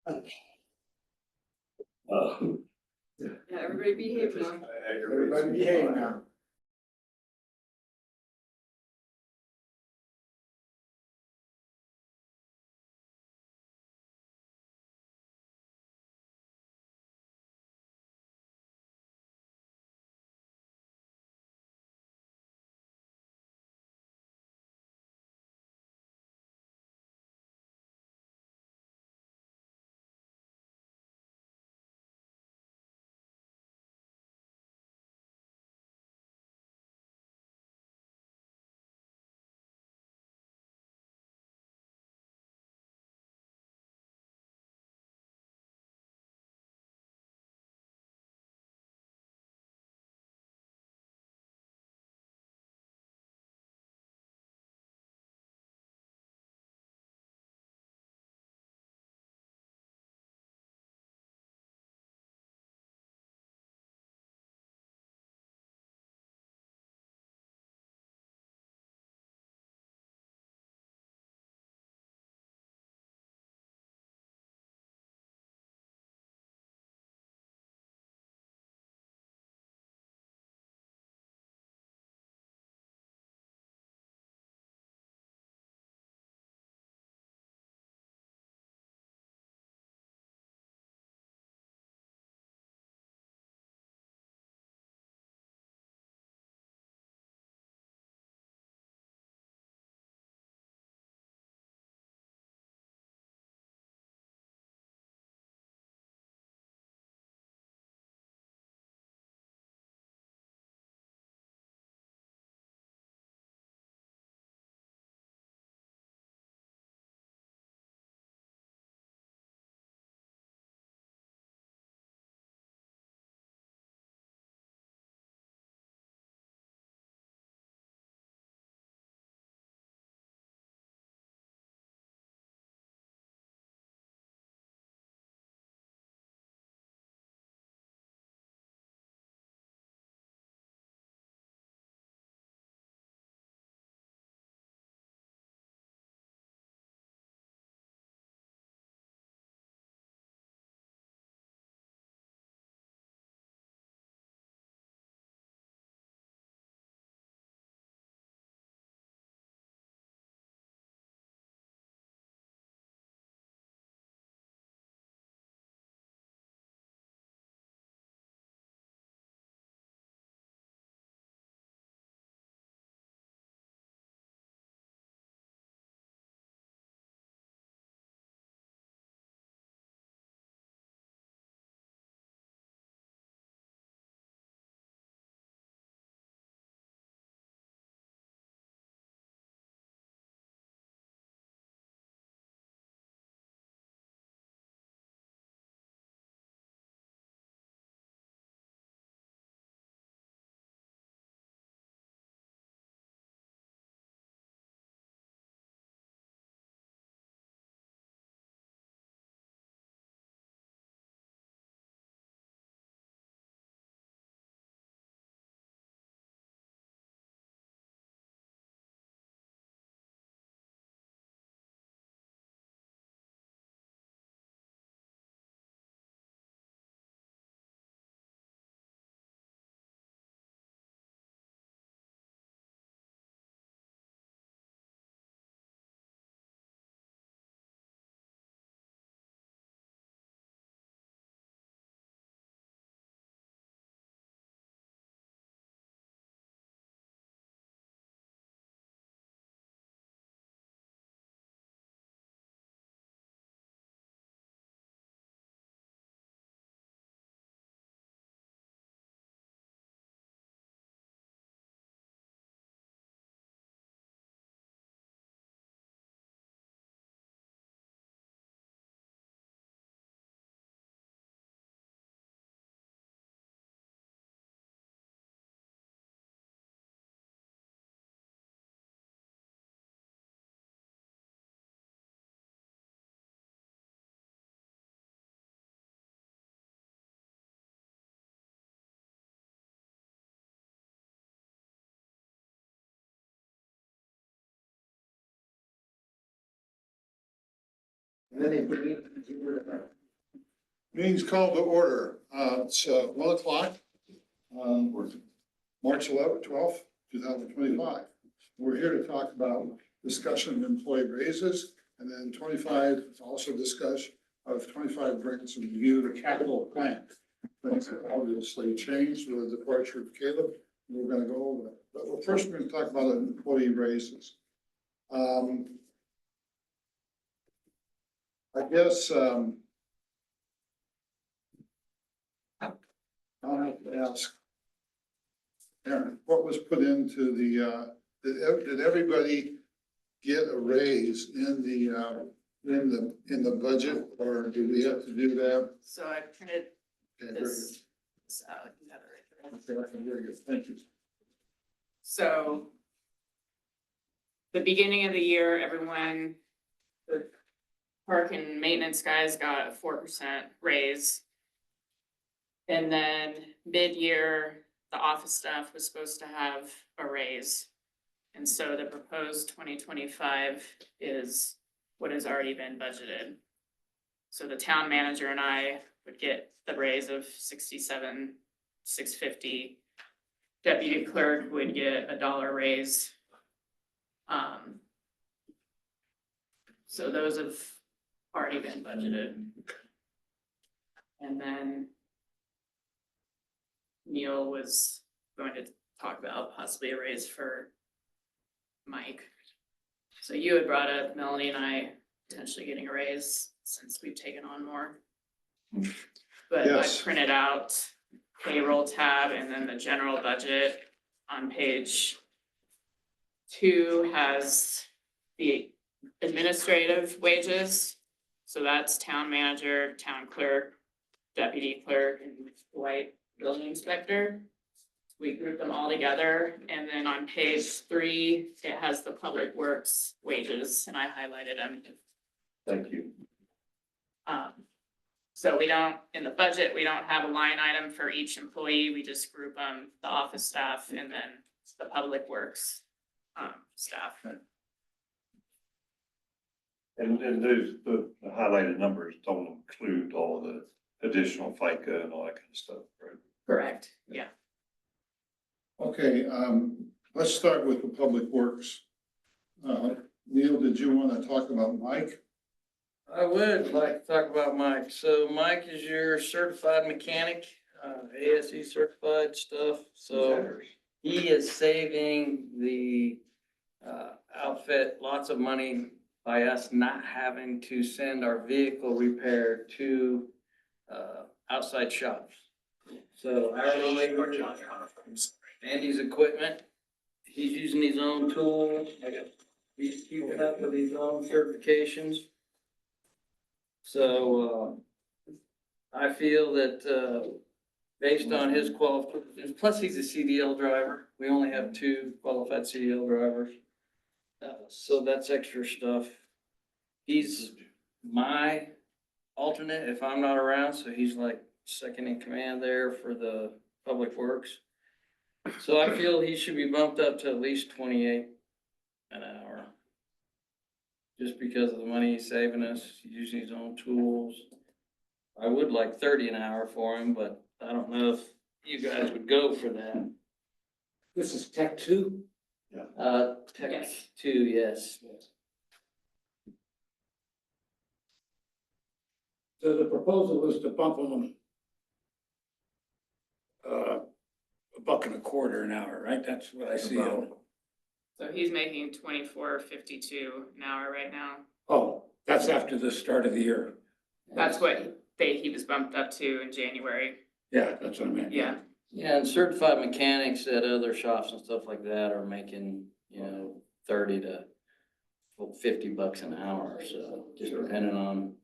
Yeah, everybody behave now. Everybody behave now. And then they bring it. Meeting's called to order. It's 1 o'clock, March 12th, 2025. We're here to talk about discussion of employee raises, and then 25, also discussion of 25 grants and review the capital plan. Things have obviously changed with the departure of Caleb. We're going to go over it. But first, we're going to talk about employee raises. I guess I'll have to ask Aaron, what was put into the, did everybody get a raise in the budget, or do we have to do that? So I printed Okay, very good. this out. You have it right there. Okay, very good. Thank you. So the beginning of the year, everyone, the park and maintenance guys got a 4% raise. And then mid-year, the office staff was supposed to have a raise. And so the proposed 2025 is what has already been budgeted. So the town manager and I would get the raise of $67,650. Deputy clerk would get $1 raise. So those have already been budgeted. And then Neil was going to talk about possibly a raise for Mike. So you had brought up Melanie and I potentially getting a raise since we've taken on more. But Yes. I printed out payroll tab, and then the general budget on page 2 has the administrative wages. So that's town manager, town clerk, deputy clerk, and Dwight building inspector. We grouped them all together, and then on page 3, it has the public works wages, and I highlighted them. Thank you. So we don't, in the budget, we don't have a line item for each employee, we just group the office staff and then the public works staff. And those, the highlighted numbers don't include all the additional FICA and all that kind of stuff, right? Correct, yeah. Okay, let's start with the public works. Neil, did you want to talk about Mike? I would like to talk about Mike. So Mike is your certified mechanic, ASE certified stuff. So he is saving the outfit lots of money by us not having to send our vehicle repair to outside shops. So hourly labor, Andy's equipment, he's using his own tools, he's keeping up with his own certifications. So, I feel that, based on his qualifications, plus he's a CDL driver, we only have 2 qualified CDL drivers. So that's extra stuff. He's my alternate if I'm not around, so he's like second in command there for the public works. So I feel he should be bumped up to at least 28 an hour. Just because of the money he's saving us, using his own tools. I would like 30 an hour for him, but I don't know if you guys would go for that. This is Tech 2. Tech Yes. 2, yes. So the proposal was to bump them $1.25 an hour, right? That's what I see. So he's making $24.52 an hour right now. Oh, that's after the start of the year. That's what he was bumped up to in January. Yeah, that's what I meant. Yeah. Yeah, and certified mechanics at other shops and stuff like that are making, 30 to $50 an hour, so just depending on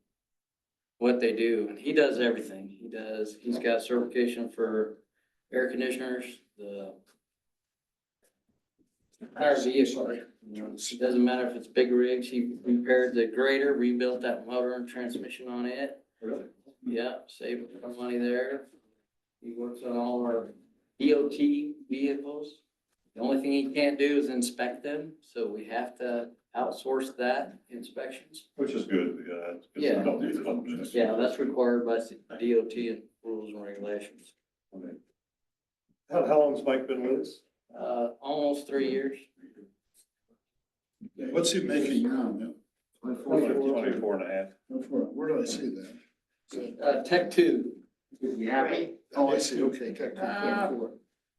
what they do. And he does everything. He's got certification for air conditioners, the entire vehicle. It doesn't matter if it's big rigs. He repaired the grader, rebuilt that motor and transmission on it. Really? Yeah, saved some money there. He works on all our DOT vehicles. The only thing he can't do is inspect them, so we have to outsourced that inspections. Which is good, Yeah. Don't do the. Yeah, that's required by DOT and rules and regulations. How long's Mike been with us? Almost 3 years. What's he making now, man? 24 and a half. Where do I see that? Tech two. Is he happy? Oh, I see, okay, Tech 2, Uh, 24.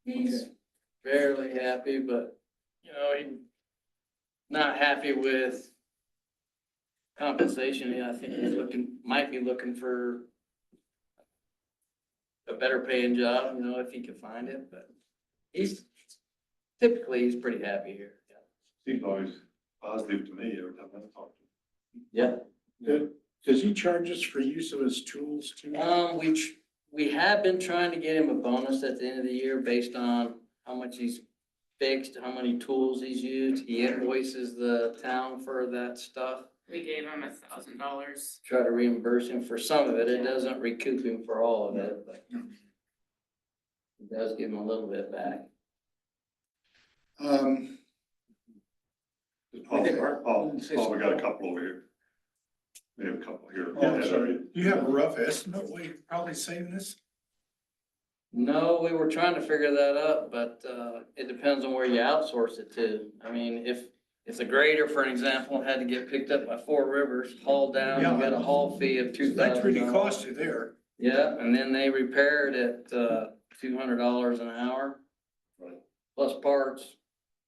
He's fairly happy, but, you know, he not happy with compensation. Yeah, I think he's might be looking for a better paying job, you know, if he can find it, but he's pretty happy here. He's always positive to me every time I talk to him. Yeah. Does he charge us for use of his tools too? We have been trying to get him a bonus at the end of the year based on how much he's fixed, how many tools he's used. He invoices the town for that stuff. We gave him $1,000. Try to reimburse him for some of it. It doesn't recoup him for all of it, but it does give him a little bit back. Paul, we got a couple over here. We have a couple here. Oh, I'm sorry. Do you have a rough estimate what you're probably saving us? No, we were trying to figure that out, but it depends on where you outsource it to. I mean, if the grader, for an example, had to get picked up by Four Rivers, hauled down, you got a haul fee of $2,000. That's pretty costly there. Yeah, and then they repair it at $200 an hour. Right. Plus parts,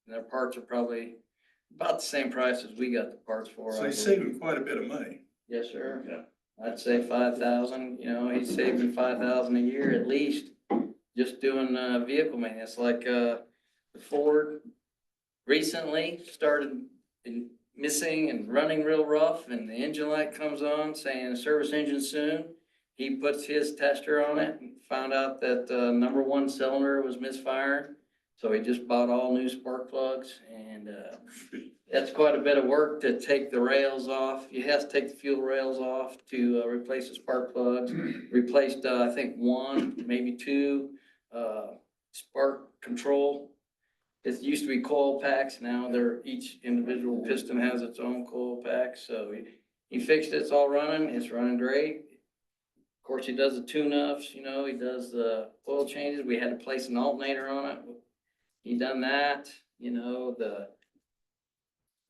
and their parts are probably about the same price as we got the parts for. So I you're believe. saving quite a bit of money. Yes, sir. Yeah. I'd say 5,000, you know, he's saving 5,000 a year at least, just doing vehicle maintenance, like the Ford recently started missing and running real rough, and the engine light comes on saying service engine soon. He puts his tester on it and found out that number one cylinder was misfiring. So he just bought all new spark plugs, and that's quite a bit of work to take the rails off. He has to take the fuel rails off to replace the spark plugs. Replaced, I think, one, maybe two spark control. It used to be coil packs. Now they're, each individual piston has its own coil pack. So he fixed it. It's all running. It's running great. Of course, he does the tune-ups, you know, he does the oil changes. We had to place an alternator on it. He done that, you know, the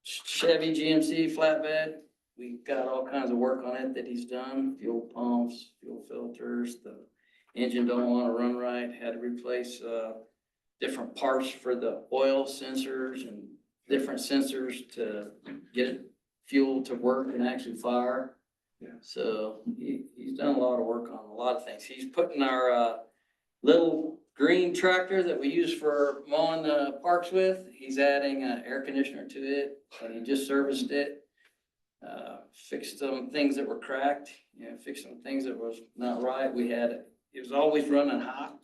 Chevy GMC flatbed. We got all kinds of work on it that he's done, fuel pumps, fuel filters, the engine don't want to run right. Had to replace different parts for the oil sensors and different sensors to get fuel to work and actually fire. Yeah. So he's done a lot of work on a lot of things. He's putting our little green tractor that we use for mowing the parks with, he's adding an air conditioner to it, and he just serviced it. Fixed some things that were cracked, you know, fixed some things that was not right. It was always running hot.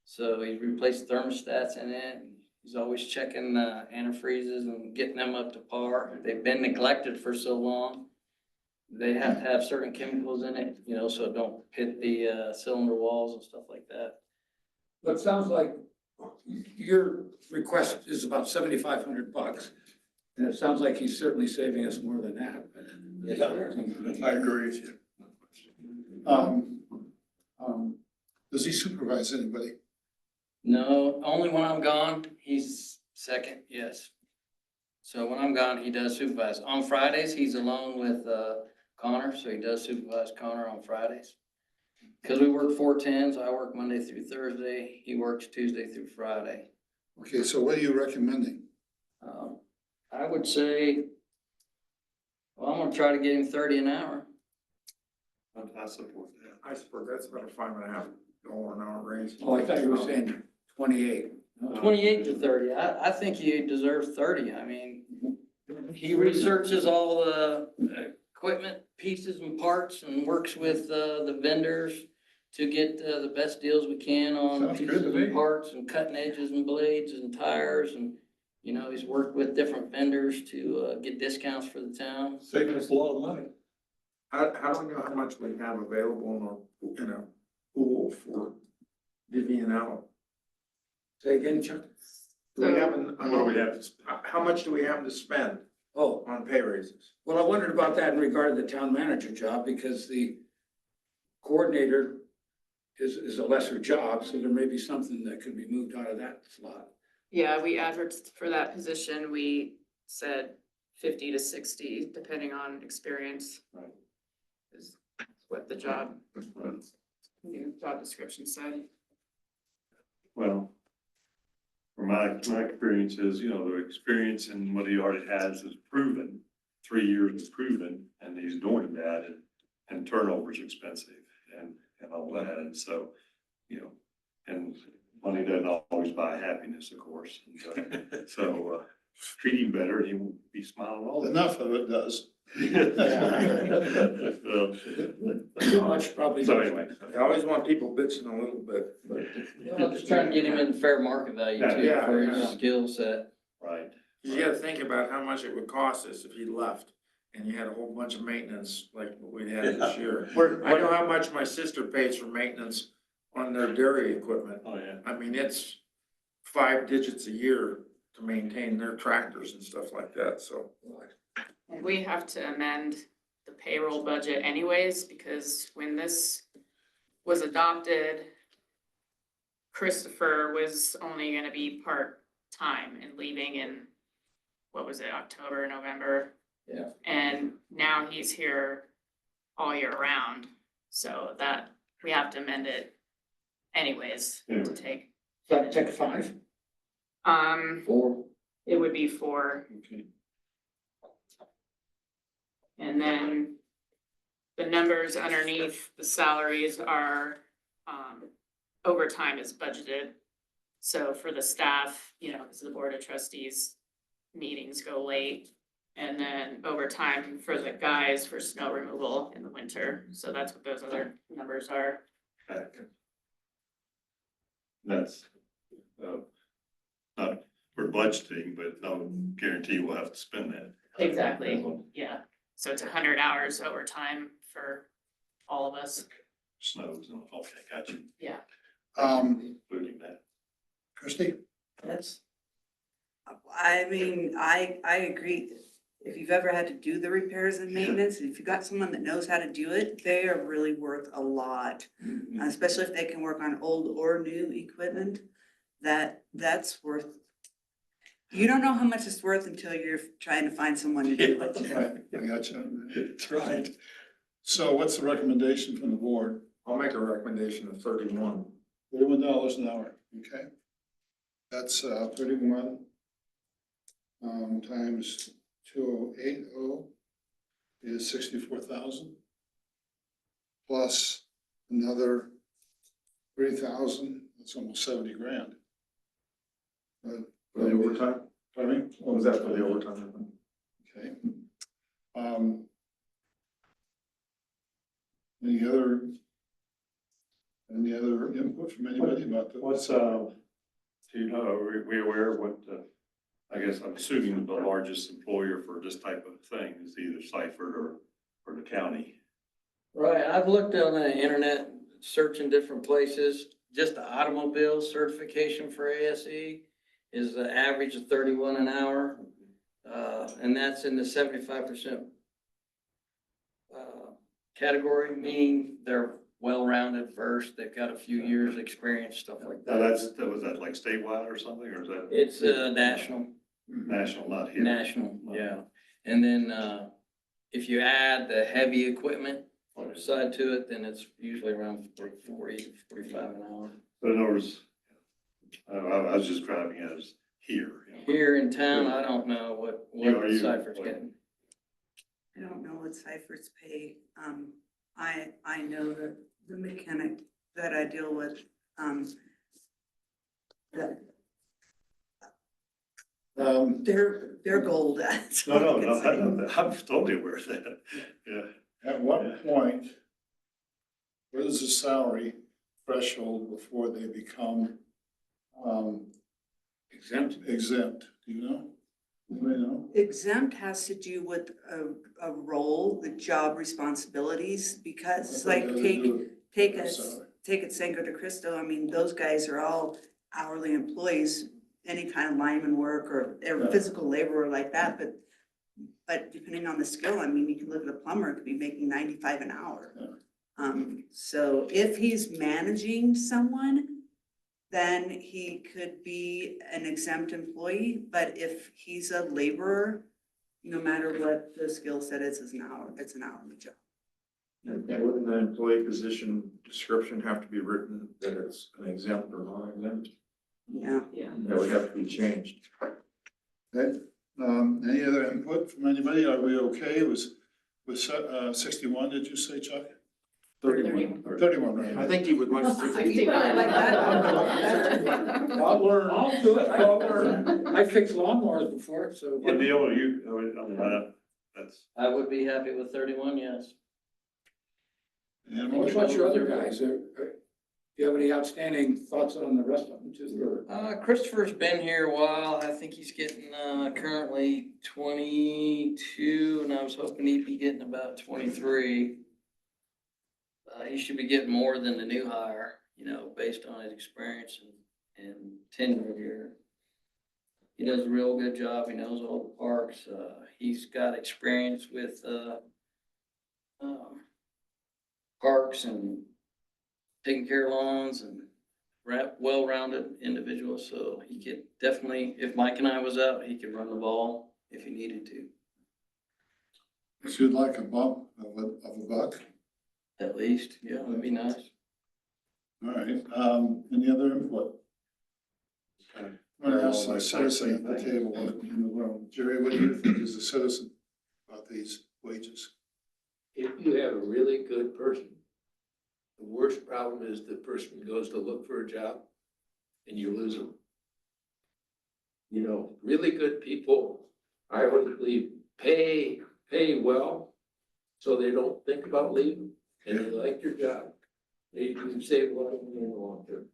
So he replaced thermostats in it. He's always checking antifreezes and getting them up to par. They've been neglected for so long. They have to have certain chemicals in it, you know, so it don't hit the cylinder walls and stuff like that. But it sounds like your request is about $7,500. And it sounds like he's certainly saving us more than that. Yes, sir. I agree with you. Does he supervise anybody? No, only when I'm gone, he's second, yes. So when I'm gone, he does supervise. On Fridays, he's alone with Connor, so he does supervise Connor on Fridays. Because we work 4/10s, I work Monday through Thursday, he works Tuesday through Friday. Okay, so what are you recommending? I would say, well, I'm gonna try to get him 30 an hour. I support that. I suppose that's about a $5.50 an hour raise. Oh, I thought you were saying 28. 28 to 30, I think he deserves 30, I mean, he researches all the equipment pieces and parts and works with the vendors to get the best deals we can on Sounds good pieces to me. and parts and cutting edges and blades and tires, and, you know, he's worked with different vendors to get discounts for the town. Saving us a lot of money. How do we know how much we have available in a pool for divvying out? Say again, Chuck? Do we have, So- how much do we have to spend? Oh, on pay raises. well, I wondered about that in regard to the town manager job, because the coordinator is a lesser job, so there may be something that could be moved out of that slot. Yeah, we advertised for that position, we said 50 to 60, depending on experience. Right. Is what the job, new job description said. Well, from my experiences, you know, the experience and what he already has is proven, 3 years is proven, and he's doing that, and turnover's expensive, and all that, and so, you know, and money doesn't always buy happiness, of course, and so, treat him better, and he won't be smiling all the time. Enough of it does. Too much probably. So anyway. I always want people bitching a little bit, but Well, just trying to get him in fair market value too, Yeah, for yeah. his skill set. Right. you gotta think about how much it would cost us if he left. And you had a whole bunch of maintenance like what we had this year. I know how much my sister pays for maintenance on their dairy equipment. Oh, yeah. I mean, it's 5 digits a year to maintain their tractors and stuff like that, so. And we have to amend the payroll budget anyways, because when this was adopted, Christopher was only gonna be part-time and leaving in, what was it, October, November? Yeah. And now he's here all year round, so that, we have to amend it anyways to Anyway. take. That take 5? Four. It would be 4. Okay. And then the numbers underneath the salaries are, overtime is budgeted. So for the staff, you know, because the board of trustees meetings go late. And then overtime for the guys for snow removal in the winter. So that's what those other numbers are. That's, not, we're budgeting, but no guarantee we'll have to spend that. Exactly. Yeah. So it's 100 hours overtime for all of us. Snows, and okay, got you, including that. Christie? That's, I mean, I agree. If you've ever had to do the repairs and maintenance, if you've got someone that knows how to do it, they are really worth a lot. Especially if they can work on old or new equipment, that's worth. You don't know how much it's worth until you're trying to find someone to do it. Right, I got you. That's right. So what's the recommendation from the board? I'll make a recommendation of 31. $31 an hour, okay? That's 31 times 2080 is 64,000. Plus another 3,000, that's almost 70 grand. For the overtime? Pardon me? What was that for the overtime? Okay. Any other input from anybody about the? What's, do you know, are we aware of what, I guess I'm assuming the largest employer for this type of thing is either Seifert or the county. Right, I've looked on the internet, searching different places, just the automobile certification for ASE is the average of 31 an hour. And that's in the 75% category, meaning they're well-rounded first, they've got a few years' experience, stuff like Now that. was that like statewide or something, or is that It's national. national, not here? National, yeah. And then, if you add the heavy equipment side to it, then it's usually around 40, 45 an hour. But in other words, I was just driving as here. you know. Here in town, I don't know what You- Cypher's getting. I don't know what Cypher's pay. I know that the mechanic that I deal with, that they're gold at. That's No, all I can say. I'm totally aware of that, yeah. At what point, what is the salary threshold before they become Exempt? exempt? Do you know? Anybody know? Exempt has to do with a role, the job responsibilities, because like take it Sango de Cristo, I mean, those guys are all hourly employees, any kind of lineman work or Yeah. physical laborer like that, but but depending on the skill, I mean, you can look at a plumber, could be making 95 an hour. So if he's managing someone, then he could be an exempt employee, but if he's a laborer, no matter what the skill set is, it's an hourly job. And wouldn't the employee position description have to be written that it's an exempt or non-exempt? Yeah. Yeah. That would have to be changed. Okay, any other input from anybody? Are we okay with 61, did you say, Chuck? 31. 31, right? I think he would like. I think I like that. I'll learn, I'll do it, I'll learn. I fixed lawnmowers before, so. What deal are you, that's, I would be happy with 31, yes. Any What motion? about your other guys? Do you have any outstanding thoughts on the rest of them too? Christopher's been here a while. I think he's getting, currently 22, and I was hoping he'd be getting about 23. He should be getting more than the new hire, you know, based on his experience and tenure here. He does a real good job. He knows all the parks. He's got experience with, parks and taking care of lawns and well-rounded individual. So he could definitely, if Mike and I was out, he could run the ball if he needed to, So you'd like a bump of a buck? at least. Yeah, that'd be nice. All right, any other input? I'm gonna ask the citizen at the table in the room. Jerry, what do you think as a citizen about these wages? If you have a really good person, the worst problem is the person goes to look for a job and you lose them. You know, really good people, I would believe, pay well, so they don't think about leaving, and they like your job. They can save a lot of money in the long term.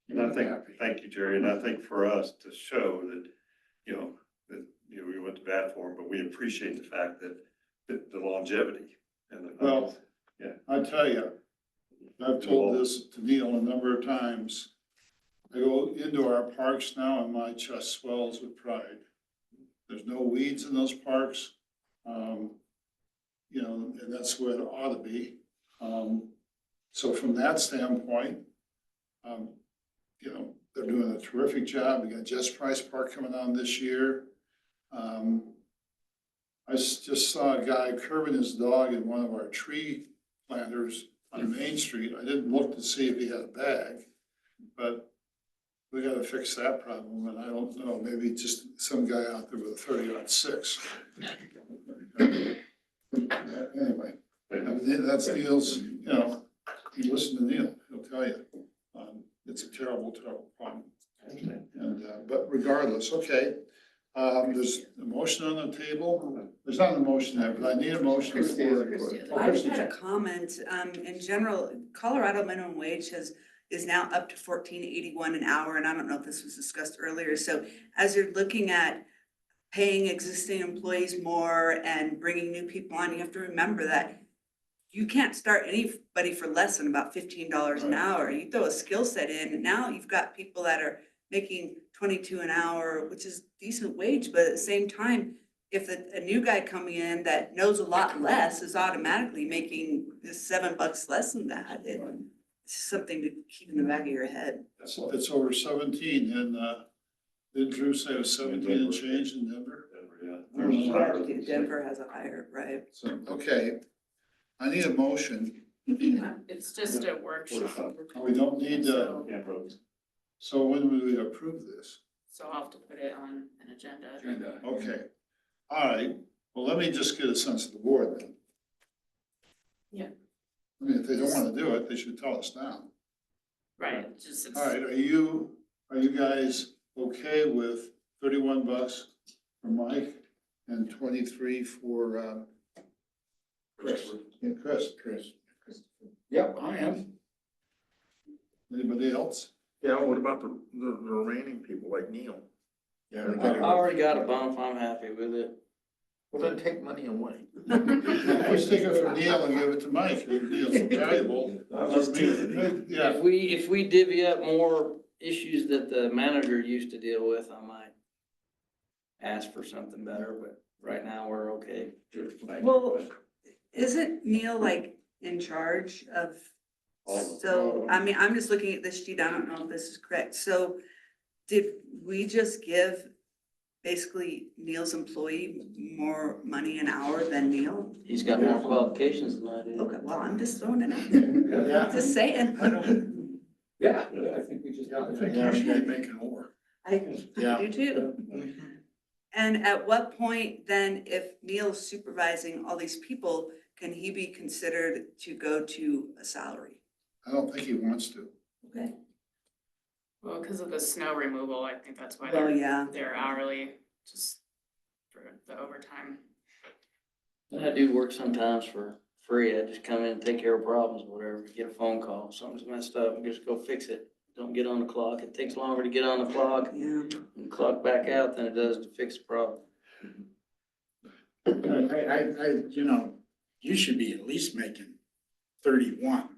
and I think, thank you, Jerry, and I think for us to show that, we went to bat for him, but we appreciate the fact that the longevity and the. Well, I tell you, I've told this to Neil a number of times. I go into our parks now and my chest swells with pride. There's no weeds in those parks. And that's where it ought to be. So from that standpoint, they're doing a terrific job. We got Jess Price Park coming on this year. I just saw a guy curbing his dog in one of our tree planters on Main Street. I didn't look to see if he had a bag, but we gotta fix that problem, and I don't know, maybe just some guy out there with a 30-06. Anyway, that's Neil's, you listen to Neil, he'll tell you, it's a terrible, terrible problem. And, but regardless, okay, there's a motion on the table. There's not a motion there, but I need a motion for. I just had a comment, in general, Colorado minimum wage is now up to $14.81 an hour, and I don't know if this was discussed earlier, so as you're looking at paying existing employees more and bringing new people on, you have to remember that you can't start anybody for less than about $15 an hour. You throw a skill set in, and now you've got people that are making 22 an hour, which is decent wage, but at the same time, if a new guy coming in that knows a lot less is automatically making $7 less than that, it's something to keep in the back of your head. It's over 17, and didn't Drew say it was 17 and change in Denver? Denver has a higher, right? So, okay, I need a motion. It's just a workshop. We don't need to, Yeah, folks. so when will we approve this? So I'll have to put it on an agenda. Okay, all right, well, let me just get a sense of the board then. Yeah. I mean, if they don't wanna do it, they should tell us now. Right, just it's. All right, are you guys okay with $31 for Mike and 23 for, Chris. yeah, Chris? Yep, I am. Anybody else? Yeah, what about the remaining people like Neil? Yeah. I already got a bump. I'm happy with it. Well, then take money away. Let's take it from Neil and give it to Mike. Neil's valuable. Yeah, If we divvy up more issues that the manager used to deal with, I might ask for something better, but right now we're okay. Well, isn't Neil like in charge of, so, I mean, I'm just looking at this sheet, I don't know if this is correct, so did we just give basically Neil's employee more money an hour than Neil? He's got more qualifications than I do. Okay, well, I'm just throwing it out there, Yeah. just saying. Yeah, I think we just. I think you should be making more. I Yeah. do too. And at what point then, if Neil's supervising all these people, can he be considered to go to a salary? I don't think he wants to. Okay. Well, because of the snow removal, I think that's why Well, yeah, they're hourly, just for the overtime. I do work sometimes for free. I just come in and take care of problems or whatever, get a phone call, something's messed up, and just go fix it. Don't get on the clock. It takes longer to get on the clock yeah. and clock back out than it does to fix the problem. You know, you should be at least making 31.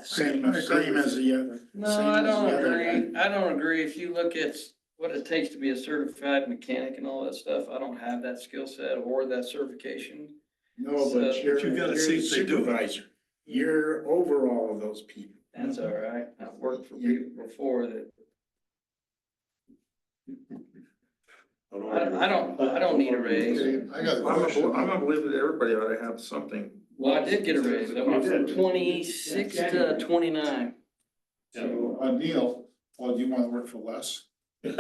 Same as the other. No, same I as don't the other agree. guy. I don't agree. If you look at what it takes to be a certified mechanic and all that stuff, I don't have that skill set or that certification. No, So- but you're you gotta you're see the if they do it. supervisor. You're over all of those people. That's all right. I've worked for people before that. I don't need a raise. Okay, I got a question. I'm gonna believe that everybody ought to have something. Well, I did get a raise. I went from 26 to 29. So, Neil, well, do you wanna work for less? No,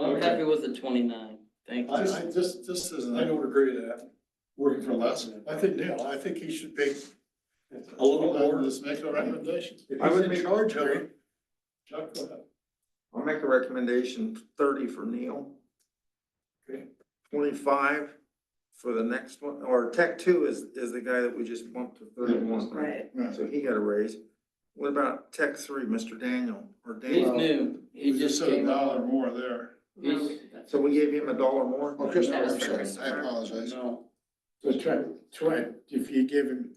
I'm happy with the 29. Thank you. Just as I don't agree to that, working for less. I think he should pay a little more. Let's make a recommendation. If I he's would in make- charge of it. Chuck, go ahead. I'll make a recommendation, 30 for Neil. Okay. 25 for the next one, or Tech Two is the guy that we just bumped to 31. Right. So he got a raise. What about Tech Three, Mr. Daniel, or He's Daniel? new. He We just said came $1 out. more there. He's, So we gave him $1 more? Oh, Christopher, That I'm was for sorry, I Christopher. apologize. no. So if you give him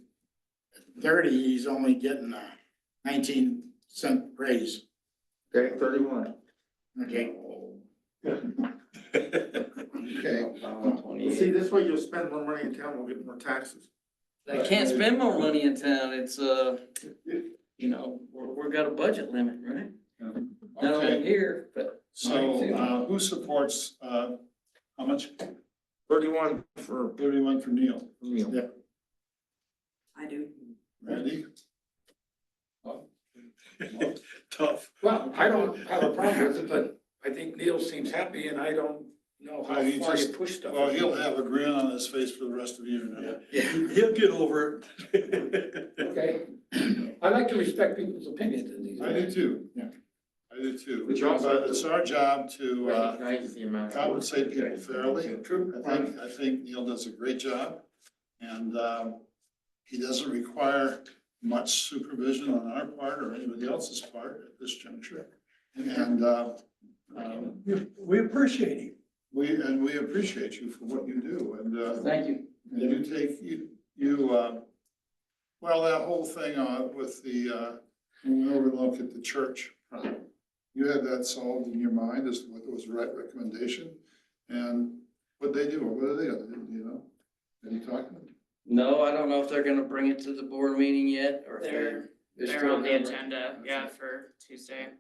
30, he's only getting a 19-cent raise. Okay, 31. Okay. Okay, See, this way you'll spend more money in town, we'll get more taxes. I can't spend more money in town. It's, you know, we've got a budget limit, right? Not only okay, here, but. so, who supports, how much? 31 for 31 for Neil. Neil. Yeah. I do. Randy? Tough. Well, I don't have a problem with it, but I think Neil seems happy and I don't know how Well, he far you just- push stuff. Well, he'll have a grin on his face for the rest of the year now. Yeah. He'll get over it. Okay. I like to respect people's opinions in these. I do too. Yeah. I do too. But you also- But it's our job to, Recognize the amount. of work. compensate people fairly. True. I think Neil does a great job. And, he doesn't require much supervision on our part or anybody else's part at this juncture. And, We appreciate him. we appreciate you for what you do. And, Thank you. and you take, well, that whole thing, with the, when we overlook at the church, you had that solved in your mind as to what was the right recommendation, and what they do, or what are they gonna do, you know? Have you talked to them? No, I don't know if they're gonna bring it to the board meeting yet, or if They're they're They're still on the gonna- agenda, yeah, for Tuesday.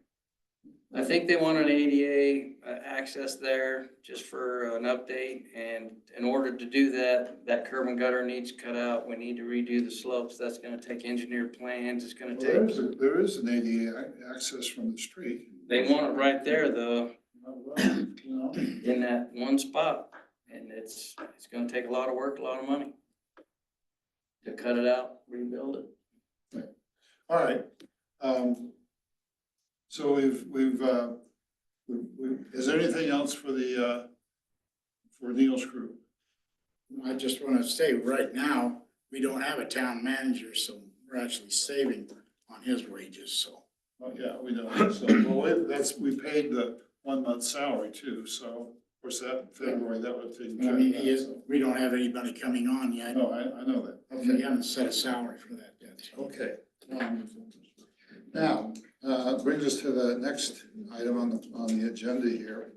I think they want an ADA access there just for an update, and in order to do that, that curb and gutter needs cut out. We need to redo the slopes. That's gonna take engineered plans. It's gonna Well, take, there is an ADA access from the street. they want it right there though, Well, you know, in that one spot. And it's gonna take a lot of work, a lot of money to cut it out, rebuild it. all right, so we've, is there anything else for the, for Neil's crew? I just want to say, right now, we don't have a town manager, so we're actually saving on his wages, so. Oh, yeah, we don't, so, well, we paid the 1 month salary too, so, of course, that in February, that would take. I mean, we don't have anybody coming on yet. No, I know that. We haven't set a salary for that yet. so. Okay. Now, brings us to the next item on the agenda here.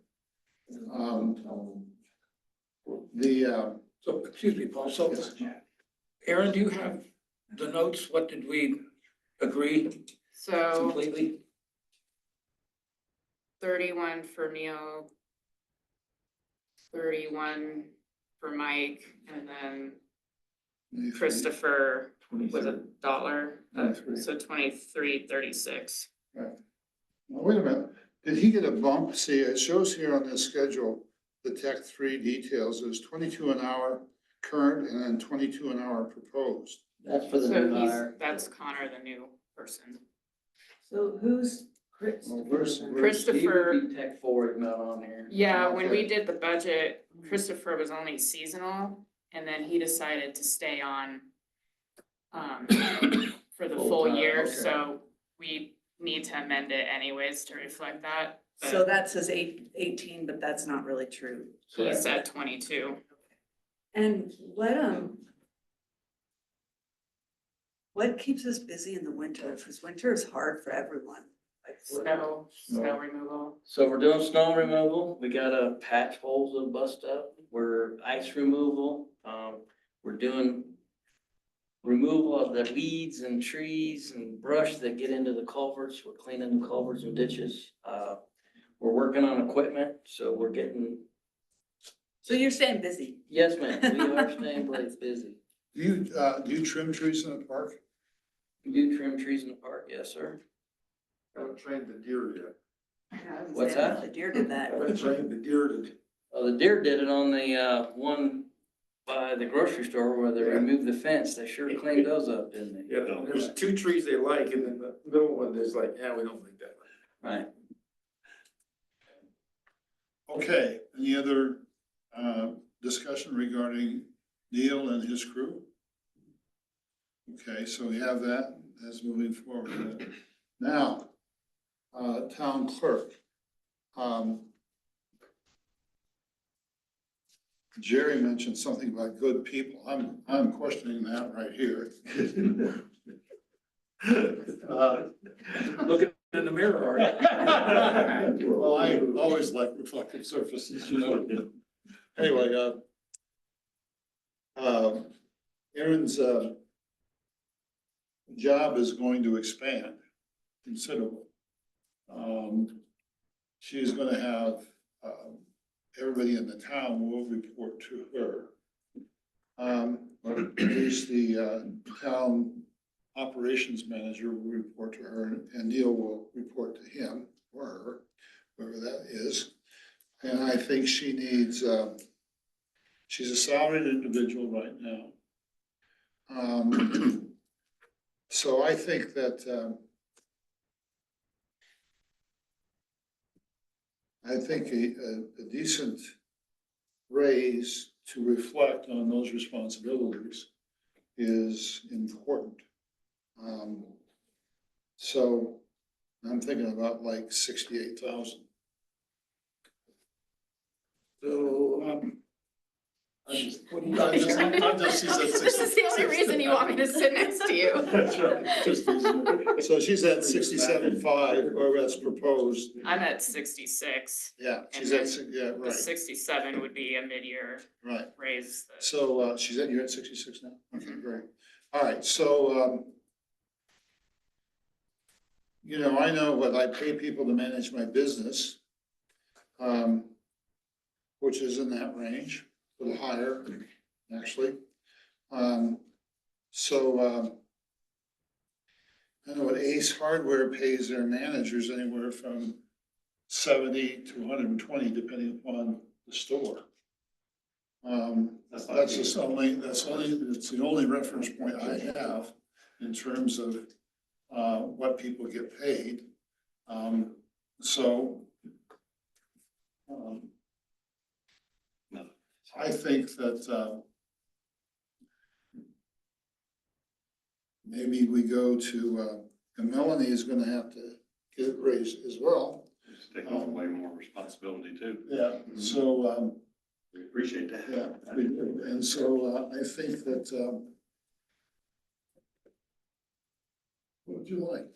So, excuse me, Paul, so, Aaron, do you have the notes? What did we agree So completely? 31 for Neil, 31 for Mike, and then Christopher was $1, so 23.36. Now, wait a minute, did he get a bump? See, it shows here on this schedule, the Tech 3 details is 22 an hour current and then 22 an hour proposed. That's for the So new hire. that's Connor, the new person. So who's Chris? Well, where's- Christopher, He would be Tech forward, not on here. yeah, when we Okay. did the budget, Christopher was only seasonal, and then he decided to stay on for the full Full-time, year, okay. so we need to amend it anyways to reflect that. So But that says 18, but that's not really true. he said 22. And what keeps us busy in the winter? Because winter is hard for everyone. Like, Snow removal. So we're doing snow removal. We gotta patch holes that bust up. We're ice removal. We're doing removal of the weeds and trees and brush that get into the culverts. We're cleaning the culverts and ditches. We're working on equipment, so we're getting, So you're staying busy. yes, ma'am, we are staying busy. Do you trim trees in the park? We do trim trees in the park, yes, sir. Haven't trained the deer yet. What's that? The deer did that. Haven't trained the deer to. Oh, the deer did it on the, one by the grocery store where they Yeah. removed the fence. They sure cleaned those up, didn't they? Yeah, there's 2 trees they like, and then the middle one is like, yeah, we don't like that. Right. Okay, any other discussion regarding Neil and his crew? Okay, so we have that, that's moving forward. Now, town clerk. Jerry mentioned something about good people. I'm questioning that right here. Looking in the mirror, are you? Well, I always like reflective surfaces, you know. Anyway, Erin's, job is going to expand considerably. She's gonna have, everybody in the town will report to her. Or at least the, town operations manager will report to her, and Neil will report to him or her, whoever that is. And I think she needs, she's a salaried individual right now. So I think that, a decent raise to reflect on those responsibilities is important. So I'm thinking about like 68,000. So, what do you I'm guys just- think? I'm just- she's at This is the only reason you want me to sit next to you. That's right. Just easier. So she's at 67.5, or that's proposed. I'm at 66. Yeah, she's And at, then yeah, The right, 67 would be a mid-year right. raise. So, you're at 66 now? Okay, great. All right, so, you know, I know what I pay people to manage my business, which is in that range, a little higher, actually. I know what Ace Hardware pays their managers anywhere from 70 to 120, depending upon the store. That's not That's cheap. just it's the only reference point I have in terms of, what people get paid. So, I think that, maybe we go to, and Melanie is gonna have to get raised as well. It's taking on way more responsibility too. Yeah, so, We appreciate that. yeah, we do. And so, I think that, what would you like?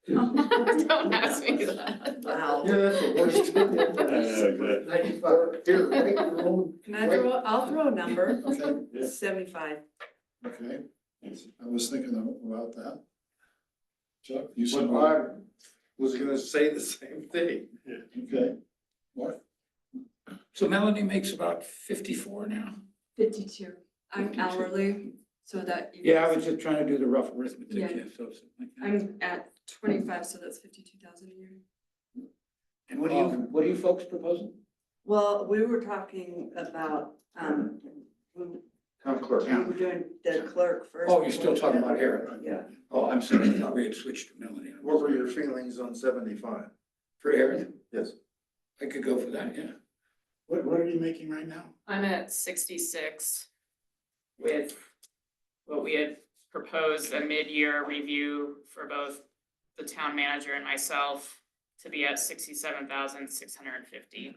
Don't ask me that. Wow. Yeah, that's the worst. Good. 94, here, write your own. Can I I'll throw a number, Okay, 75. okay. I was thinking about that. Chuck, you said Well, what? I was gonna say the same thing. Okay. What? So Melanie makes about 54 now? 52. I'm 52. hourly, so that. Yeah, I was just trying to do the rough arithmetic, Yeah. yeah, so something like that. I'm at 25, so that's 52,000 a year. And what are you folks proposing? Well, we were talking about, we Town clerk. were doing the clerk first. Oh, you're still talking about Aaron? Yeah. Oh, I'm sorry, I thought we had switched to Melanie. What were your feelings on 75? For Aaron? Yes. I could go for that, yeah. What are you making right now? I'm at 66 with what we had proposed, a mid-year review for both the town manager and myself to be at 67,650.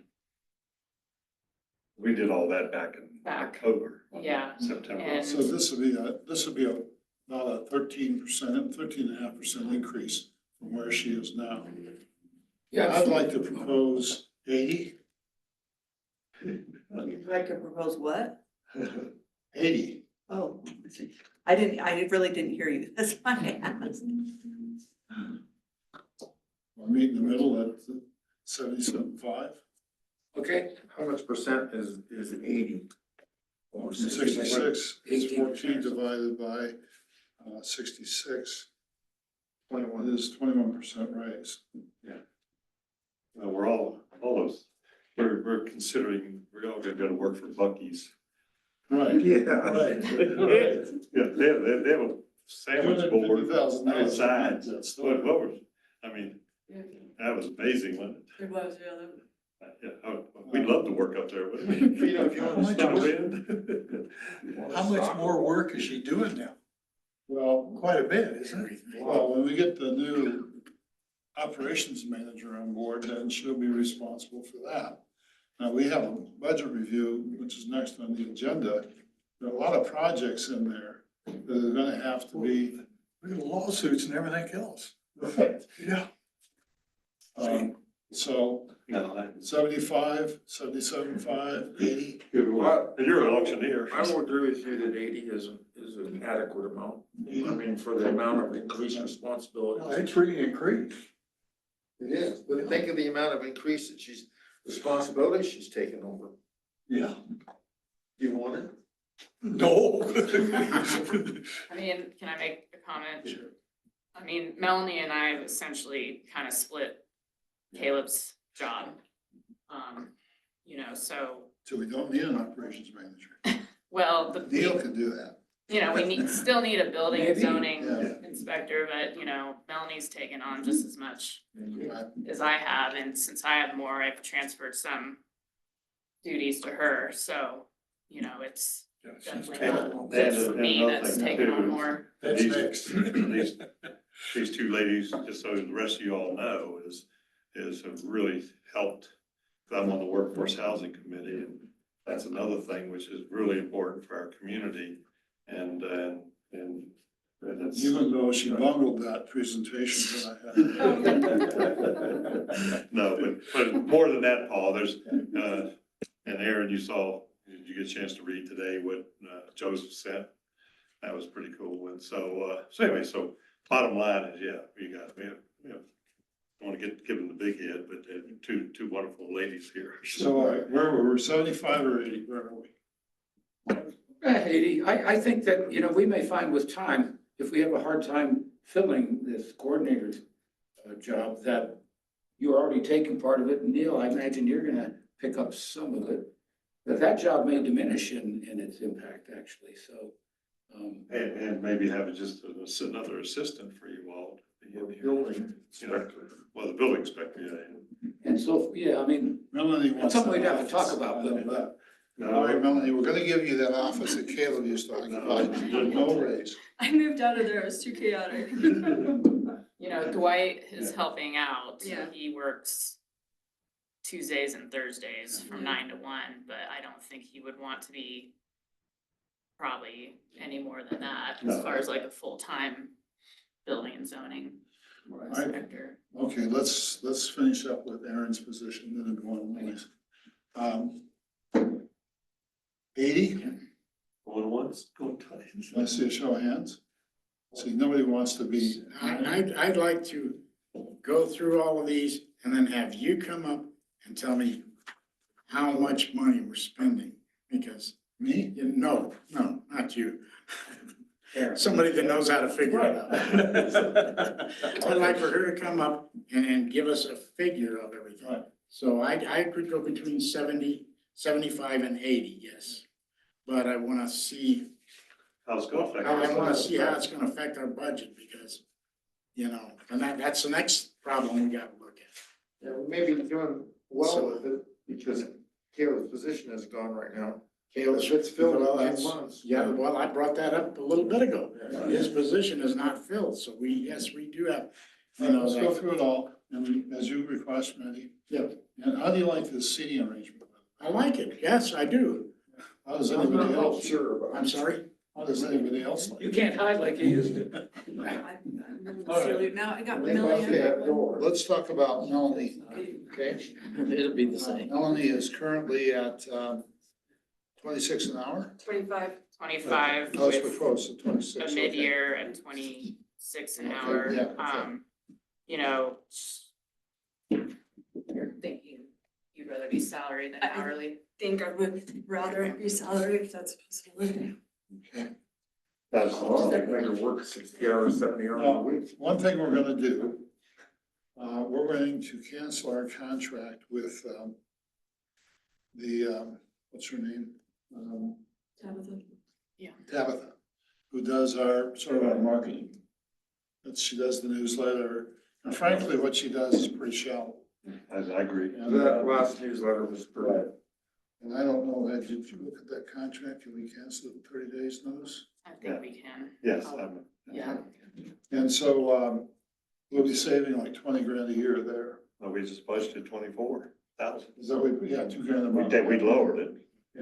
We did all that back in Back. October. Yeah. September. And- So this would be about a 13.5% increase from where she is now. Yeah, I'd like to propose 80. You'd like to propose what? 80. Oh, I really didn't hear you. That's why I asked. We'll meet in the middle at 77.5. okay. How much percent is 80? Or 66 is 14 18%. divided by 66 21. is 21% raise. We're all those, we're considering, we're all gonna go to work for Buc-ee's. Right. Yeah. Right. Yeah, they have a sandwich board $250,000 inside. That's What was, I mean, that was amazing, wasn't it? It was, yeah. Yeah, we'd love to work up there, wouldn't we? You know, if you want to Stop start- in. How much more work is she doing now? Well, Quite a bit, isn't it? well, when we get the new operations manager on board, then she'll be responsible for that. Now, we have a budget review, which is next on the agenda. There are a lot of projects in there that are gonna have to be. Look at the lawsuits and everything else. Yeah. So No, that- 75, 77.5, 80. You're an auctioneer. I will agree with you that 80 is an adequate amount. I mean, for the amount of increased responsibility. It's really increased. It is, but think of the amount of increase that responsibility she's taken over. Yeah. Do you want it? No. I mean, can I make a comment? Sure. I mean, Melanie and I have essentially kind of split Caleb's job. You know, so, So we don't need an operations manager. well, Neil can do that. you know, we still need a building and Maybe, zoning yeah. inspector, but, you know, Melanie's taken on just as much Right. as I have, and since I have more, I've transferred some duties to her, so, you know, it's definitely not just me that's taking on more. That's These- next. These two ladies, just so the rest of you all know, have really helped. I'm on the Workforce Housing Committee, and that's another thing which is really important for our community. And it's. Even though she bungled that presentation that I had. No, but more than that, Paul, there's, and Aaron, did you get a chance to read today what Joseph sent? That was pretty cool. And so anyway, bottom line is, yeah, we have, I want to give them the big head, but two wonderful ladies here. So where were we, 75 or 80, where are we? 80, I think that, you know, we may find with time, if we have a hard time filling this coordinator's job, that you're already taking part of it. And Neil, I imagine you're gonna pick up some of it. That job may diminish in its impact, actually, so. And maybe have just another assistant for you all. Building Well, the building inspector, yeah. And so, yeah, I mean, Melanie it's wants. something we'd that have to talk office. about, but. All right, Melanie, we're gonna give you that office that Caleb used to occupy, no raise. I moved out of there, it was too chaotic. You know, Dwight is Yeah. helping out. Yeah. He works Tuesdays and Thursdays from 9 to 1, but I don't think he would want to be probably any more than that as No. far as like a full-time building and zoning. inspector. Okay, let's finish up with Aaron's position, then go on Lily's. 80, Going once, going twice. let's see a show of hands. See, nobody wants to be. I'd like to go through all of these and then have you come up and tell me how much money we're spending, because, Me? no, not you. Somebody that knows how to figure it out. I'd like for her to come up and give us a figure of everything. Right. So I could go between 70, 75 and 80, yes. But I wanna see, How's it going? I wanna see how it's gonna affect our budget, because, and that's the next problem we gotta look at. Yeah, we may be doing well with it, because Caleb's position is gone right now. Caleb's it's filled Well, in that's- 2 months. Yeah, well, I brought that up a little bit ago. His position is not filled, so we do have, Let's go that- through it all, and as you request, Mandy. Yeah. And how do you like this seating arrangement? I like it, yes, I do. How does anybody else? Sure about I'm sorry? How does anybody else like? You can't hide like you used to. Now I got Okay, Melanie. Let's talk about Melanie, okay? It'll be the same. Melanie is currently at 26 an hour. 25. 25 Oh, it's with close to 26. a okay. mid-year at 26 an Okay, hour. yeah, okay. You know, you're thinking you'd rather be salary than I- hourly. Think I would rather be salary if that's a possibility. Okay. That's Make her work 60 hours, 70 hours a Now, week. one thing we're gonna do, we're going to cancel our contract with what's her name? Tabitha. Tabitha, who does our, sort of our marketing. She does the newsletter, and frankly, what she does is pretty shallow. I agree. And, That last newsletter was pretty. and I don't know, did you look at that contract? Can we cancel it in 30 days notice? I think we can. Yes, Yeah. And so, we'll be saving like 20 grand a year there. we just budgeted 24,000. Is that what, yeah, 2 grand a month. We lowered it.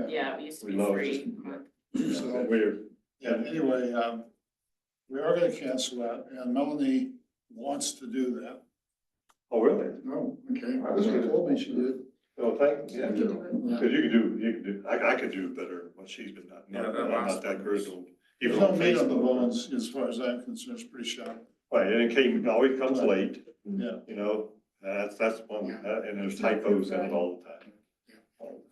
Yeah, it used to We be lowered 3. So, We're, yeah, anyway, we are gonna cancel that, and Melanie wants to do that. oh, really? Oh, okay. She told me she did. Oh, thank you. I can do it. Cause you could do, I could do better than what she's been done. Yeah, that I'm last not that one good. was- on- There's Even no on meat on the Facebook. bones, as far as I'm concerned, it's pretty sharp. Right, and it always comes late, Yeah. that's one, and there's typos in it all the time. So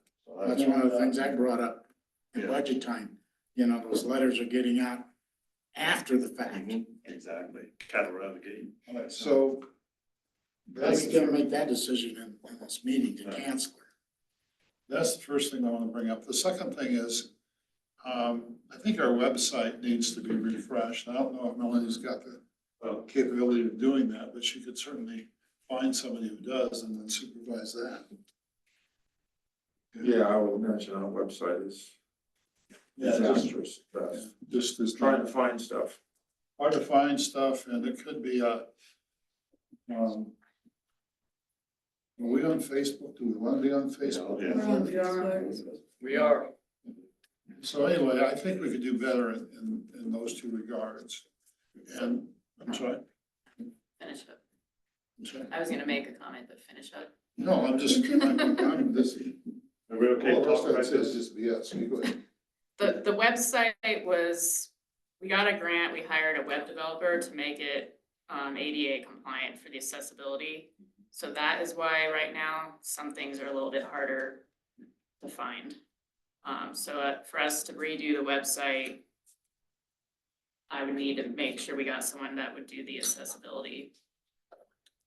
That's one of the things I brought up in Yeah. budget time. Those letters are getting out after the fact. Exactly, cattle around the gate. All right, so I that's, was gonna make that decision in this meeting to cancel her. that's the first thing I want to bring up. The second thing is, I think our website needs to be refreshed. I don't know if Melanie's got the capability of doing that, but she could certainly find somebody who does and then supervise that. Yeah, I will mention our website is disastrous, Just as trying to find stuff. hard to find stuff, and it could be are we on Facebook? Do we want to be on Facebook? Yeah. We're on Facebook. We are. So anyway, I think we could do better in those two regards. And, I'm sorry, Finish up. I'm sorry. I was gonna make a comment, but finish up. No, I'm this. Are we okay All to the talk rest of about it says this? just yes, you go ahead. The website was, we got a grant, we hired a web developer to make it ADA compliant for the accessibility. So that is why right now, some things are a little bit harder to find. For us to redo the website, I would need to make sure we got someone that would do the accessibility.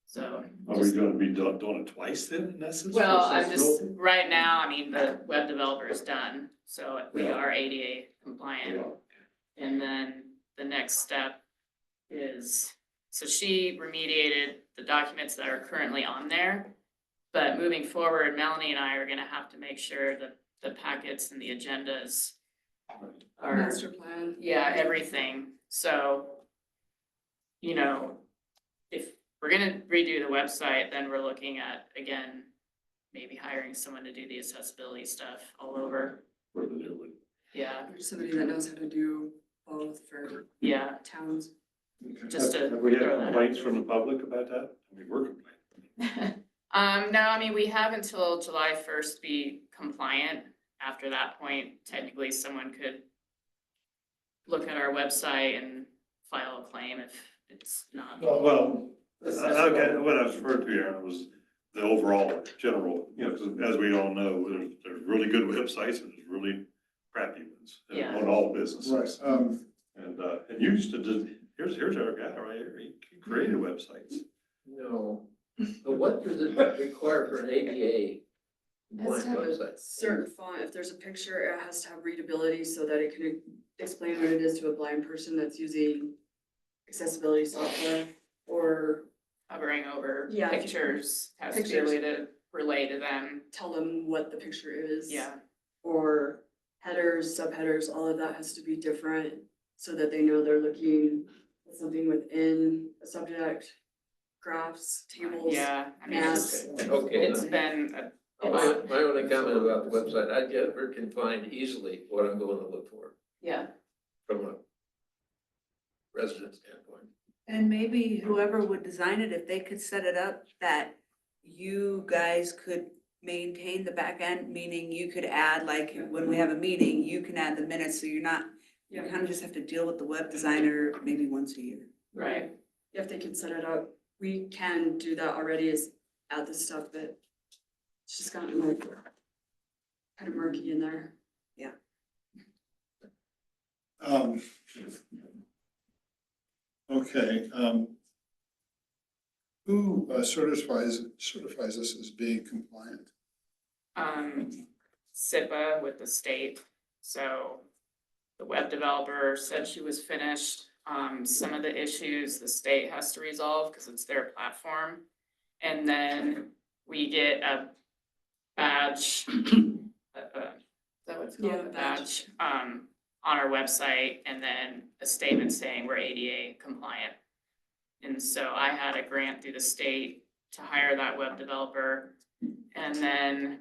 So. Are we gonna be doing it twice then, in essence? Well, for I'm just, accessibility? right now, I mean, the web developer is done, so we are ADA compliant. And then the next step is, so she remediated the documents that are currently on there. But moving forward, Melanie and I are gonna have to make sure that the packets and the agendas are, Master plan. yeah, everything, so. If we're gonna redo the website, then we're looking at, again, maybe hiring someone to do the accessibility stuff all over, For the new one. yeah, Or somebody that knows how to do both for yeah. towns. just to Have we had throw that out complaints there. from the public about that? I mean, we're complaining. No, I mean, we have until July first to be compliant. After that point, technically, someone could look at our website and file a claim if it's not. Well, okay, what I was referring to, Aaron, was the overall general, you know, 'cause as we all know, there's really good websites and there's really crappy ones. Yeah. On all businesses. Right, And you used to just, here's our guy right here, he created websites. No, but what does it require for an ADA Has compliant to have a website? certain font. If there's a picture, it has to have readability so that it can explain what it is to a blind person that's using accessibility software or Hovering over Yeah. pictures has to be Pictures. able to relay to them. tell them what the picture is. Yeah, Or headers, subheaders, all of that has to be different so that they know they're looking at something within a subject, graphs, tables. yeah, I mean, Maps. Okay. it's been a My, lot. my only comment about the website, I never can find easily what I'm going to look for Yeah, from a resident standpoint. And maybe whoever would design it, if they could set it up that you guys could maintain the back end, meaning you could add, like, when we have a meeting, you can add the minutes, so you're not, you kind of just have to deal with the web designer maybe once a year. right. If they can set it up, we can do that already is add the stuff, but it's just gotten like kind of murky in there. Okay, who certifies us as being compliant? SIPA with the state, so the web developer said she was finished. Some of the issues the state has to resolve because it's their platform. And then we get a badge, is that what it's called? Yeah, A badge. on our website, and then a statement saying we're ADA compliant. And so I had a grant through the state to hire that web developer. And then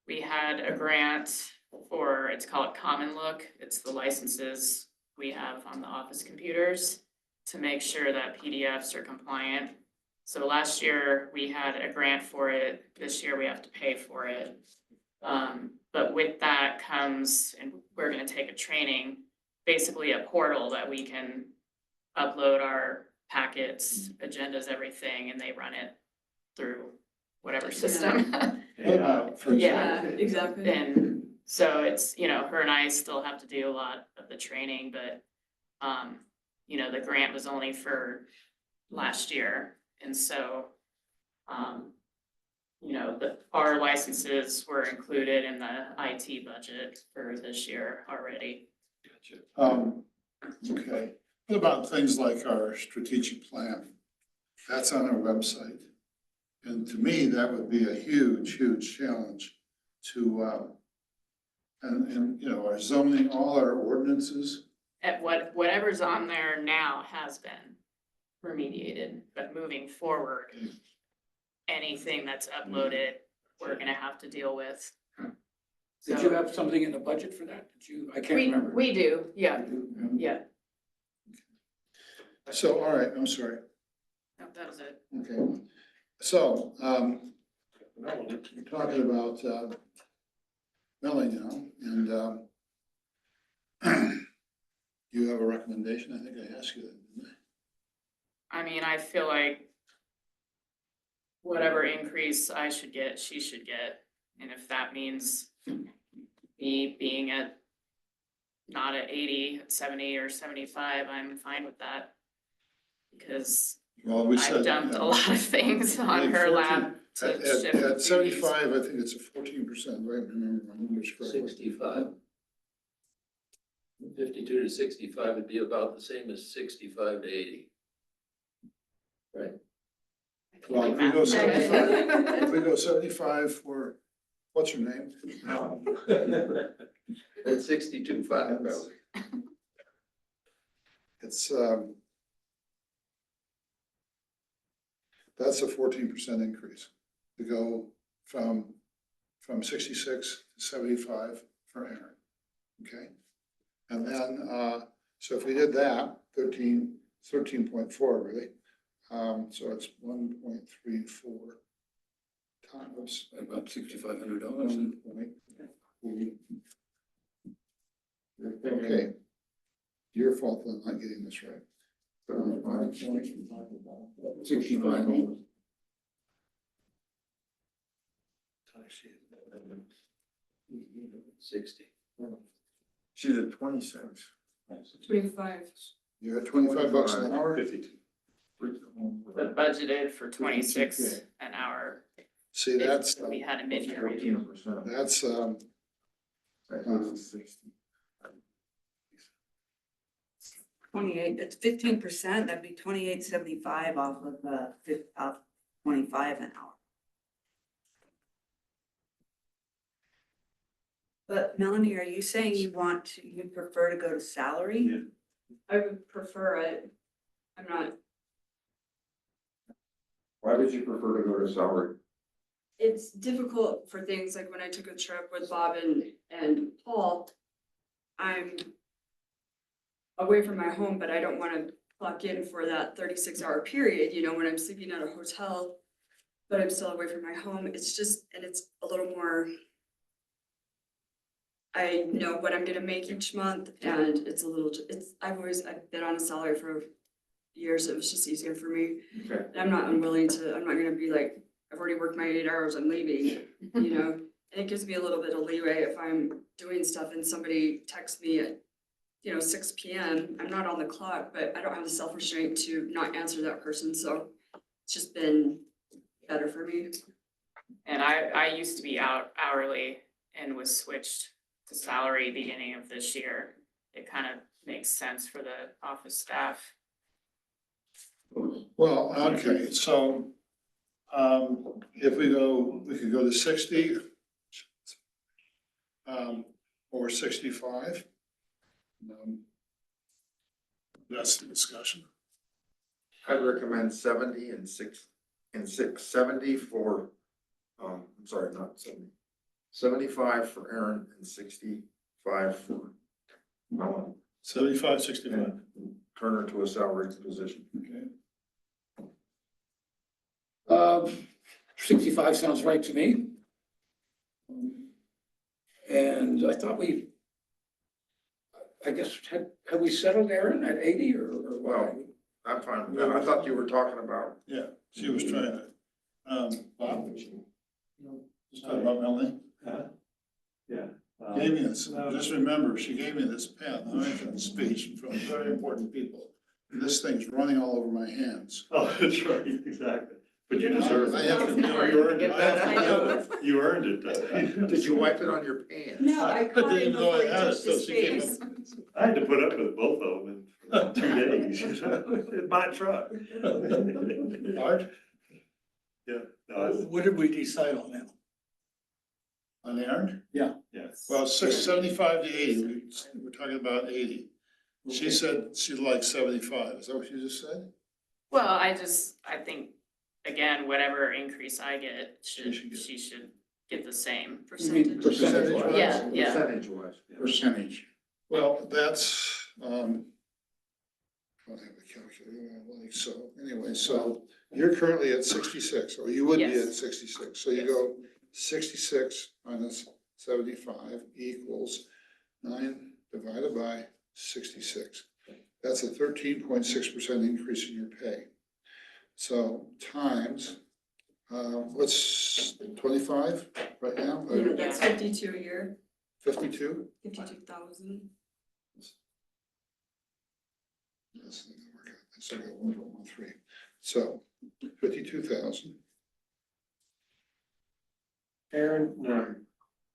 we had a grant for, it's called Common Look. It's the licenses we have on the office computers to make sure that PDFs are compliant. So last year we had a grant for it. This year we have to pay for it. But with that comes, and we're gonna take a training, basically a portal that we can upload our packets, agendas, everything, and they run it through whatever system. For Yeah. Exactly. And so it's, you know, her and I still have to do a lot of the training, but, you know, the grant was only for last year. And so, you know, our licenses were included in the IT budget for this year already. Okay, what about things like our strategic plan? That's on our website. And to me, that would be a huge, huge challenge to, and, you know, our zoning, all our ordinances. At whatever's on there now has been remediated, but moving forward, anything that's uploaded, we're gonna have to deal with. Did you have something in the budget for that? Did you, I can't remember. We do, yeah, yeah, So, all right, I'm sorry. no, that was it. Okay, so, we're talking about, Melanie now, and, you have a recommendation? I think I asked you that, didn't I? I mean, I feel like whatever increase I should get, she should get. And if that means me being at, not at 80, at 70 or 75, I'm fine with that. Because Well, we I've said. dumped a lot of things on her lap to At shift duties. 75, I think it's a 14%, right? Remember my numbers correctly. 65. 52 to 65 would be about the same as 65 to 80. Right? Well, if we go 75, if we go 75 for, what's your name? That's 62.5 probably. It's, that's a 14% increase to go from 66 to 75 for Aaron, okay? And then, so if we did that, 13, 13.4 really. So it's 1.34 times. About $6,500. 1.3. Okay. Your fault for not getting this right. 65. She's at 26. 25. You're at $25 an hour? 52. But budgeted for 26 an hour. See, that's, if we had a mid-year review. that's, 28, it's 15%, that'd be 28.75 off of, off 25 an hour. But Melanie, are you saying you prefer to go to salary? Yeah. I would prefer it. I'm not, Why would you prefer to go to salary? it's difficult for things like when I took a trip with Bob and Paul, I'm away from my home, but I don't want to clock in for that 36-hour period, you know, when I'm sleeping at a hotel, but I'm still away from my home. It's just, and it's a little more, I know what I'm gonna make each month, and it's a little, I've been on a salary for years. It was just easier for me. Okay. And I'm not unwilling to, I'm not gonna be like, I've already worked my 8 hours, I'm leaving, you know? And it gives me a little bit of leeway if I'm doing stuff and somebody texts me at, 6 PM, I'm not on the clock, but I don't have the self-restraint to not answer that person, so it's just been better for me. And I used to be hourly and was switched to salary beginning of this year. It kind of makes sense for the office staff. well, okay, so, if we could go to 60. Or 65. That's the discussion. I'd recommend 70 and 70 for, I'm sorry, not 70. 75 for Aaron and 65 for Melanie. 75, 65. And turn her to a salary position. Okay. 65 sounds right to me. And I thought I guess, have we settled Aaron at 80 or what? Well, I'm fine with that. I thought you were talking about. Yeah, she was trying to, Bob? Just talk about Melanie. Yeah. Gave me this, just remember, she gave me this pen, I mentioned a speech from very important people. And this thing's running all over my hands. Oh, that's right, exactly. But you deserve I it. have to do it. I have to do it. You earned it. Did you wipe it on your pants? No, I caught didn't it know before I he had it, touched so his she came face. I had to put up with both of them in 2 days. In my truck. Art, Yeah. No, What did we decide on now? on Aaron? yes. Well, 75 to 80, we're talking about 80. She said she'd like 75, is that what you just said? Well, I think, again, whatever increase I get, She should get- she should get the same Percentage. percentage. Percentage-wise? Yeah, yeah. Percentage wise. Percentage. Well, that's, I don't have a calculator, like, so, anyway, so you're currently at 66, or you would be Yes. at 66, so you Yes. go 66 minus 75 equals 9 divided by 66. That's a 13.6% increase in your pay. So times, what's 25 right now? Yeah, that's 52 a year, 52? 52,000. That's not gonna work out. So I got 1.13. So 52,000. Aaron, no,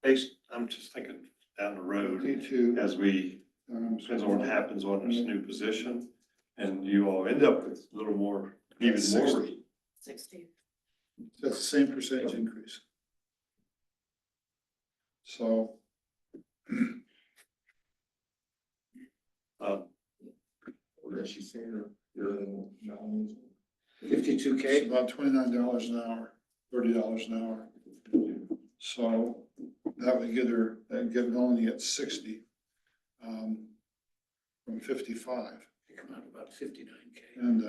I'm just thinking down the road, 52 as we, depends on what happens on this new position. And you all end up with a little more, even more. 60. 60. That's the same percentage increase. So, What did she say? You're in, it's 52K. about $29 an hour, $30 an hour. So that would get her, that'd get Melanie at 60, from 55. They come out about 59K. And,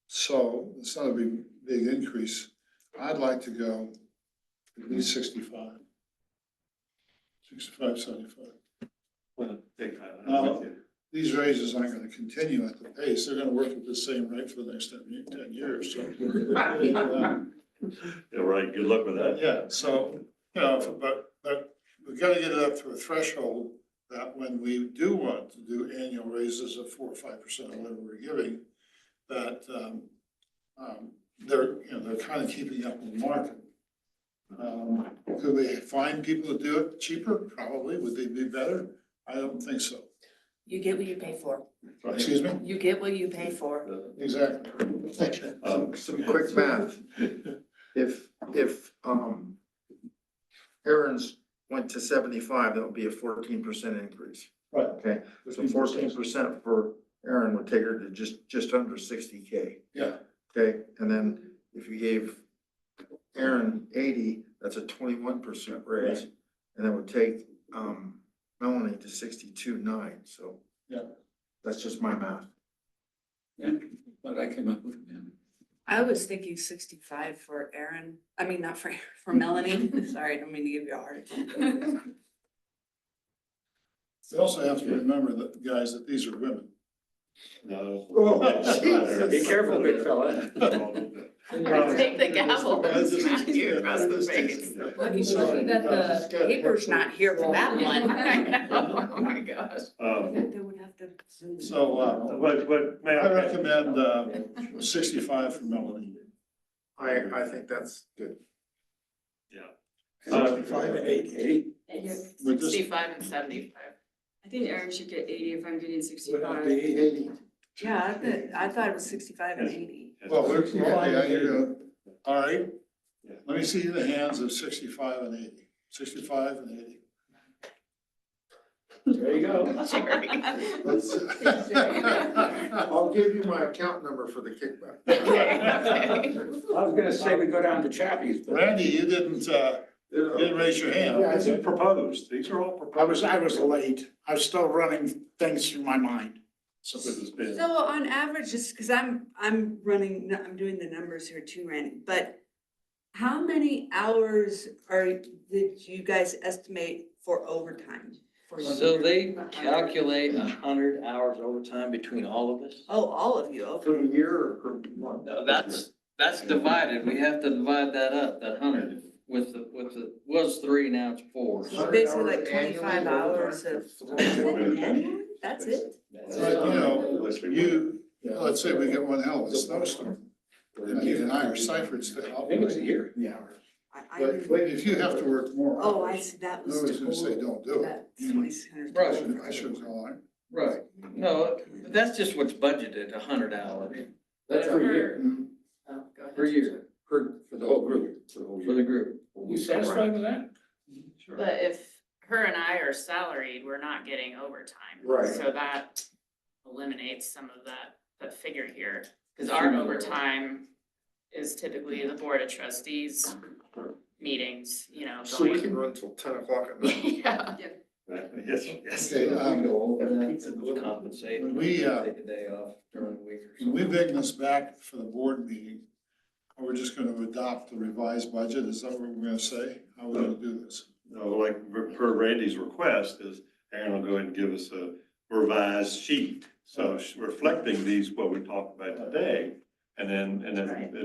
so it's not a big increase. I'd like to go at least 65. 65, 75. Well, take that, I'm with you. These raises aren't gonna continue at the pace. They're gonna work at the same rate for the next 10 years, so. Yeah, right, good luck with that. Yeah, so, you know, but we gotta get it up to a threshold that when we do want to do annual raises of 4 or 5% or whatever we're giving, that, they're, you know, they're kind of keeping up with the market. Could we find people to do it cheaper? Probably. Would they be better? I don't think so. You get what you pay for. Excuse me? You get what you pay for. Exactly. Some quick math. If, Aaron's went to 75, that would be a 14% increase. Right. Okay, so 14% for Aaron would take her to just under 60K. Yeah. Okay, and then if you gave Aaron 80, that's a 21% raise. And that would take, Melanie to 62.9, so. Yeah. That's just my math. Yeah, but I came up with, yeah. I was thinking 65 for Aaron, I mean, not for Melanie, sorry, I don't mean to give you a heart attack. You also have to remember that, guys, that these are women. No. Be careful, big fella. Take the gavel and smack you across the face. Lucky for you that the paper's not here for that one. I know, oh my gosh. They would have to. So, What, may I I? recommend, 65 for Melanie. I think that's good. Yeah. 65 and 80. With this- 65 and 75. I think Aaron should get 80 if I'm getting Would 65. be 80. Yeah, I thought it was 65 and 80. Well, we're, okay, all right. Yeah. Let me see the hands of 65 and 80. 65 and 80. There you go. Jerry. Let's- I'll give you my account number for the kickback. I was gonna say we go down to Chappie's, but Randy, you didn't raise your hand. Yeah, these are proposed, these are all proposed. I was late. I was still running things through my mind. So this has been. So on average, just because I'm doing the numbers here too, Randy, but how many hours did you guys estimate for overtime? For you? So they calculate 100 hours overtime between all of us? Oh, all of you, okay. For a year or per month? No, that's divided, we have to divide that up, that 100, with the, was 3, now it's 4. So basically like 25 hours of, that's it? But, you know, let's say we get one hell of a snowstorm. You need an Irish Cypress to I help. think it's a year. Yeah. But if you have to work more hours. Oh, I see, that was. Nobody's gonna say don't do it. That's 2,600. Right. I shouldn't call it. Right, no, that's just what's budgeted, 100 hours That's per year. Oh, go ahead. per year For the whole group. for the group. You satisfied with that? Sure. But if her and I are salaried, we're not getting overtime. Right. So that eliminates some of that figure here. Because our overtime is typically the board of trustees meetings, you know, So we going. can run till 10 o'clock at night. Yeah. Yes, yes. Okay, Compensated, When we, take a day off during the week or when we something. bring this back for the board meeting, are we just gonna adopt the revised budget? Is that what we're gonna say? How are we gonna do this? No, like per Randy's request is Aaron will go ahead and give us a revised sheet. So reflecting these, what we talked about today. And then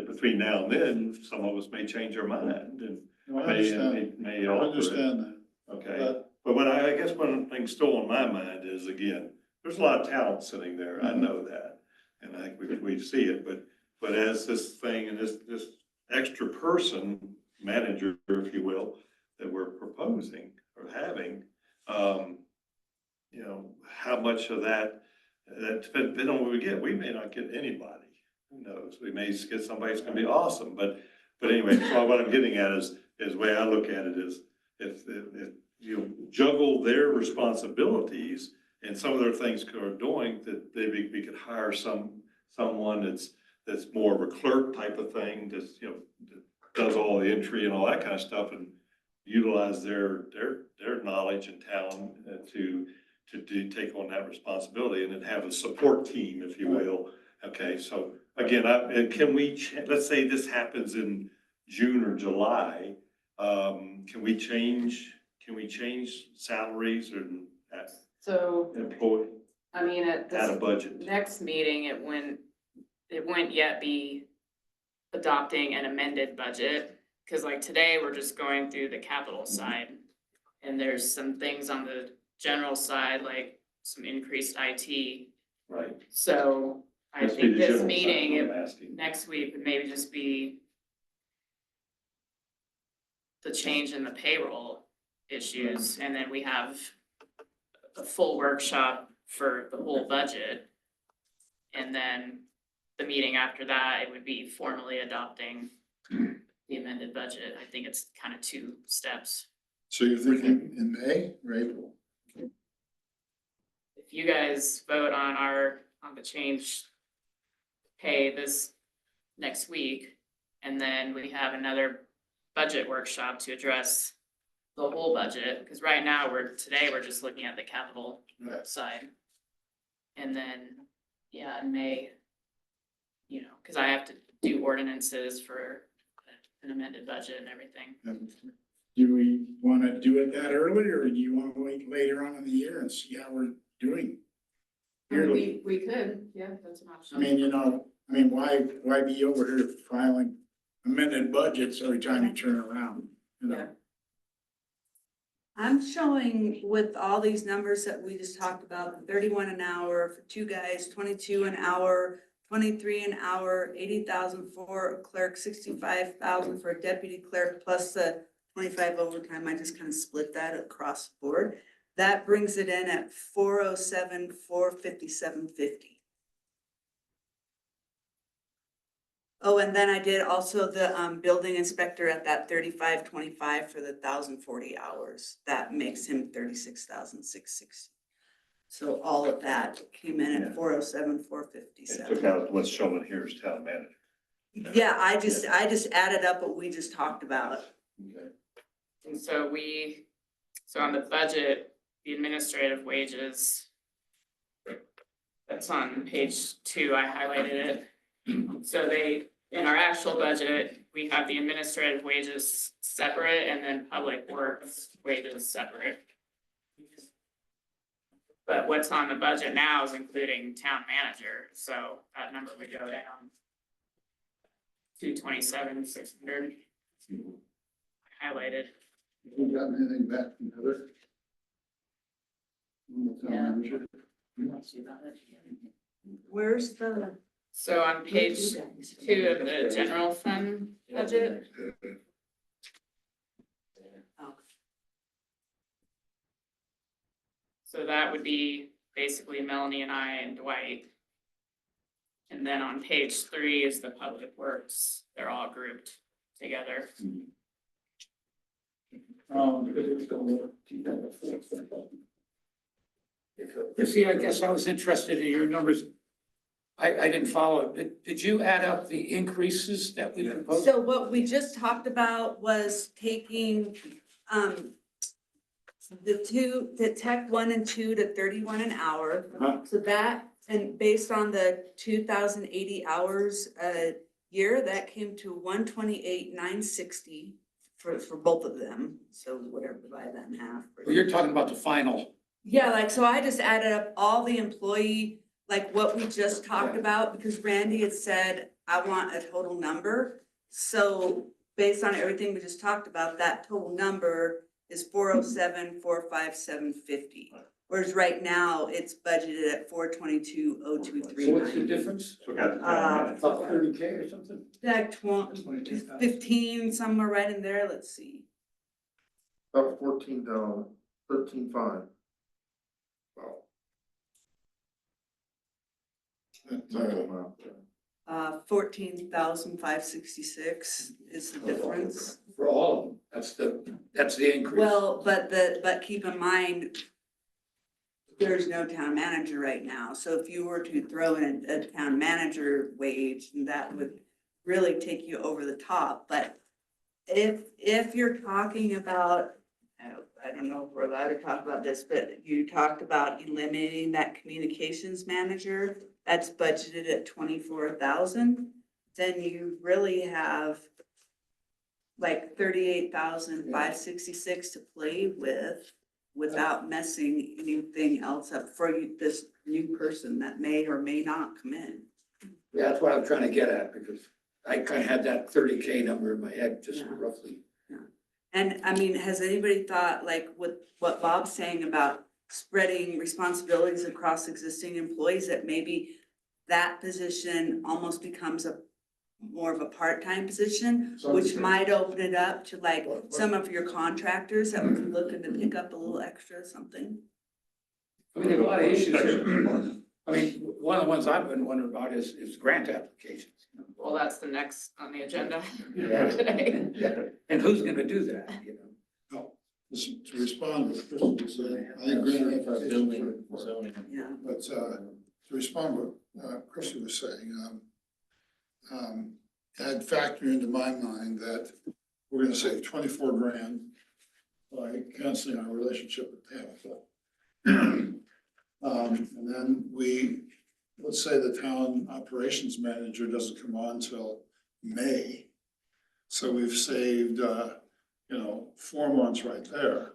between now and then, some of us may change our mind and I understand, may I alter it. understand that, Okay, but but I guess one thing still on my mind is, again, there's a lot of talent sitting there, I know that. And I think we see it, but as this thing and this extra person, manager, if you will, that we're proposing or having, you know, how much of that depending on what we get, we may not get anybody. Who knows? We may get somebody who's gonna be awesome, but anyway, so what I'm getting at is the way I look at it is if you juggle their responsibilities and some of their things are doing, that we could hire someone that's more of a clerk type of thing, that's, you know, that does all the entry and all that kind of stuff and utilize their knowledge and talent to take on that responsibility and then have a support team, if you will. Okay, so again, can we, let's say this happens in June or July, can we change salaries or So, employ, I mean, at add a this budget? next meeting, it wouldn't yet be adopting an amended budget. Cause like today, we're just going through the capital side. And there's some things on the general side, like some increased IT. Right. So I Must be think the this general side, meeting, I'm asking. next week would maybe just be the change in the payroll issues, and then we have a full workshop for the whole budget. And then the meeting after that, it would be formally adopting the amended budget. I think it's kind of 2 steps. So you're thinking in May or April? If you guys vote on the change pay this next week, and then we have another budget workshop to address the whole budget, because right now today we're just looking at the capital Right. side. And then, yeah, in May, because I have to do ordinances for an amended budget and everything. Do we wanna do it that early, or do you wanna wait later on in the year and see how we're doing? Yearly, We could, yeah, that's an option. I mean, why be over here filing amended budgets every time you turn around? You know? Yeah. I'm showing with all these numbers that we just talked about, 31 an hour for 2 guys, 22 an hour, 23 an hour, 80,000 for a clerk, 65,000 for a deputy clerk, plus the 25 overtime. I just kind of split that across the board. That brings it in at 407, 457.50. Oh, and then I did also the building inspector at that 35.25 for the 1,040 hours. That makes him 36,660. So all of that came in at 407, It took 457. out what's shown here as town manager. Yeah, I just added up what we just talked about. Okay. And so on the budget, the administrative wages, that's on page 2, I highlighted it. So in our actual budget, we have the administrative wages separate and then public works wages separate. But what's on the budget now is including town manager, so that number would go down to 27,600. Highlighted. Have we gotten anything back from Heather? Where's the? So on page 2 of the general fund budget, so that would be basically Melanie and I and Dwight. And then on page 3 is the public works, they're all grouped together. You see, I guess I was interested in your numbers. I didn't follow. Did you add up the increases that we proposed? So what we just talked about was taking, the tech 1 and 2 to 31 an hour. Uh-huh. So that, and based on the 2,080 hours a year, that came to 128,960 for both of them. So whatever, divide that in half. Well, you're talking about the final. Yeah, like, so I just added up all the employee, like what we just talked about, because Randy had said, I want a total number. So based on everything we just talked about, that total number is 407, 457.50. Whereas right now, it's budgeted at 422, So what's the 0239. difference? Took out the town manager. About 30K or something? Like 15, somewhere right in there, let's see. About 14 down, 13.5. Wow. 14,566 is the difference. For all of them, that's the increase. Well, but keep in mind, there's no town manager right now, so if you were to throw in a town manager wage, that would really take you over the top, but if you're talking about, I don't know if we're allowed to talk about this, but you talked about eliminating that communications manager. That's budgeted at 24,000. Then you really have like 38,566 to play with without messing anything else up for you, this new person that may or may not come in. Yeah, that's what I'm trying to get at, because I kind of had that 30K number in my head, just Yeah. roughly. And I mean, has anybody thought, like, with what Bob's saying about spreading responsibilities across existing employees, that maybe that position almost becomes a more of a part-time position, which might open it up to like some of your contractors that would be looking to pick up a little extra something? I mean, there's a lot of issues here. I mean, one of the ones I've been wondering about is grant applications. Well, that's the next on the agenda Yeah. today. And who's gonna do that, you know? To respond to what Chris was saying, I think granted, if I Building, zoning. Yeah. but, to respond to what, Chris was saying, I'd factor into my mind that we're gonna save 24 grand by canceling our relationship with Tabitha. And then let's say the town operations manager doesn't come on till May. So we've saved, 4 months right there,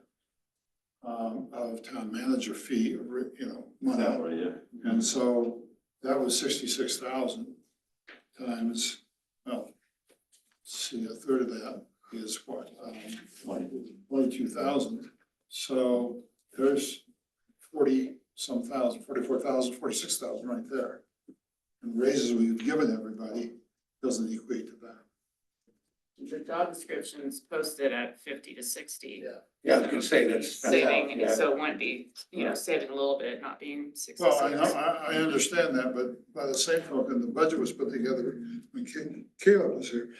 of town manager fee, money. Salary, yeah. And so that was 66,000 times, well, see, a third of that is what, 22,000. So there's 40-some thousand, 44,000, 46,000 right there. And raises we've given everybody doesn't equate to that. The job description's posted at 50 to 60. Yeah, I was gonna say that's. Saving, yeah. so it wouldn't be, saving a little bit, not being 66. Well, I know, I understand that, but by the same token, the budget was put together when Caleb was here.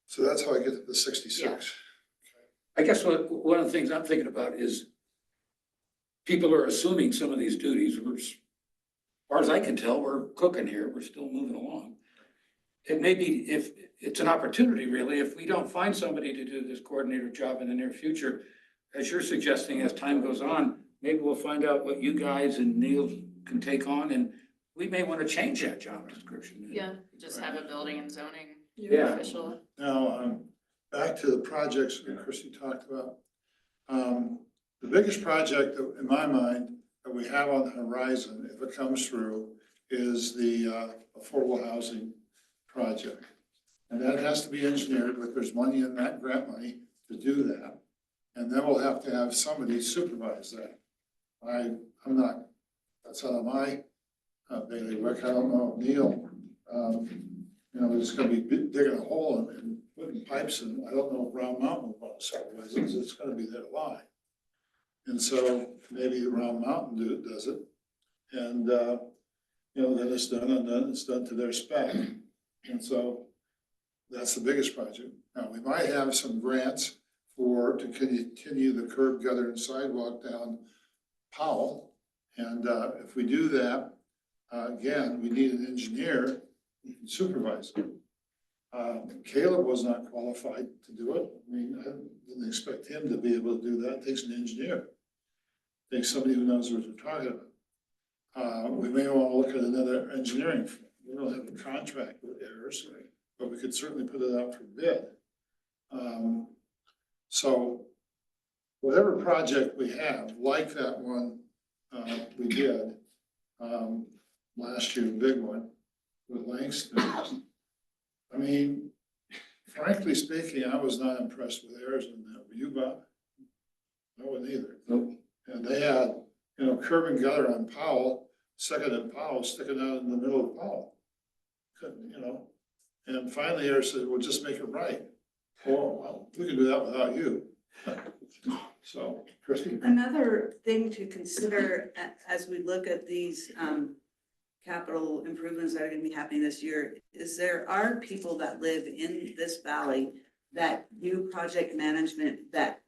So that's how I get to the 66. I guess one of the things I'm thinking about is people are assuming some of these duties, as far as I can tell, we're cooking here, we're still moving along. It may be, if it's an opportunity really, if we don't find somebody to do this coordinator job in the near future, as you're suggesting, as time goes on, maybe we'll find out what you guys and Neil can take on, and we may want to change that job description. Yeah, just have a building and zoning Yeah. official. Now, back to the projects that Christie talked about. The biggest project that, in my mind, that we have on the horizon, if it comes through, is the affordable housing project. And that has to be engineered, but there's money in that grant money to do that. And then we'll have to have somebody supervise that. I'm not, that's out of my bailiwick. I don't know, Neil, it's gonna be digging a hole and putting pipes in. I don't know if Round Mountain will want to supervise it, 'cause it's gonna be their line. And so maybe Round Mountain does it. And, then it's done, and then it's done to their spec. And so that's the biggest project. Now, we might have some grants to continue the curb, gutter, and sidewalk down Powell. And if we do that, again, we need an engineer who can supervise it. Caleb was not qualified to do it. I mean, I didn't expect him to be able to do that. It takes an engineer. It takes somebody who knows what they're talking about. We may want to look at another engineering firm. We don't have a contract with Ayers, but we could certainly put it out for bid. So whatever project we have, like that one we did last year, the big one with Langston. I mean, frankly speaking, I was not impressed with Ayers in that. Were you, Bob? I wasn't either. Nope. And they had, curb and gutter on Powell, second and Powell, sticking out in the middle of Powell. Couldn't, and finally Ayers said, well, just make it right. Well, we can do that without you. So, Christie? Another thing to consider as we look at these capital improvements that are gonna be happening this year is there are people that live in this valley that do project management that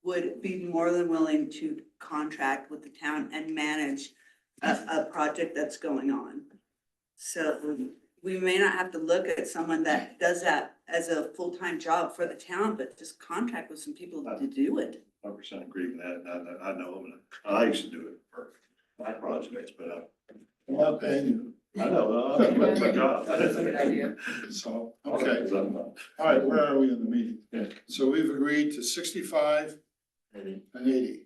would be more than willing to contract with the town and manage a project that's going on. So we may not have to look at someone that does that as a full-time job for the town, but just contract with some people to do it. 100% agree with that. I know him, and I used to do it for my projects, but I'm not paying you, I know, that's my job. That's a good idea. so, okay. All right, where are we in the meeting? Yeah. So we've agreed to 65 and 80.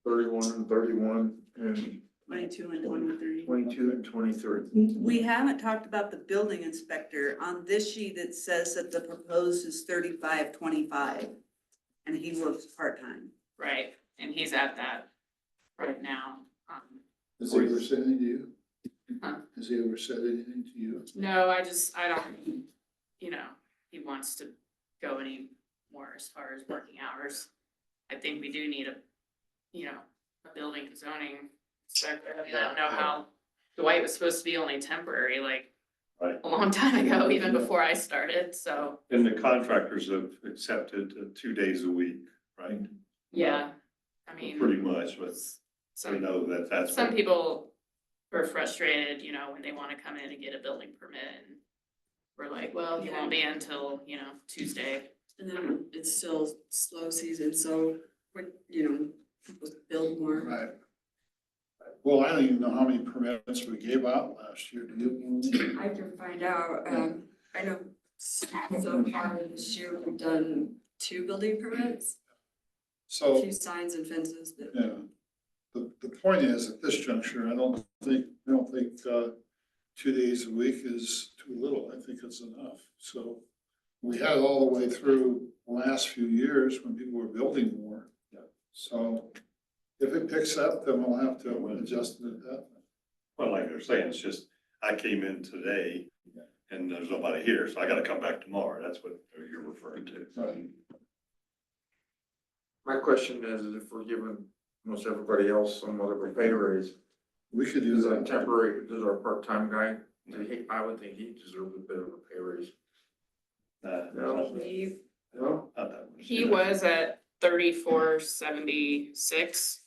31 and 31 and 22 and 23. 22 and 23. We haven't talked about the building inspector. On this sheet, it says that the proposed is 35.25, and he works part-time. Right, and he's at that right now. Has he ever said anything to you? Huh? Has he ever said anything to you? No, I don't, you know, he wants to go any more as far as working hours. I think we do need a building and zoning inspector. I mean, I don't know how, Dwight was supposed to be only temporary, like, Right. a long time ago, even before I started, so, And the contractors have accepted 2 days a week, right? yeah. I mean, Pretty much, but we some, know that that's. some people are frustrated, when they wanna come in and get a building permit, and we're like, well, you won't be until, Tuesday. And then it's still slow season, so, people build more. Right. Well, I don't even know how many permits we gave out last year, do you? I can find out, I know so far this year we've done 2 building permits, a So, few signs and fences, but yeah, the point is, at this juncture, I don't think 2 days a week is too little, I think it's enough. So we had it all the way through the last few years when people were building more. Yeah. So if it picks up, then we'll have to adjust it at that point. Well, like they're saying, it's just, I came in today and there's nobody here, so I gotta come back tomorrow. That's what you're referring to. Right. My question is if we're giving almost everybody else somewhat of a pay raise, We could do does our that. temporary, does our part-time guy, I would think he deserves a bit of a pay raise. No. No? Not that much. He was at 34.76,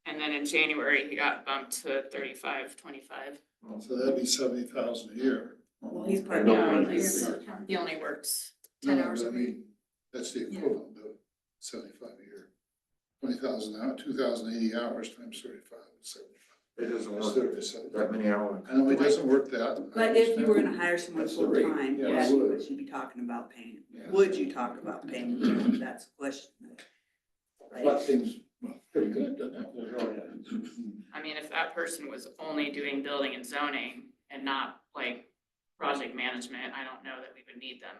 and then in January, he got bumped to 35.25. So that'd be 70,000 a year. Well, he's No, part-time. no, He only works, 10 No, hours a I mean, that's the equivalent of 75 a year. 20,000 hours, 2,080 hours times 35 is 75. It doesn't It's work 37. that many hours. I know it doesn't work that. But if you were gonna hire someone That's the rate. full-time, Yeah, that's I would. what you'd be talking about paying. Yeah. Would you talk about paying them? That's the question. That Right? seems pretty good, doesn't it? Oh, yeah. I mean, if that person was only doing building and zoning and not like project management, I don't know that we would need them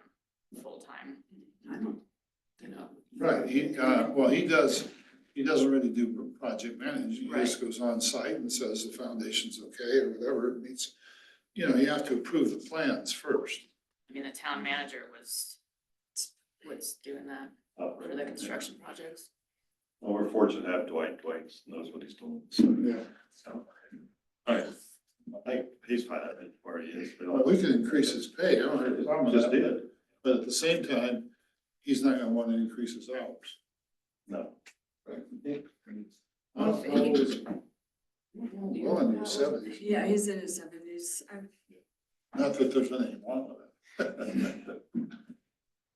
full-time, I don't, Right, he doesn't really do project management, he just goes on site and says the foundation's okay or whatever it meets. You have to approve the plans first. I mean, the town manager was doing that for the construction projects. Well, we're fortunate to have Dwight. Dwight knows what he's doing. So, Yeah. all right. I think he's fine, I think, where he is. Well, we could increase his pay, I don't have a problem with Just that. did. But at the same time, he's not gonna want to increase his hours. No. Well, in your 70s, yeah, he's in his 70s. not that there's anything wrong with it.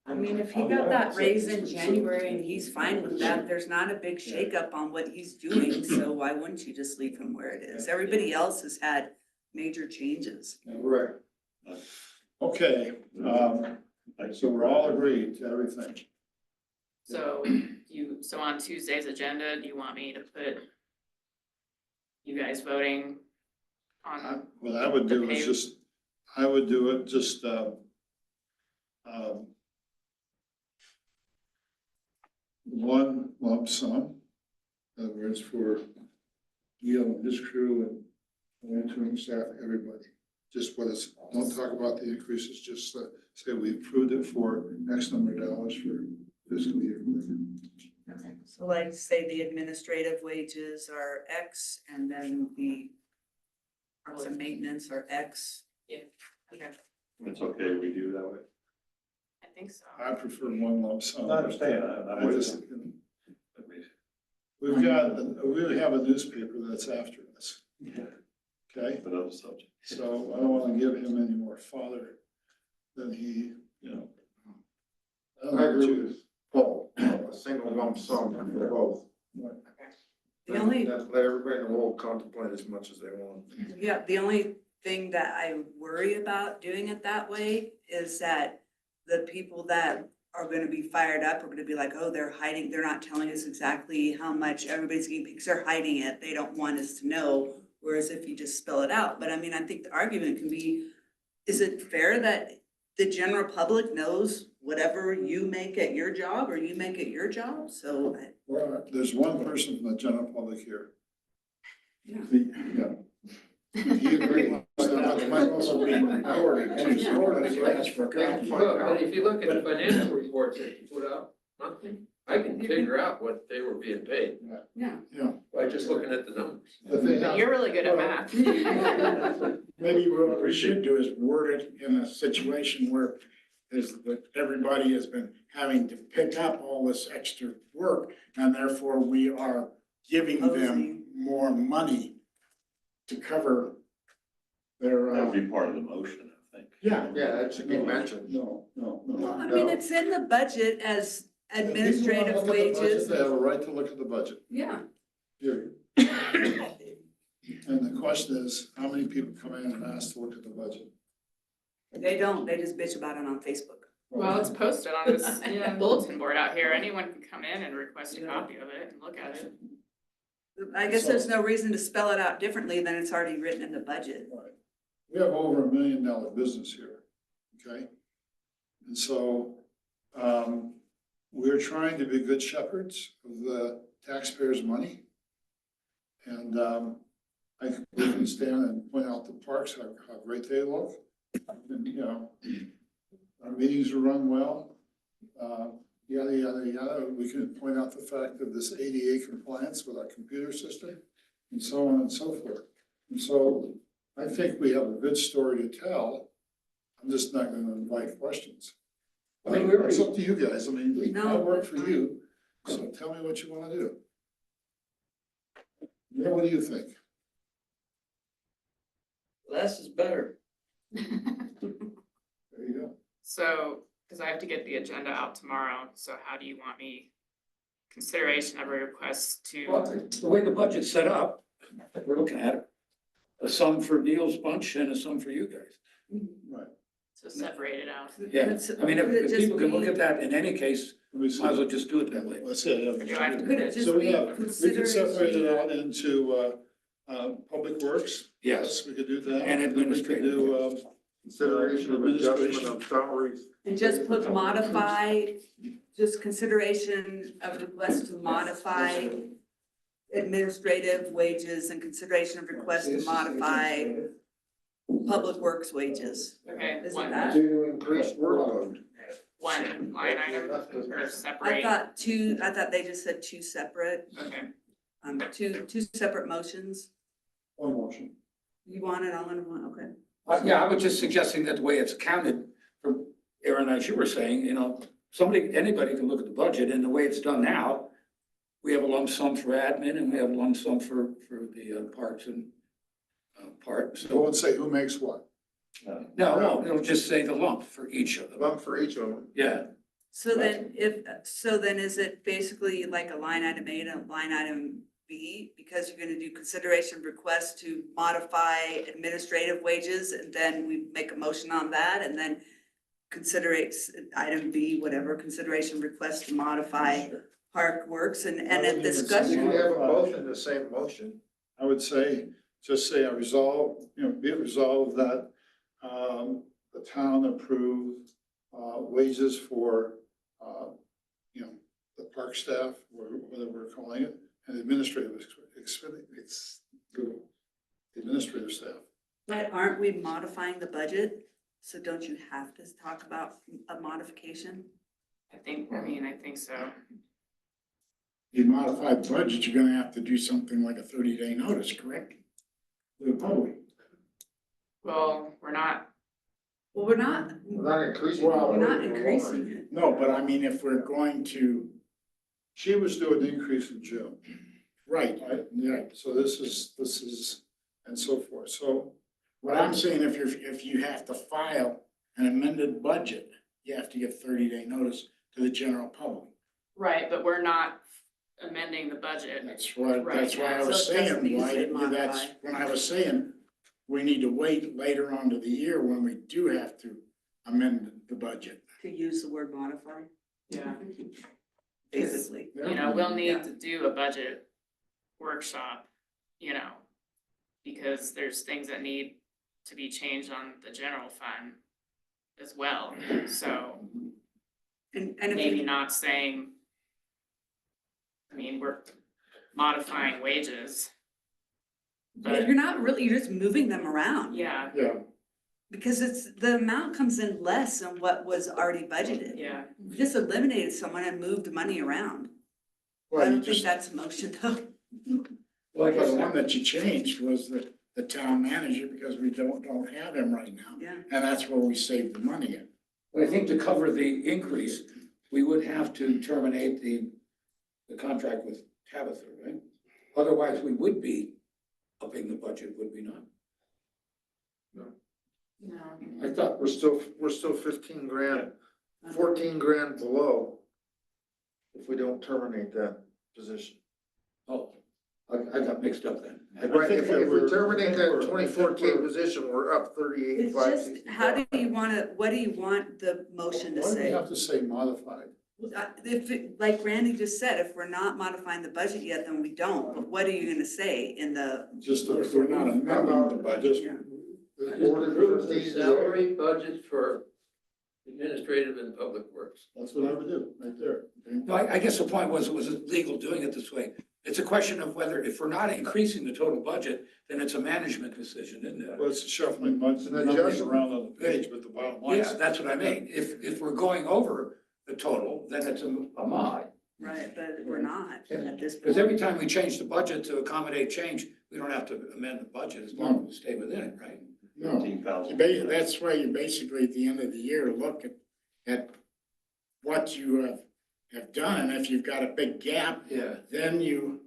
I mean, if he got that raise in January and he's fine with that, there's not a big shakeup on what he's doing, so why wouldn't you just leave him where it is? Everybody else has had major changes. Right. Okay, so we're all agreed to everything. So so on Tuesday's agenda, do you want me to put you guys voting on, What I would do is just, I would do it just, one lump sum. In other words, for Neil and his crew and interim staff, everybody. Just what it's, don't talk about the increases, just say we approved it for X number of dollars for fiscal year. So like, say the administrative wages are X and then the arts and maintenance are X. okay, It's okay, we do that way. I think so. I prefer one lump sum. I understand, I'm with just- you. We have a newspaper that's after us, okay? But other subject. So I don't wanna give him any more fodder than he. I don't know what you- Paul, a single lump sum for both. The only, Let everybody in the world contemplate as much as they want. yeah, the only thing that I worry about doing it that way is that the people that are gonna be fired up are gonna be like, oh, they're hiding, they're not telling us exactly how much everybody's getting, because they're hiding it, they don't want us to know. Whereas if you just spell it out, but I mean, I think the argument can be, is it fair that the general public knows whatever you make at your job or you make at your job? So Well, there's one person from the general public here. Yeah. He agrees. That might also be a minority. But if you look at the financial reports that you put out monthly, I can figure out what they were being paid yeah. by just looking at the numbers. But they have- You're really good at math. Maybe what we should do is word it in a situation where that everybody has been having to pick up all this extra work, and therefore we are giving them Posing. more money to cover their, That would be part of the motion, I think. yeah. Yeah, that should be mentioned. No. Well, I mean, it's in the budget as administrative If people wanna look at the budget, wages. They have a right to look at the budget, Yeah. period. And the question is, how many people come in and ask to look at the budget? They don't, they just bitch about it on Facebook. Well, it's posted on this bulletin board out here. Anyone can come in and request a copy of it and look at it. I guess there's no reason to spell it out differently than it's already written in the budget. Right. We have over $1 million business here, okay? And so, we're trying to be good shepherds of the taxpayers' money. And, I think we can stand and point out the parks, how great they look. And, you know, our meetings are run well, yada, yada, yada. We can point out the fact of this ADA compliance with our computer system and so on and so forth. And so I think we have a good story to tell. I'm just not gonna invite questions. I mean, it's up to you guys. I mean, I work for you, so tell me what you wanna do. Yeah, what do you think? Less is better. There you go. So, because I have to get the agenda out tomorrow, so how do you want me, consideration of a request Well, to, the way the budget's set up, we're looking at it, a sum for Neil's bunch and a sum for you guys. Right. to separate it out? Yeah, Let's- I mean, could it if just people can look be- at that in any case, Let me might see. as well just do it that way. Let's see. Or do I have to Could put it it? just So be we can separate it consideration? out into, public works. Yes, We could do that. And administrative. We could do, Consideration of adjustment of salaries. And just put modify, just consideration of request to modify administrative wages and consideration of request to modify public works wages. Okay, Is it one, that? Due to increased workload. one line item or I separate? thought they just said two separate, Okay, two separate motions. one motion. You want it all in one, okay. Yeah, I was just suggesting that the way it's accounted, for Aaron, as you were saying, you know, anybody can look at the budget, and the way it's done now, we have a lump sum for admin and we have a lump sum for the parks and parks. Go and say who makes what. No, it'll just say the lump for each of them. Bump for each of them. Yeah, So then is it basically like a line item A and a line item B? Because you're gonna do consideration request to modify administrative wages, and then we make a motion on that, and then considerate item B, whatever, consideration request to modify park works, and a You can discussion. have them both in the same motion. I would say, just say I resolve, be it resolved that, the town approve, wages for, the park staff, or whatever we're calling it, and administrative, administrative staff. But aren't we modifying the budget? So don't you have to talk about a modification? I think so. You modify the budget, you're gonna have to do something like a 30-day notice, correct? To the public. Well, we're not, Well, we're not Well, we're not increasing it. No, but I mean, if we're going to, She was due an increase in June, right, right? yeah. So this is, and so forth. So What I'm saying, if you have to file an amended budget, you have to give 30-day notice to the general public. Right, but we're not amending the budget. That's why I So was it doesn't saying, need to say that's modify. when I was saying, we need to wait later on to the year when we do have to amend the budget. To use the word modify, Yeah. basically. You know, we'll Yeah. need to do a budget workshop, you know, because there's things that need to be changed on the general fund as well, so And if maybe you, not saying, I mean, we're modifying wages, but you're not really, you're just moving them around. yeah, Yeah. Because the amount comes in less than what was already budgeted. yeah. You just eliminated someone and moved money around. I Well, you don't think just, that's a motion though. Like I the said, one that you changed was the town manager, because we don't have him right now. Yeah. And that's where we saved the money in. I think to cover the increase, we would have to terminate the contract with Tabitha, right? Otherwise, we would be upping the budget, would we not? No. I thought, We're still 15 grand, 14 grand below if we don't terminate that position. oh, I got mixed up then. Right, if we we're- terminate I that think 24K position, we're up 38, It's just, how do you wanna, what do you want the motion to Why do we say? have to say modified? If, like Randy just said, if we're not modifying the budget yet, then we don't, but what are you gonna say in the, Just If we're not amending the budget. Yeah. The Just board of approve the trustees, salary budget for administrative and public works. that's what I would do, right there. No, I guess the point was it legal doing it this way? It's a question of whether, if we're not increasing the total budget, then it's a management decision, isn't it? Well, it's shuffling bunch of And numbers adjustment. around on the page, but the bottom line. Yeah, that's what I mean. If we're going over the total, then it's a mod. right, but we're not at this Because point. every time we change the budget to accommodate change, we don't have to amend the budget as long as we stay within it, right? No, that's why you basically, at the end of the year, look at what you have done. If you've got a big gap, Yeah. then you,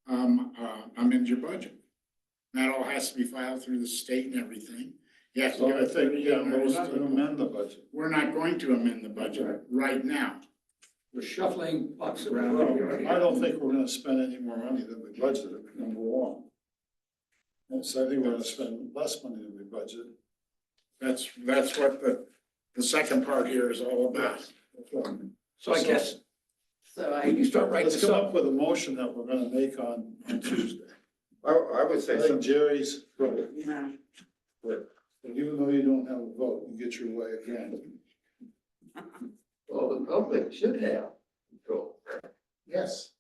amend your budget. That all has to be filed through the state and everything. You have to So give I a think, 30-day yeah, but we're notice not gonna to- amend the budget. We're not going to amend the budget right now. We're shuffling bucks Well, around. I don't think we're gonna spend any more money than we budgeted, number one. And so I think we're gonna spend less money than we budgeted. That's what the second part here is all about. So I guess, when you start writing Let's this come up, up with a motion that we're gonna make on Tuesday. I would I say think some, Jerry's, Yeah. even though you don't have a vote, you get your way again. Well, the public should have control. Yes.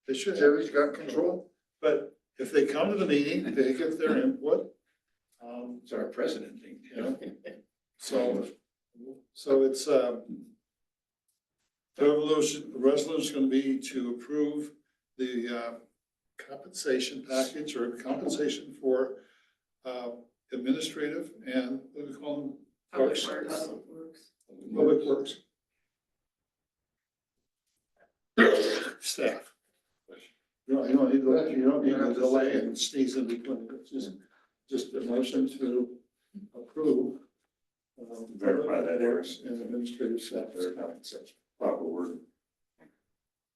They should have, Jerry's got control. but if they come to the meeting, they get their input. it's our president thing. You know, so it's, the resolution is gonna be to approve the, compensation package or compensation for, administrative and, what do we call them? Public Parks. Works. Public Works. Staff. You don't need to delay and sneeze in between, it's just a motion to approve. Verify that, Eric. Works and administrative staff. Proper word.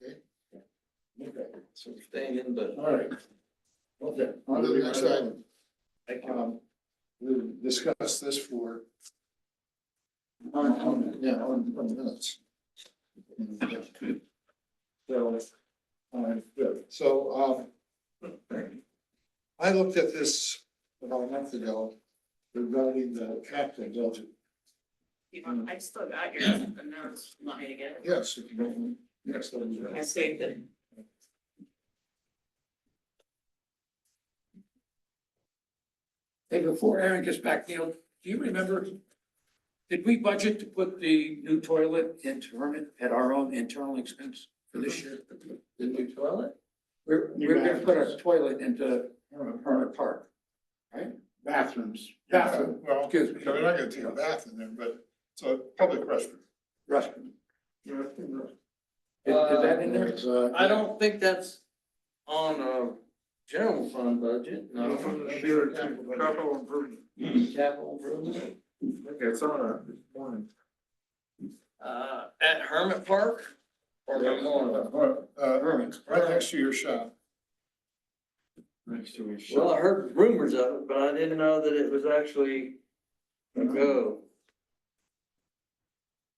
Okay, So staying in, but all right. Okay, on to the next item. We'll discuss this for. On minutes. So, I looked at this about a month ago regarding the capital budget. I still got your the notes, want me to get it? Yes, if you don't, yes, I saved it. Hey, before Aaron gets back, Neil, do you remember, did we budget to put the new toilet into Hermit at our own internal expense for this year? the new toilet? We're gonna put a toilet into Hermit Park, right? Bathrooms. Bathroom, Well, excuse me. we're not gonna take a bath in there, but it's a public restroom. Restroom. Is that in there? It's, I don't think that's on a general fund budget, no. Capital improvement. Capital improvement. Okay, it's on a morning. At Hermit Park, Right next to your shop. Next to your Well, I shop. heard rumors of it, but I didn't know that it was actually gonna go.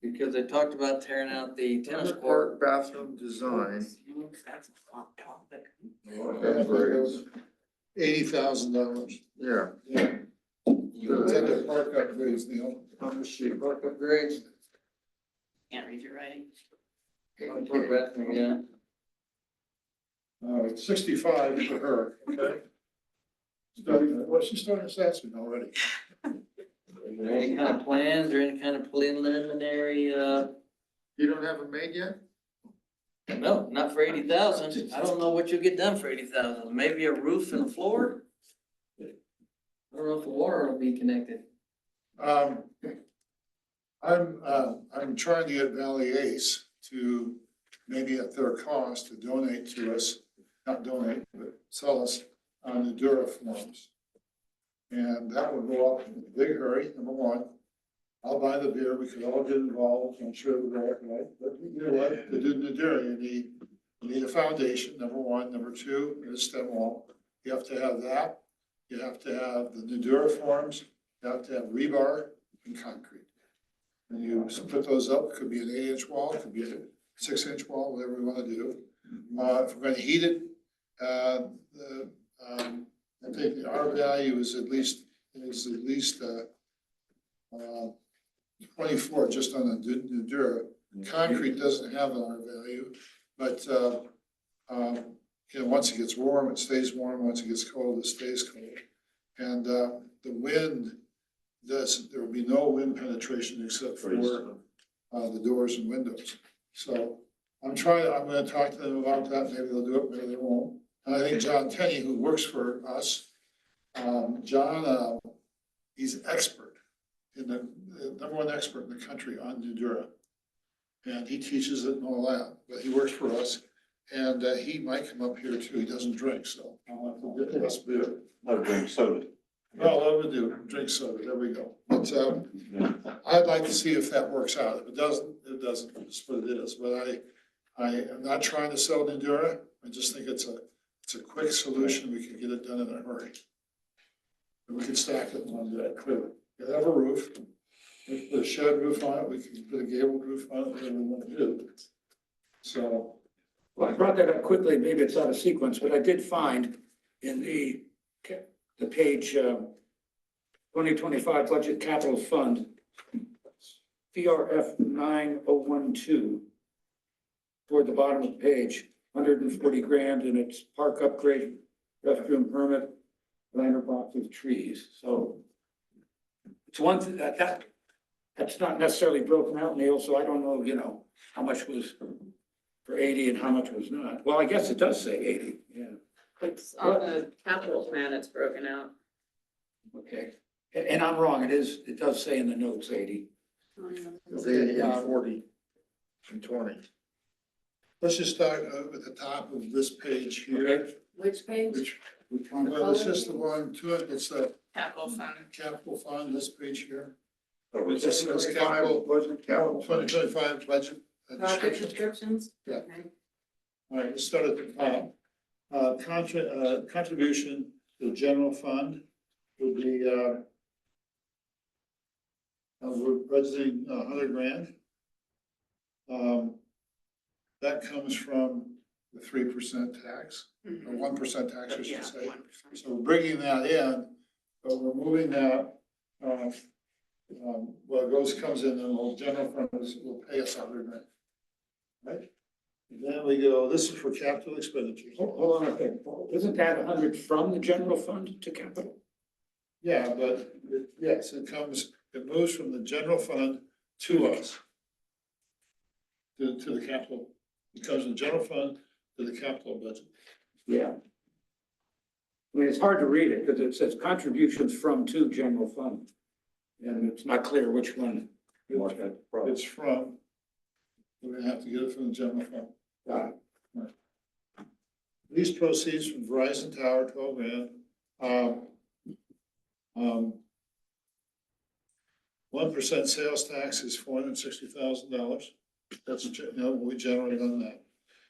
Because they talked about tearing out the tennis court. Bathroom design. That's a hot topic. $80,000. Yeah. Attended park upgrades, Neil. Park upgrades. Can't read your writing. Park bathroom, yeah. It's 65 for her, okay? Well, she's starting assessment already. Is there any kind of plans or any kind of preliminary, You don't have it made yet? no, not for 80,000. I don't know what you'll get done for 80,000. Maybe a roof and a floor? I don't know if the water will be connected. I'm trying to get Valley Ace to, maybe at their cost, to donate to us, not donate, but sell us the Duraforms. And that would go up in a big hurry, number one. I'll buy the beer, we could all get involved, I'm sure we'll all, right? But you know what, to do Nudura, you need a foundation, number one. Number two, a stem wall. You have to have that. You have to have the Nudura forms, you have to have rebar and concrete. And you put those up, it could be an 8-inch wall, it could be a 6-inch wall, whatever we wanna do. If we're gonna heat it, I think the R value is at least 24 just on the Nudura. Concrete doesn't have an R value, but, you know, once it gets warm, it stays warm. Once it gets cold, it stays cold. And, the wind there will be no wind penetration except for, the doors and windows. So I'm gonna talk to them about that. Maybe they'll do it, maybe they won't. And I think John Tenney, who works for us, John, he's expert the number one expert in the country on Nudura. And he teaches it and all that, but he works for us. And he might come up here too. He doesn't drink, so I'll have to get this beer. No drink soda. Well, I would do, drink soda, there we go. But I'd like to see if that works out. If it doesn't, it doesn't, it's what it is. But I am not trying to sell Nudura. I just think it's a quick solution. We can get it done in a hurry. And we can stack it on that clearly. We have a roof. We can put a shed roof on it. We can put a gabled roof on it, whatever we want to do. So. Well, I brought that up quickly, maybe it's out of sequence, but I did find in the page 2025 Budget Capital Fund, PRF 9012, toward the bottom of the page, 140 grand, and it's park upgrade, restroom permit, liner box with trees. So it's one thing that's not necessarily broken out, Neil, so I don't know, you know, how much was for 80 and how much was not. Well, I guess it does say 80, yeah. It's on the capital plan, it's broken out. Okay, and I'm wrong, it does say in the notes 80. It's 80 and 40 and 20. Let's just start at the top of this page here. Which page? Which one? Well, it's just the one to it, it's the Capital fund. capital fund, this page here. Oh, It's just this capital, Wasn't capital. 2025 budget. Project descriptions? Yeah. Okay. All right, let's start at the top. Contribution to the general fund would be, we're budgeting 100 grand. That comes from the 3% tax, or 1% tax, I Yeah, should say. 1%. So we're bringing that in, but we're moving that, comes in, and the general fund will pay us 100 grand. Right? And then we go, this is for capital expenditures. Hold on a second, isn't that 100 from the general fund to capital? Yeah, but yes, it moves from the general fund to us. To the capital, it comes from the general fund to the capital budget. Yeah. I mean, it's hard to read it because it says contributions from to general fund. And it's not clear which one. It's from, we're gonna have to get it from the general fund. Got it. These proceeds from Verizon Tower, 12 grand. 1% sales tax is $460,000. we generally done that.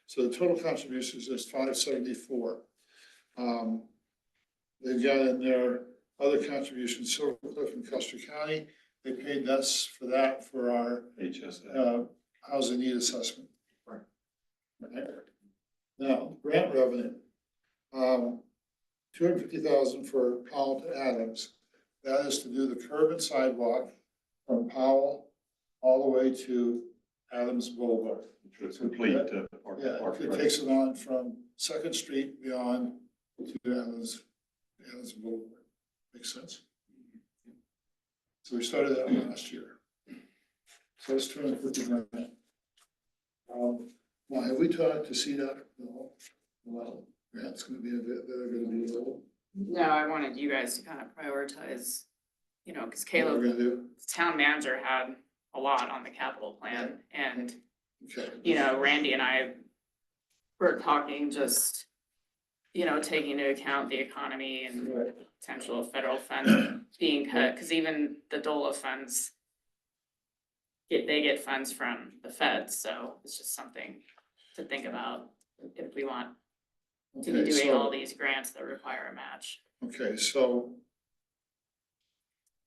So the total contributions is 574. They've got in there other contributions, Silver Cliff and Custer County. They paid us for that for our HSA. housing need assessment. Right. Now, grant revenue, 250,000 for Powell to Adams. That is to do the curb and sidewalk from Powell all the way to Adams Boulevard. Which was complete, Yeah, it takes it on from Second Street beyond to Adams Boulevard. Makes sense? So we started that last year. So it's 250 grand. Now, have we talked to CDOT? No. Well, grants gonna be a bit, that are gonna be available. No, I wanted you guys to kind of prioritize, you know, cause What Caleb, we're gonna do? the town manager had a lot on the capital plan and, Okay. you know, Randy and I were talking just, you know, taking into account the economy and Right. potential federal funds being cut, cause even the DOLA funds they get funds from the feds, so it's just something to think about if we want to be Okay, doing all so, these grants that require a match. okay, so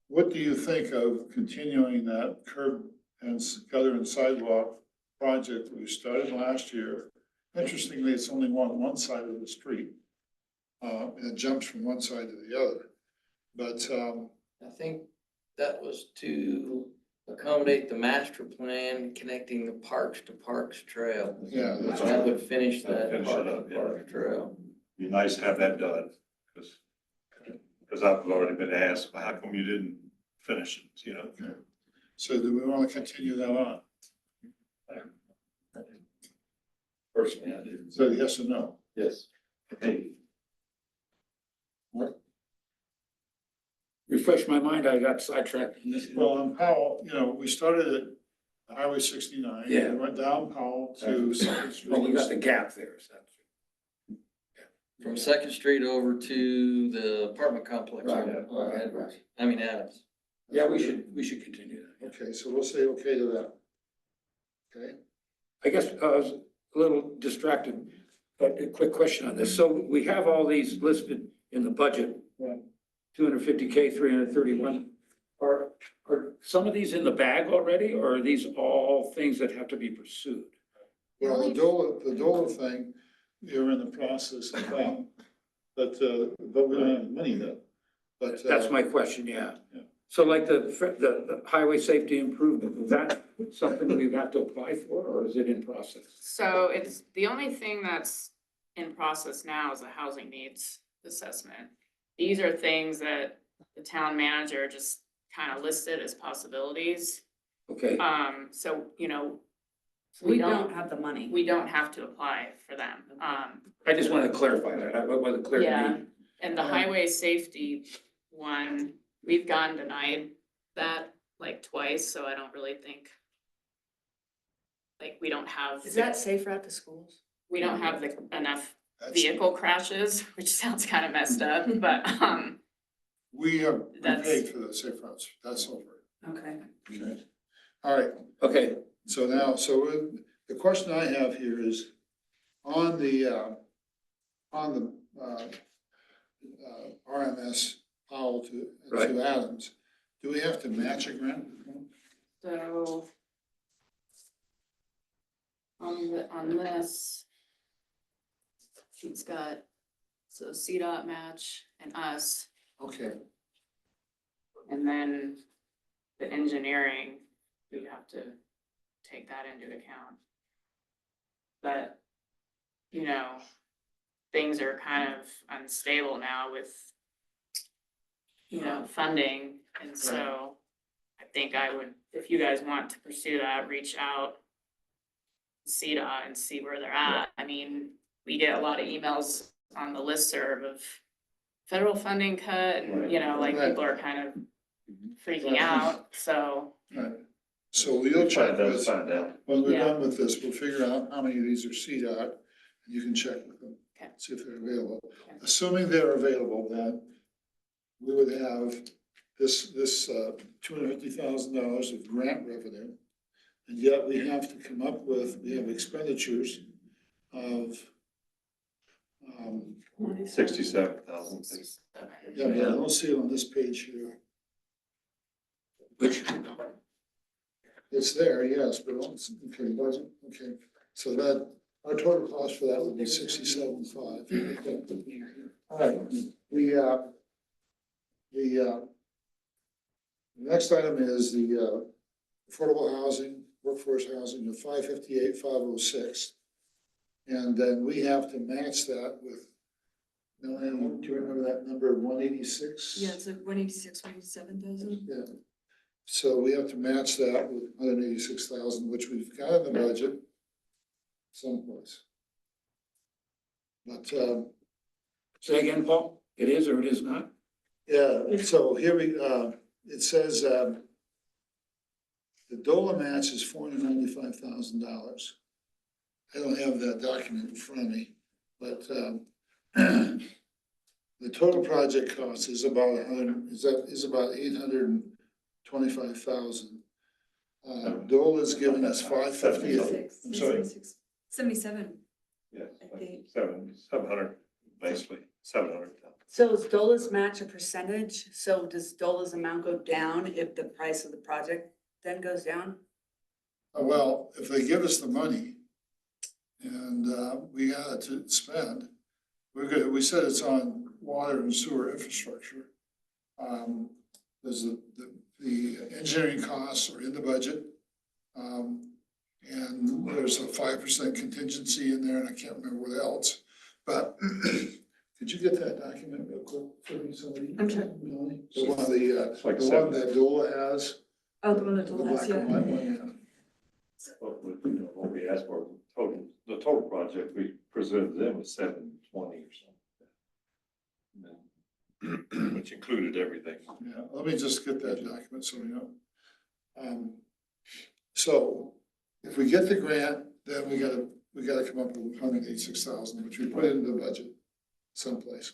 what do you think of continuing that curb and gutter and sidewalk project that we started last year? Interestingly, it's only one side of the street. And it jumps from one side to the other. But, I think that was to accommodate the master plan connecting the Parks to Parks Trail. yeah, that's That would finish that Finish it part up, of yeah. Parks Trail. Be nice to have that done, because I've already been asked, how come you didn't finish it, you know? so do we want to continue that on? Personally, I do. So yes or no? Yes. Hey, Refresh my mind, I got sidetracked in this. Well, on Powell, you know, we started at Highway 69. Yeah. We went down Powell to Second Street. Oh, we got the gap there, so. From Second Street over to the apartment complex Right, on right, Edwards. right. I mean Adams. Yeah, we should continue that. Okay, so we'll say okay to that. Okay, I guess I was a little distracted, but a quick question on this. So we have all these listed in the budget. Right. 250K, 331. Are some of these in the bag already, or are these all things that have to be pursued? well, the DOLA thing, you're in the process of that, but we don't have the money yet. But, That's my question, yeah. Yeah. So like the highway safety improvement, is that something we have to apply for, or is it in process? So it's, the only thing that's in process now is the housing needs assessment. These are things that the town manager just kind of listed as possibilities. Okay, So, you know, We don't have the money. we don't have to apply for them. I just wanted to clarify that. I wasn't clear to Yeah. me. And the highway safety one, we've gotten denied that like twice, so I don't really think. Like, we don't have. Is that safe route to schools? We don't have enough that's- vehicle crashes, which sounds kind of messed up, but, We have That's- paid for the safe routes, that's over. Okay. Okay. All right, Okay, so now, the question I have here is, on the RMS Powell Right. to Adams, do we have to match a grant? so. On this. She's got, so CDOT match and us, Okay, and then the engineering, we'd have to take that into account. But, you know, things are kind of unstable now with, you know, funding, and so I think I would, if you guys want to pursue that, reach out to CDOT and see where they're at. I mean, we get a lot of emails on the listserv of federal funding cut, and, you know, like, Right. people are kind of freaking out, so. so you'll check this, Find out. when we're Yeah. done with this, we'll figure out how many of these are CDOT, and you can check with them. Okay. See if they're available. Okay. Assuming they're available, then we would have this $250,000 of grant revenue. And yet we have to come up with, we have expenditures of, 67,000. yeah, but I don't see it on this page here. Which, It's there, yes, but okay, budget, okay, so that, our total cost for that would be 67.5. All right, the next item is the affordable housing, workforce housing of 558,506. And then we have to match that with, Melanie, do you remember that number, 186? Yeah, it's like 186, 187,000. Yeah, so we have to match that with 186,000, which we've got in the budget someplace. But, say again, Paul, it is or it is not? yeah, so here it says, the DOLA match is $495,000. I don't have that document in front of me, but, the total project cost is about about 825,000. DOLA's giving us 558. I'm sorry? 77. Yes, I think. 700, basically, 700,000. So is DOLA's match a percentage? So does DOLA's amount go down if the price of the project then goes down? Well, if they give us the money and we got it to spend, we said it's on water and sewer infrastructure. There's the engineering costs are in the budget. And there's a 5% contingency in there, and I can't remember what else. But could you get that document real quick for me, somebody? I'm sure. Melanie? The It's like one seven. that DOLA has. Oh, the one that The told us, black and yeah. white one, yeah. What we asked for, the total project, we presented them with 720 or something. Which included everything. Yeah, let me just get that document so we know. So if we get the grant, then we gotta come up with 186,000, which we put into the budget someplace.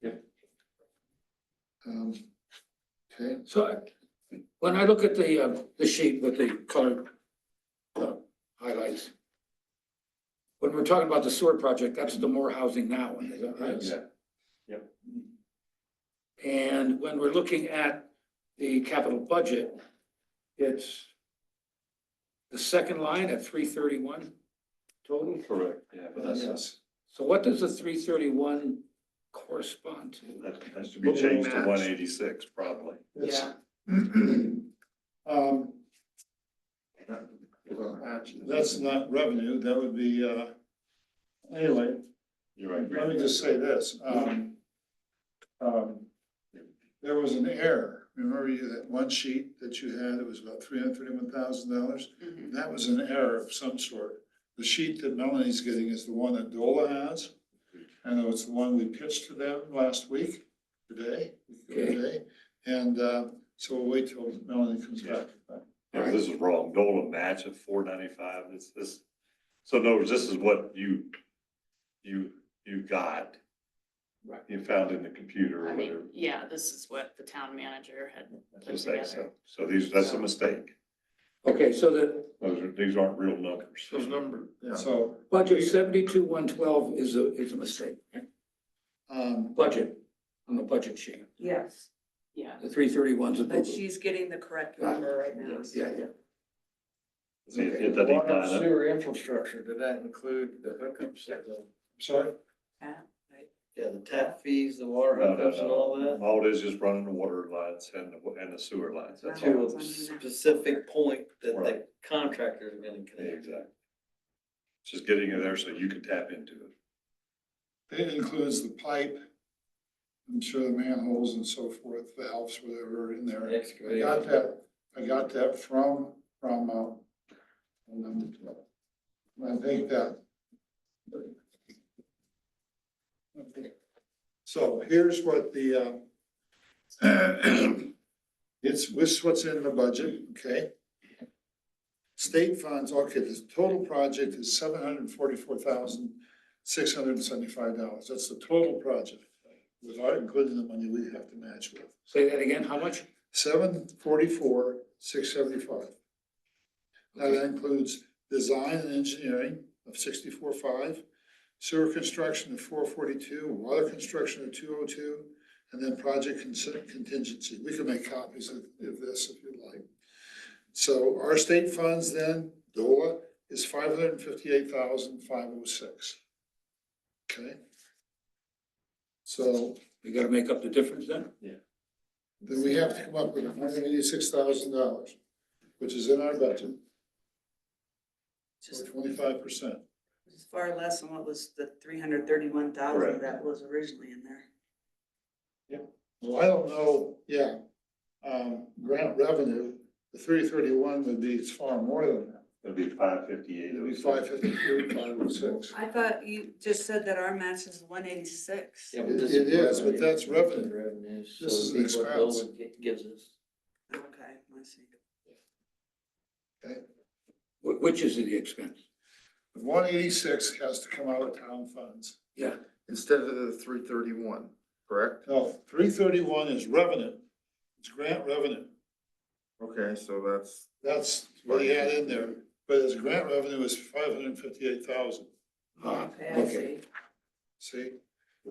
Yeah. Okay, So when I look at the sheet with the colored highlights, when we're talking about the sewer project, that's the more housing now one, is that right? Yeah. Yep. And when we're looking at the capital budget, it's the second line at 331 total. Correct, yeah, but that's, yes, So what does the 331 correspond to? that has to be changed to 186 probably. it's, that's not revenue, that would be, anyway, You're right. let me just say this, there was an error. Remember that one sheet that you had, it was about $331,000? That was an error of some sort. The sheet that Melanie's getting is the one that DOLA has. And it was the one we pitched to them last week, today. And, so we'll wait till Melanie comes back. Yeah, this is wrong. DOLA match of 495. It's this. So in other words, this is what you got. Right. You found in the computer or I whatever. mean, yeah, this is what the town manager had put Just say together. so. So that's a mistake. Okay, so the These aren't real numbers. Those numbers, yeah. So, budget 72,112 is a mistake. Budget, on the budget sheet. Yes, Yeah, The 331's a but boo-boo. she's getting the correct number right now. Yeah, yeah. See, it doesn't even line up. Sewer infrastructure, did that include the hookups? sorry? Yeah, the tap fees, the water No, hookups and all that? All it is running the water lines and the sewer lines. That's Right. all. To a specific point that the Right. contractor is gonna Yeah, connect. exactly. Just getting it there so you can tap into it. It includes the pipe, I'm sure the manholes and so forth, valves, whatever in there. I got that from, I think that. Okay. So here's what the, it's what's in the budget, okay? State funds, okay, the total project is $744,675. That's the total project, without including the money we have to match with. Say that again, how much? 744,675. That includes design and engineering of 64.5, sewer construction of 442, water construction of 202, and then project contingency. We can make copies of this if you'd like. So our state funds then, DOLA, is 558,506. Okay? So We gotta make up the difference then? then we have to come up with $186,000, which is in our budget, Just 25%. it's far less than what was the 331,000 Correct. that was originally in there. Well, I don't know, yeah, grant revenue, the 331 would be, it's far more than that. It'd be 558. It'd be 553, 506. I thought you just said that our match is 186. Yeah, It- but this it is, but revenue. that's revenue. Revenues, This so is an it'd be what Bill expense. gives us. Okay, I see. Which is the expense? The 186 has to come out of town funds. Yeah. Instead of the 331, correct? No, 331 is revenue. It's grant revenue. Okay, so that's. That's what he had in there, but his grant revenue is 558,000. Okay, I see. See?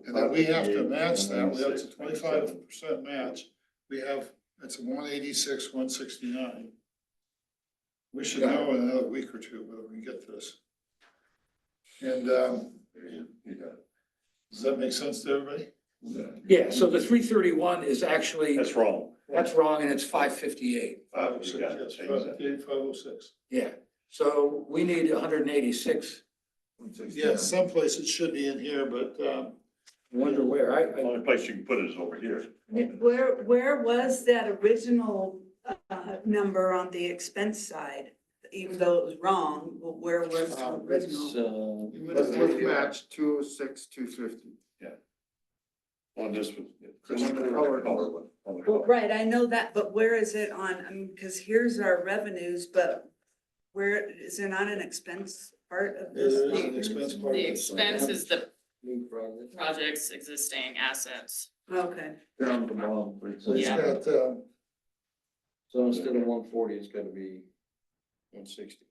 And then we have to match that, we have a 25% match, we have, it's a 186, 169. We should know in another week or two whether we get this. And, does that make sense to everybody? Yeah, so the 331 is actually, That's wrong. that's wrong and it's 558. 506, You got to yes, change that. 558, 506. Yeah, so we need 186. Yeah, someplace it should be in here, but, I wonder where, The only place you can put it is over here. Where was that original, number on the expense side? Even though it was wrong, where was the original? So. Let's match 206, 250. On this one. On the colored one. Well, right, I know that, but where is it on, I mean, because here's our revenues, but where, is it not an expense part of there this? is an expense part. The expense is the New project. project's existing assets. Okay, Down at the bottom. So it's Yeah. got, So instead of 140, it's gotta be 160.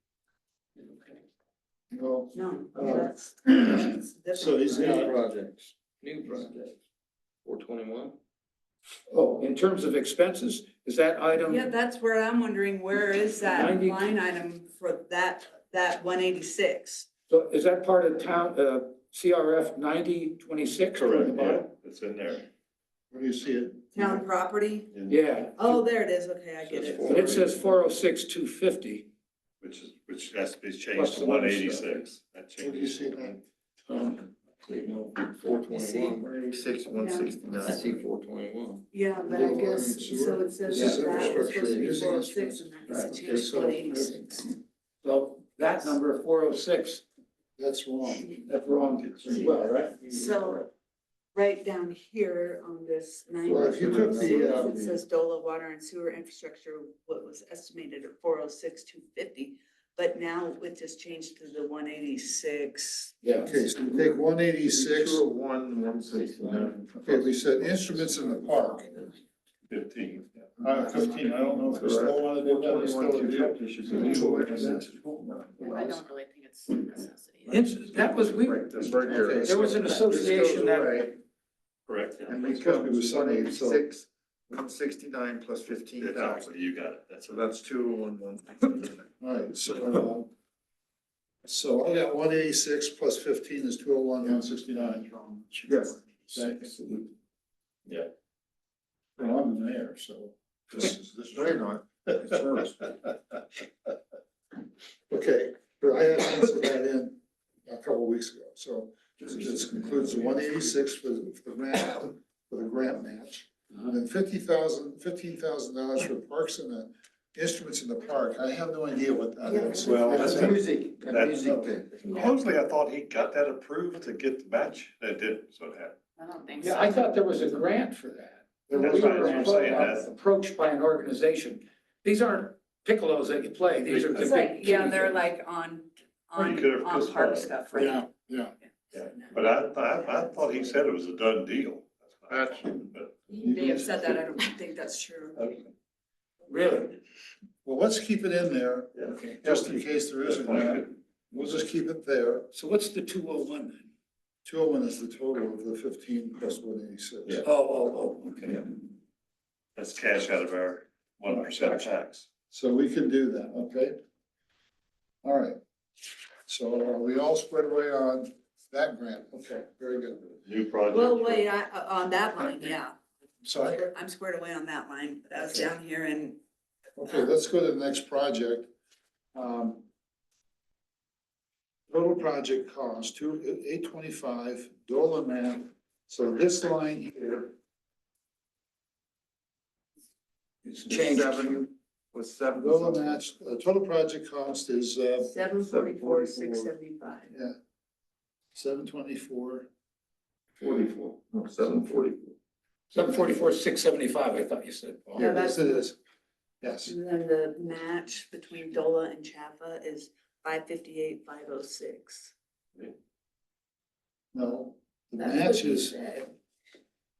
no, no, that's. so he's New got, projects, 421. Oh, in terms of expenses, is that item? Yeah, that's where I'm wondering, where is that 90. line item for that 186? So is that part of town, CRF 9026? Correct, yeah, it's in there. where do you see it? Town property? Yeah, Oh, there it is, okay, I get it. but it says 406, 250. Which has to be Plus changed to the other 186. That Where do you see changes. that? 421. 186, 169. I see 421. Yeah, but I guess, so it says This is that that was supposed to be infrastructure. 406 and that Right, was changed to 186. So that number, 406, That's wrong. that's wrong as well, right? So, right down here on this Well, if you took the, it says DOLA water and sewer infrastructure, what was estimated at 406, 250. But now it just changed to the 186. Yeah. Okay, so you take 186, 201, 169. okay, we said instruments in the park, 15. 15, I don't know if we still want to do that, we still do. I don't really think it's a necessity. That was, That's right here. there was an association that, Correct. And becomes 186, 169 plus Yeah, 15,000. you got it. That's So that's 201, 169. All right, so I got 186 plus 15 is 201, 169. Yes. Thanks. Yeah. Well, I'm the mayor, so this is. No, you're not. It's yours. Okay, but I had answered that in a couple of weeks ago, so this concludes the 186 for the grant match. And then $15,000 for parks and the instruments in the park. I have no idea what that is. Well, That's that's- music, that- music thing. Supposedly, I thought he got that approved to get the match. It didn't, so it happened. I don't think so. yeah, I thought there was a grant for that. That's We right, were that's what I'm saying, that's- approached by an organization. These aren't piccolos that you play, these are the It's big. like, yeah, they're kitty like on, Or you could have on just park followed. stuff, right? Yeah, yeah. Yeah, but I thought he said it was a done deal. That's what I thought, but- He may have said that, I don't think that's true. Really? Well, let's keep it in there, Okay. just in case there is a grant. We'll just keep it there. So what's the 201 then? 201 is the total of the 15 plus 186. Yeah. Okay. That's cash out of our 1% tax. So we can do that, okay? All right. So are we all squared away on that grant? Okay, very good. New project. Well, wait, on that line, yeah. Sorry? I'm squared away on that line, but I was down here and Okay, let's go to the next project. Total project cost, 825, Doloman. So this line here, It's changed. Was seven. Doloman, total project cost is, 744, 675. yeah, 724. 44, no, 744. 744, 675, I thought you said, Paul. Yeah, Yes, it is. Yes, And then the match between DOLA and Chaffa is 558, 506. no, the That's match what you is, said.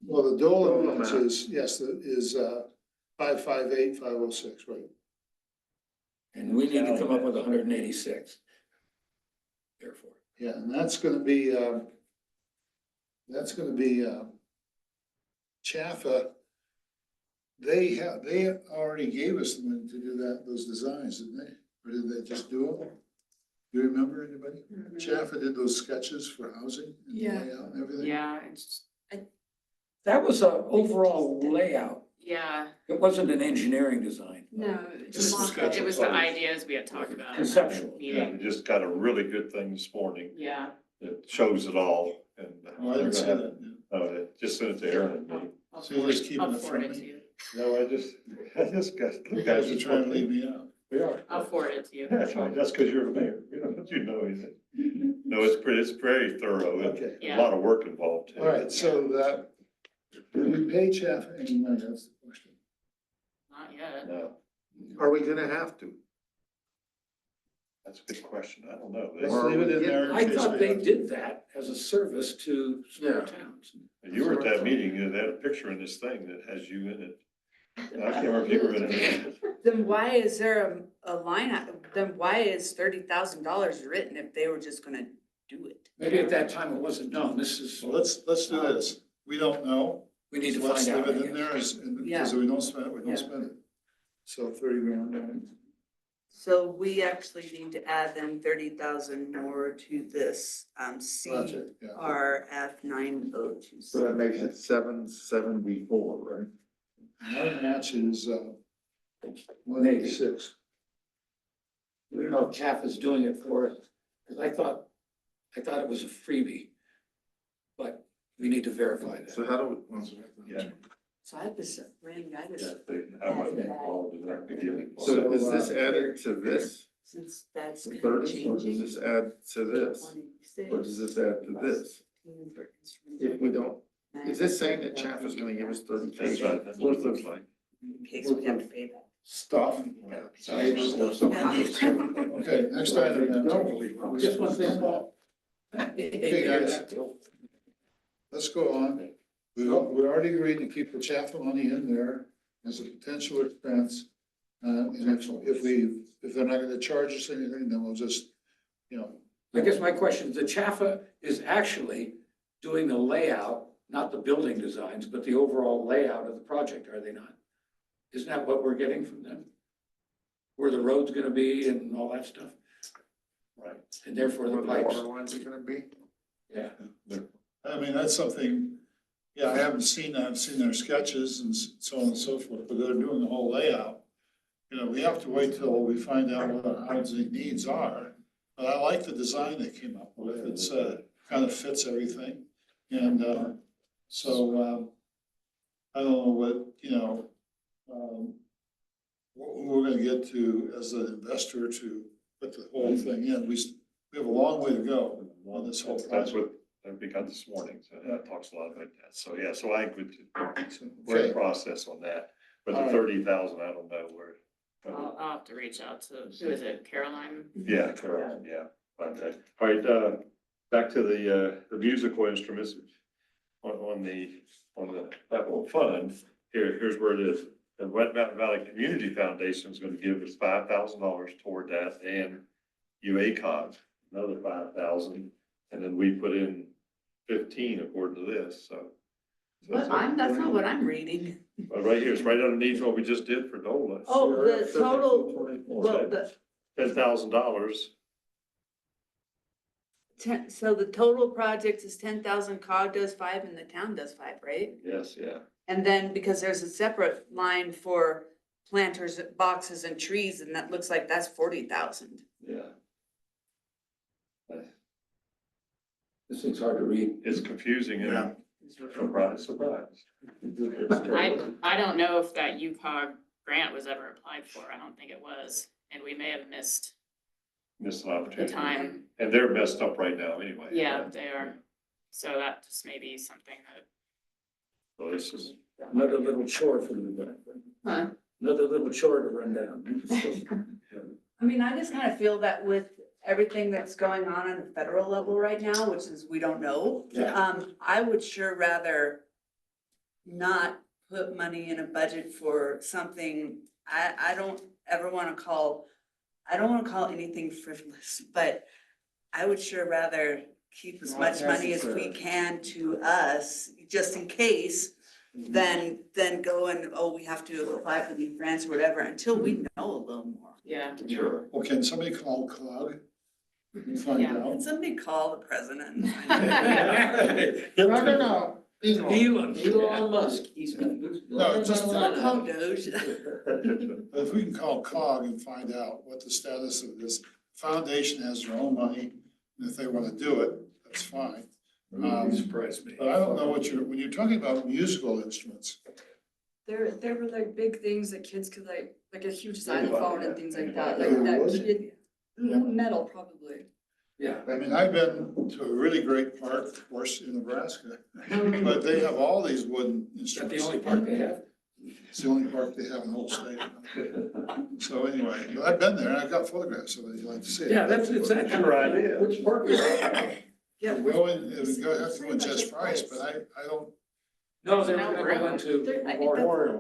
well, the Dola Dola match match. is, yes, is 558, 506, right? And we need to come up with 186. Therefore. Yeah, and that's gonna be Chaffa. They already gave us the money to do those designs, didn't they? Or did they just do them? Do you remember anybody? Chaffa did those sketches for housing and Yeah. layout and everything? Yeah, it's, That was an overall layout. yeah, It wasn't an engineering design. No, Just just the sketch. it was the ideas we had talked about. in that Conceptual. Yeah, Meeting, we just got a really good thing this morning. yeah. It shows it all and. Oh, I didn't see that. Just sent it to Aaron and me. I'll So you're forward- just keeping I'll it forward from it to me? you. No, I just got. You guys are trying to leave me out. We are. I'll forward it to you. That's right, that's because you're the mayor, you know anything. No, it's very thorough, Okay. a lot of work involved. All right, so that, did we pay Chaffa any money? That's the question. Not yet. No, Are we gonna have to? that's a good question, I don't know. Let's leave it in there. in I case thought we they have to. did that as a service to small Yeah. towns. You were at that meeting, and they had a picture in this thing that has you in it. I can't remember if you were in it. Then why is there a line, then why is $30,000 written if they were just gonna do it? Maybe at that time it wasn't known. This is, So let's do this. We don't know. we need to So let's find out. leave it I in guess. there as, because Yeah. if we don't spend it, we Yeah. don't spend it. So 30 grand, right? So we actually need to add then 30,000 more to this, Project, yeah. CRF 9026. So that makes it 774, right? Our match is 186. We don't know if CAF is doing it for us, because I thought it was a freebie. But we need to verify that. So how do we? Yeah. So I have this random guy Yeah, that's, I wasn't involved in that beginning. So is this added to this, since that's the kind of 30, or does changing. this add to this? Or does this add to this? If we don't, is this saying that Chaff is gonna give us 30? That's right, that's what it looks like. In case we have to pay that. Stuff. Okay, next item then. Just one thing, Paul. Okay, guys. Let's go on. We already agreed to keep the Chaffa money in there as a potential expense. And if they're not gonna charge us anything, then we'll just, I guess my question is, the Chaffa is actually doing the layout, not the building designs, but the overall layout of the project, are they not? Isn't that what we're getting from them? Where the road's gonna be and all that stuff? Right. And therefore the Where the pipes, water lines are gonna be? yeah. I mean, that's something, yeah, I haven't seen that. I've seen their sketches and so on and so forth, but they're doing the whole layout. We have to wait till we find out what our housing needs are. But I like the design they came up with. It's, kind of fits everything. And, I don't know what we're gonna get to as an investor to put the whole thing in. We have a long way to go on this whole That's project. what we got this morning, so that talks a lot about that. So, yeah, so I would, we're Okay. in process on that. But the All right. 30,000, I don't know where. I'll have to reach out to, who is it, Caroline? Yeah, correct, yeah. Okay. All right, back to the musical instruments on the capital fund. Here's where it is. The Wet Mountain Valley Community Foundation is gonna give us $5,000 toward that, and UACOG, another 5,000, and then we put in 15 according to this, so. But that's not what I'm reading. But right here, it's right underneath what we just did for NOLA. Oh, the total, 24. well, the, $10,000, so the total project is 10,000, COG does 5 and the town does 5, right? yes, yeah. And then because there's a separate line for planters, boxes and trees, and that looks like that's 40,000. Yeah, This thing's hard to read. it's confusing Yeah. and surprise, surprise. I don't know if that UCOG grant was ever applied for. I don't think it was, and we may have missed Missed an the opportunity. time. And they're messed up right now anyway. Yeah, they are. So that just may be something that. So this is, Another little chore for you, Huh? another little chore to run down. I mean, I just kind of feel that with everything that's going on the federal level right now, which is, we don't know. Yeah. I would sure rather not put money in a budget for something, I don't ever wanna call, I don't wanna call anything frivolous, but I would sure rather keep as Not much money as we necessary. can to us, just in case, than go and, oh, we have to apply for these grants or whatever, until we know a little more. Yeah. Sure. Well, can somebody call COG and find Yeah. out? Can somebody call the president? No. Elon Musk, he's. No, just- Don't call Doge. But if we can call COG and find out what the status of this foundation has their own money, and if they wanna do it, that's fine. Surprised me. But I don't know what when you're talking about musical instruments, There were like big things that kids could like a huge xylophone and things like that, like There that was? kid, metal probably. Yeah. I mean, I've been to a really great park, of course, in Nebraska, but they have all these wooden Is that the instruments. only park they have? It's the only park they have in the whole state. So anyway, but I've been there and I've got photographs of it, you like to see it. Yeah, it's actually right. Which park is it? Yeah, Go in, it would go, have to go in Jess Price, but I don't, No, they were gonna go into There- I think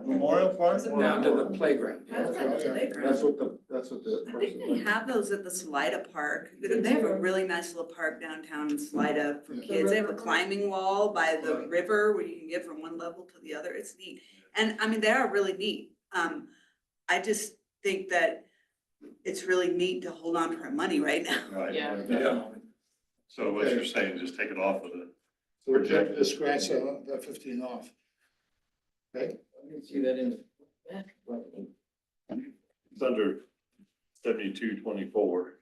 Memorial Park? down to the playground. I thought that was Okay. playground. That's what the. I think they have those at the Salida Park. They have a really nice little park downtown in Salida for Yeah. kids. They have a climbing wall by the river where you can get from one level to the other. It's neat. And I mean, they are really neat. I just think that it's really neat to hold on to our money right now. right. Yeah. Yeah. So what you're saying, just take it off of the, So we're taking the scratch that 15 off. Okay, I can see that in. it's under 7224.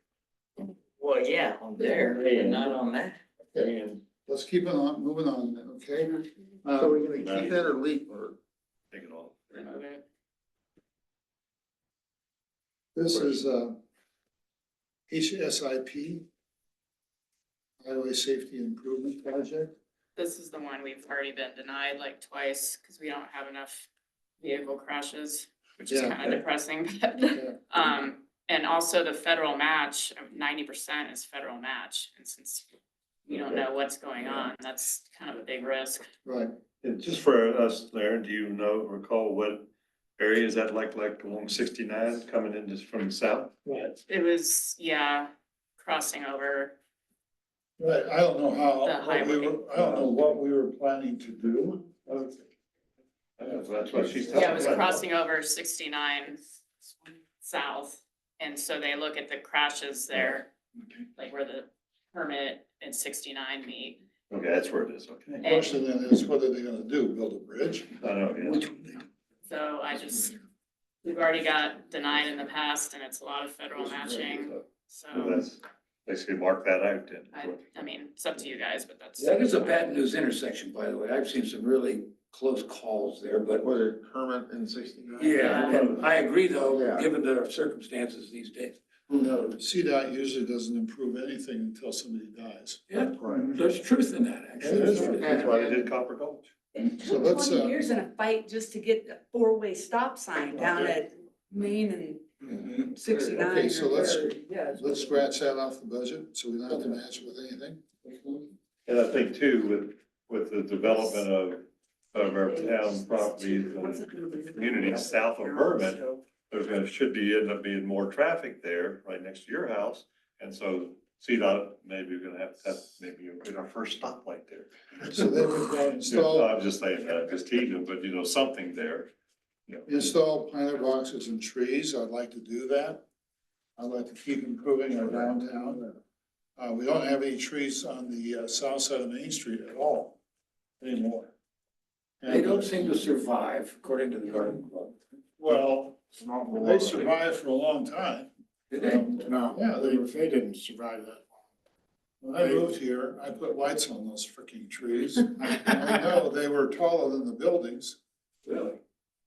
Well, yeah, on there, but not on that. And let's keep it on, moving on, then, okay? So we're gonna keep it or leave, or? take it off. Remove it. This is, HSIP, Highway Safety Improvement Project. This is the one we've already been denied like twice because we don't have enough vehicle crashes, which is Yeah. kind of depressing, but. Yeah. And also the federal match, 90% is federal match, and since we don't know what's going on, that's kind of a big risk. Right, And just for us there, do you recall what area is that like along 69 coming in just from the south? It was, yeah, crossing over. right, I don't know how, The highway. I don't know what we were planning to do. That's what she's talking about. Yeah, it was crossing over 69 south, and so they look at the crashes there, like where the permit and 69 meet. Okay, that's where it is, okay. The question then is, what are they gonna do, build a bridge? I know, yeah. So we've already got denied in the past, and it's a lot of federal matching, So so that's, basically mark that out then. I mean, it's up to you guys, but that's. That is a bad news intersection, by the way. I've seen some really close calls there, but. Was it Hermit in 69? Yeah, and I agree though, Yeah. given the circumstances these days. Who knows? CDOT usually doesn't improve anything until somebody dies. Yeah, Right. there's truth in that, actually. There is truth. That's why they did Copper Gulch. It So took let's, 20 years in a fight just to get a 4-way stop sign down at Main and 69. Okay, so let's- or- yeah. Let's scratch that off the budget, so we don't have to match it with anything. And I think too, with the development of of our town properties and communities south of Hermit, should be, end up being more traffic there, right next to your house. And so CDOT, maybe we're gonna have maybe our first stoplight there. So they would install, I'm just saying that, just teasing, but you know, something there. install planter boxes and trees. I'd like to do that. I'd like to keep improving our downtown. We don't have any trees on the south side of Main Street at all anymore. They don't seem to survive, according to the garden club. Well, they survived for a long time. Did they? No, Yeah, they didn't survive that When I moved here, I put lights on those freaking trees. I know they were taller than the buildings. Really?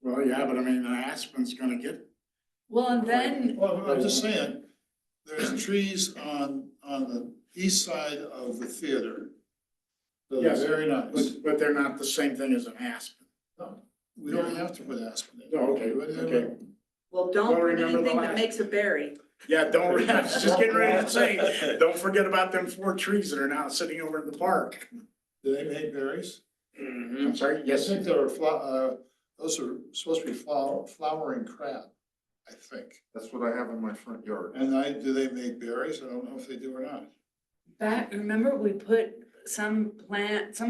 long. Well, yeah, but I mean, an aspen's gonna get, Well, and then, Well, I'm just saying, there's trees on the east side of the theater. Those Yes, are very nice. but they're not the same thing as an aspen. We don't have to put aspen in. Oh, okay, okay. well, don't Well, put remember the anything that last- makes a berry. Yeah, don't, I was just getting ready to say, don't forget about them 4 trees that are now sitting over in the park. Do they make berries? I'm sorry, I yes, think those are supposed to be flowering crab, I think. That's what I have in my front yard. And do they make berries? I don't know if they do or not. Back, remember we put some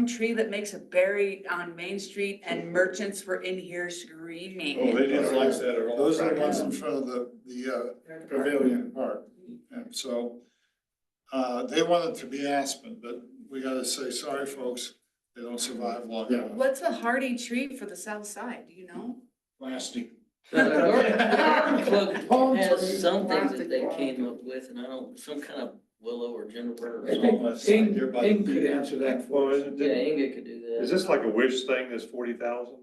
tree that makes a berry on Main Street and merchants were in here screaming. Oh, they didn't like that at all. Those are the ones in front of the pavilion. park. And so, they wanted to be aspen, but we gotta say, sorry, folks, they don't survive long Yeah. enough. What's a hardy tree for the south side, do you know? plastic. Club has something that they came up with, and I don't, some kind of willow or juniper or I think something. Ing could answer that for Well, us. Yeah, Inga could do that. is this like a wish thing, this 40,000?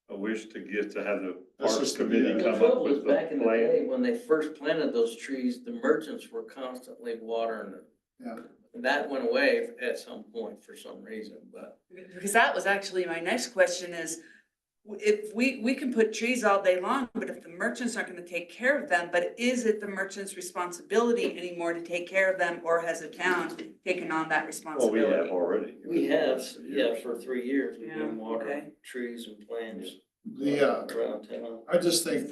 A wish to have the That's Parks just- Committee The come up trouble is, with back in the the day, plan? when they first planted those trees, the merchants were constantly watering them. Yeah. And that went away at some point for some reason, but. Because that was actually my next question is, if we can put trees all day long, but if the merchants aren't gonna take care of them, but is it the merchant's responsibility anymore to take care of them, or has the town taken on that Well, we responsibility? have already. We have, yeah, for 3 years, we've Yeah, been watering okay. trees and plants around town. I just think,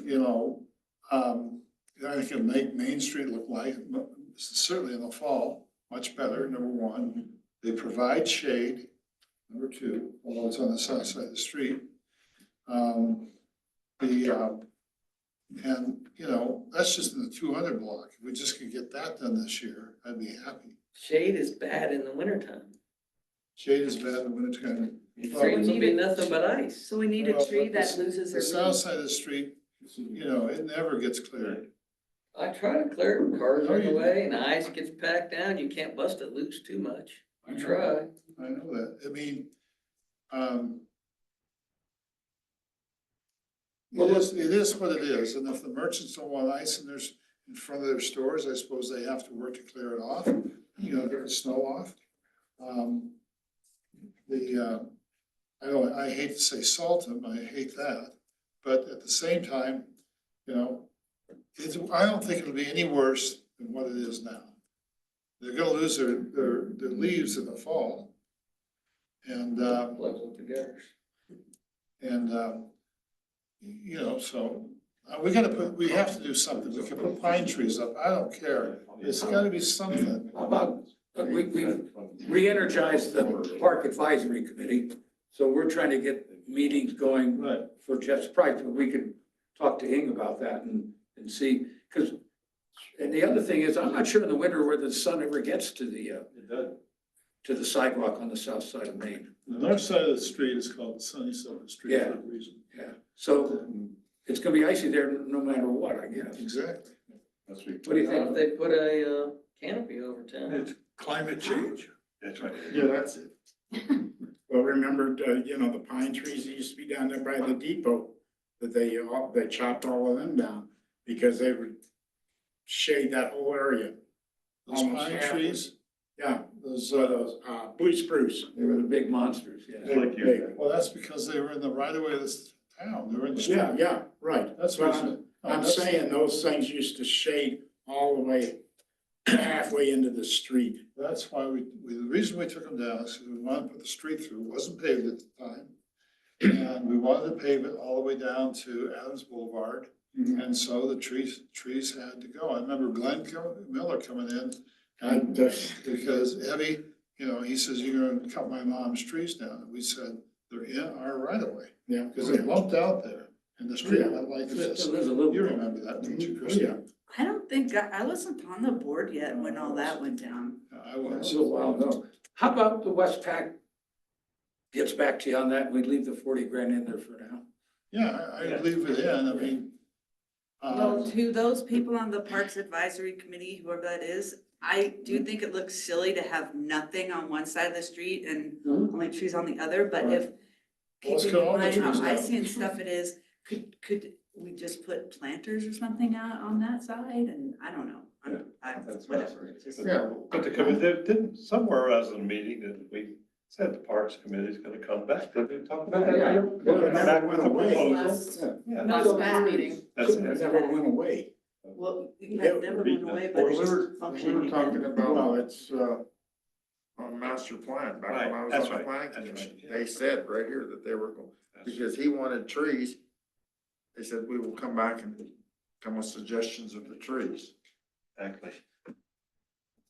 I can make Main Street look like, certainly in the fall, much better, number one. They provide shade, number two, although it's on the south side of the street. That's just in the 200 block. If we just could get that done this year, I'd be happy. Shade is bad in the wintertime. Shade is bad in the wintertime. Trees will be nothing but ice. So we need a Well, tree but that loses The their south leaves. side of the street, it never gets cleared. I try to clear it, cars No, in the you- way, and the ice gets packed down, you can't bust it loose too much. I try. I know that. It is what it is, and if the merchants don't want ice in front of their stores, I suppose they have to work to clear it off, get the snow off. I hate to say salt them, I hate that, but at the same time, I don't think it'll be any worse than what it is now. They're gonna lose their leaves in the fall. And, Plugs up the gutters. so we have to do something. We can put pine trees up. I don't care. It's gotta be something. How about, we re-energized the Park Advisory Committee, so we're trying to get meetings going Right. for Jeff's Price, but we could talk to Ing about that and see, and the other thing is, I'm not sure in the winter where the sun ever gets to It does. the sidewalk on the south side of Maine. The north side of the street is called Sunny Silver Street for a reason. Yeah, so it's gonna be icy there no matter what, I guess. Exactly. That's what. What do you What if think? they put a canopy over town? It's climate change. That's right. Yeah, that's it. Well, remember, the pine trees that used to be down there by the depot, that they chopped all of them down because they would shade that whole area. Those Almost pine half. trees, Yeah, those, those, blue spruce. They were the big monsters, yeah. Like you. well, that's because they were in the right of way of this town. They were in the Yeah, street. yeah, right. That's But what I'm saying those things used to shade all the way halfway into the street. That's why the reason we took them down is because we wanted to put the street through. It wasn't paved at the time. And we wanted to pave it all the way down to Adams Boulevard. Mhm. And so the trees had to go. I remember Glenn Miller coming in And, because Eddie, you know, he says, you're gonna cut my mom's trees down. And we said, they're in our right of way. yeah. Because they lumped out there and the street went like this. There's a little. You remember that, don't you, Oh, Christie? yeah. I don't think, I wasn't on the board yet when all that went down. I That was was. a little while ago. How about the Westpac gets back to you on that? We leave the 40 grand in there for now. Yeah, I leave it in. I mean, Well, to those people on the Parks Advisory Committee, whoever that is, I do think it looks silly to have nothing on one side of the street and only trees on the other, but if Well, let's keeping cut all in the mind how trees down. icy and stuff it is, could we just put planters or something out on that side? And I don't know. That's Whatever. It's just- yeah, But the committee, didn't, somewhere I was in a meeting that we said the Parks Committee's gonna come back. Did we talk about that? Yeah. They're gonna come back with a proposal. Last, Yeah. last meeting. That's It it. never went away. Well, it never went away, but Well, it's we just were functioning talking again. about Well, it's, on master plan, back when Right, I was that's on the right, planning that's commission. right, yeah. They said right here that they were, because he wanted trees. They said, we will come back and come with suggestions of the trees. Exactly.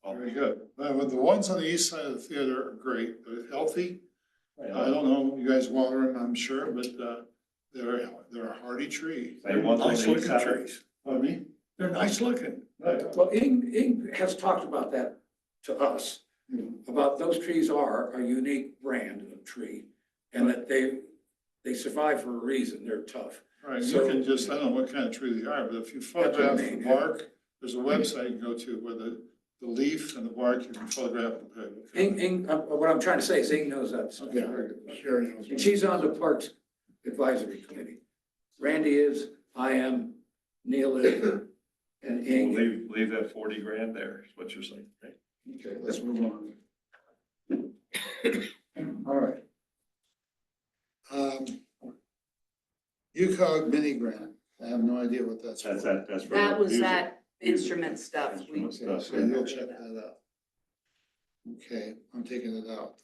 very good. But the ones on the east side of the theater are great. They're healthy. I don't know, you guys water them, I'm sure, but, they're a hardy tree. They want Nice those looking inside. trees. Pardon me? They're nice looking. Right. Well, Ing has talked about that to us, about those trees are a unique brand of tree. And that they survive for a reason, they're tough. Right, you So- can just, I don't know what kind of tree they are, but if you That's what I photograph the mean, yeah. bark, there's a website you can go to where the leaf and the bark, you can photograph. Ing, what I'm trying to say is Ing knows that stuff. yeah, Sherry knows. And she's on the Parks Advisory Committee. Randy is, I am, Neil is, and Ing. Leave that 40 grand there, is what you're saying, right? Okay, let's move on. All right. UCOG mini grant, I have no idea what that's for. That's. for That was music. that instrument stuff. We- Instrument stuff. So you'll check that out. Okay, I'm taking it out.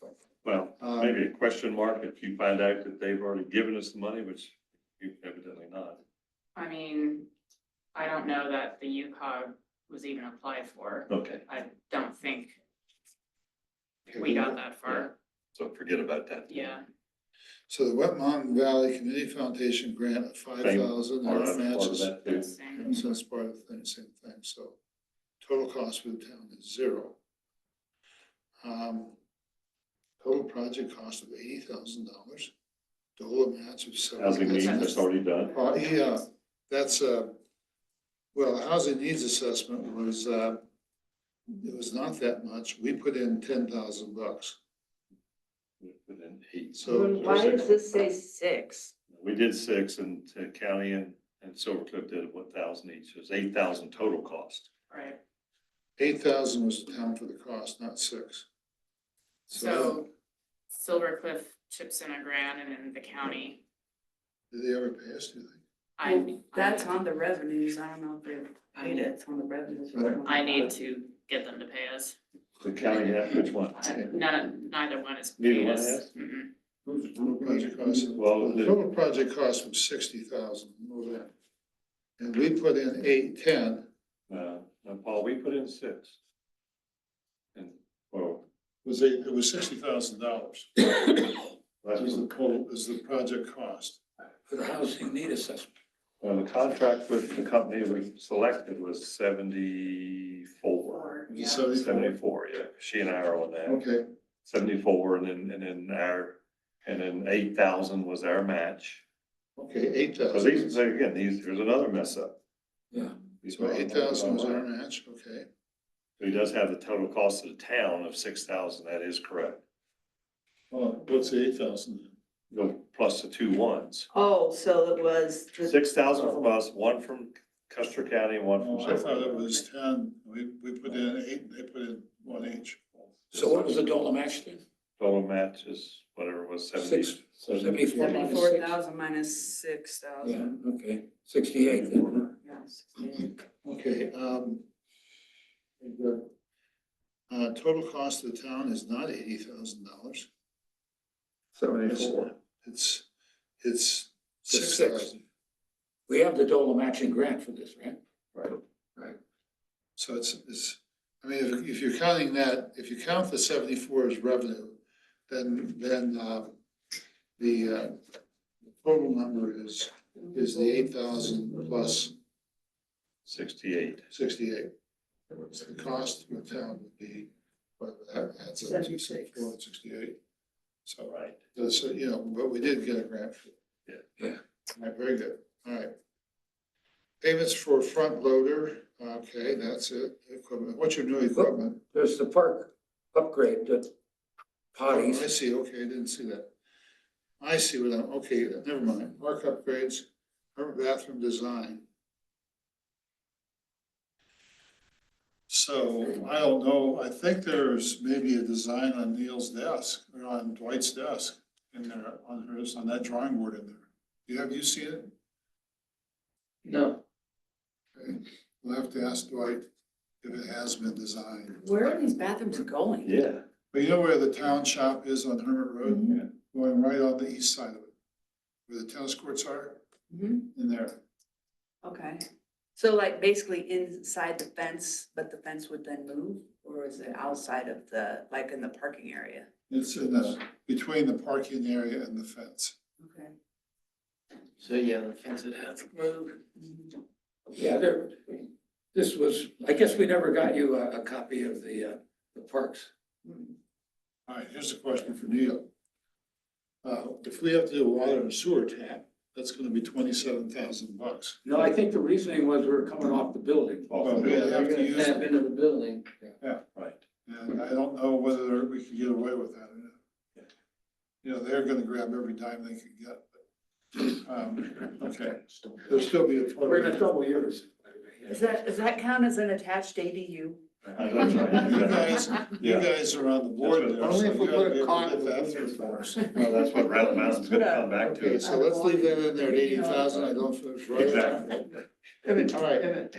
Well, maybe a question mark if you find out that they've already given us the money, which you evidently not. I mean, I don't know that the UCOG was even applied for. Okay, I don't think we got that far. so forget about that. Yeah. So the Wet Mountain Valley Community Foundation grant of 5,000, Part that of matches. that too. That's the same. So that's part of the thing, same thing, so total cost for the town is zero. Total project cost of $80,000. DOLA match of Housing needs, $70,000. that's already done. Yeah, that's, well, the housing needs assessment was, it was not that much, we put in $10,000. Within 8. So- Why does this say 6? We did 6 and county and Silver Cliff did 1,000 each. So it's 8,000 total cost. Right. 8,000 was the town for the cost, not 6. So Silver Cliff chips in a grand and then the county, Did they ever pay us, do you think? That's on the revenues. I don't know if they've paid it. It's on the revenues. I need to get them to pay us. The county, which one? Neither one is Neither paying one us. has? Mm-mm. Total project cost, Well, the total project cost was 60,000, know that. And we put in 810, Paul, we put in 6. And, well, it was $60,000. that's, Is the total, is the project cost. For the housing need assessment. well, the contract with the company we selected was 74. Yeah. 74, yeah. She and I are on that. Okay, 74 and then 8,000 was our match. okay, Because 8,000. here's another mess up. Yeah. So 8,000 was our match, okay. He does have the total cost of the town of 6,000, that is correct. Well, what's the 8,000? Go plus the 2 ones. Oh, so it was. 6,000 from us, 1 from Custer County, and 1 from Oh, I Silver. thought it was 10, we put in 8, and they put in 1 each. So what was the DOLA match then? Total match is whatever it was, 70. 74 minus 6. 74,000 minus 6,000. Yeah, okay, 68 then. Okay, total cost of the town is not $80,000. 74. It's it's It's 6,000. We have the DOLA matching grant for this, right? Right. So it's, I mean, if you're counting that, if you count the 74 as revenue, then the total number is the 8,000 plus 68. 68. The cost to the town would be, whatever that adds up to, 74 and 68. So, Right. so, you know, but we did get a grant for it. Yeah. All right, very good, all right. Payments for front loader, okay, that's it, equipment, what's your new equipment? There's the park upgrade, the Oh, I potties. see, okay, I didn't see that. I see what I'm, okay, never mind, park upgrades, her bathroom design. So, I don't know, I think there's maybe a design on Neil's desk, or on Dwight's desk, in there, on hers, on that drawing board in there. Have you seen it? No. Okay, we'll have to ask Dwight if it has been designed. Where are these bathrooms going? Yeah. But you know where the town shop is on Hermit Road? Mhm. Going right on the east side of it, where the tennis courts are, Mhm. in there. Okay, so like basically inside the fence, but the fence would then move, or is it outside of the, like in the parking area? It's in the, between the parking area and the fence. Okay. So yeah, the fence would have to move. Yeah, there, this was, I guess we never got you a copy of the parks. All right, here's a question for Neil. If we have to do a water and sewer tap, that's gonna be $27,000. No, I think the reasoning was we were coming off the building. Well, we have to use Tap it, into the building. Right. and I don't know whether we can get away with that or not. You know, they're gonna grab every dime they can get, but, okay, there'll still be a. We're gonna trouble yours. Does that count as an attached ADU? That's right. You guys are on the board there. Only if we so you put gotta a be cot able to in get there that for us. Well, that's what Round Mountain's gonna come back to. Okay, so let's leave that in there at 80,000, I don't feel. Exactly. All right.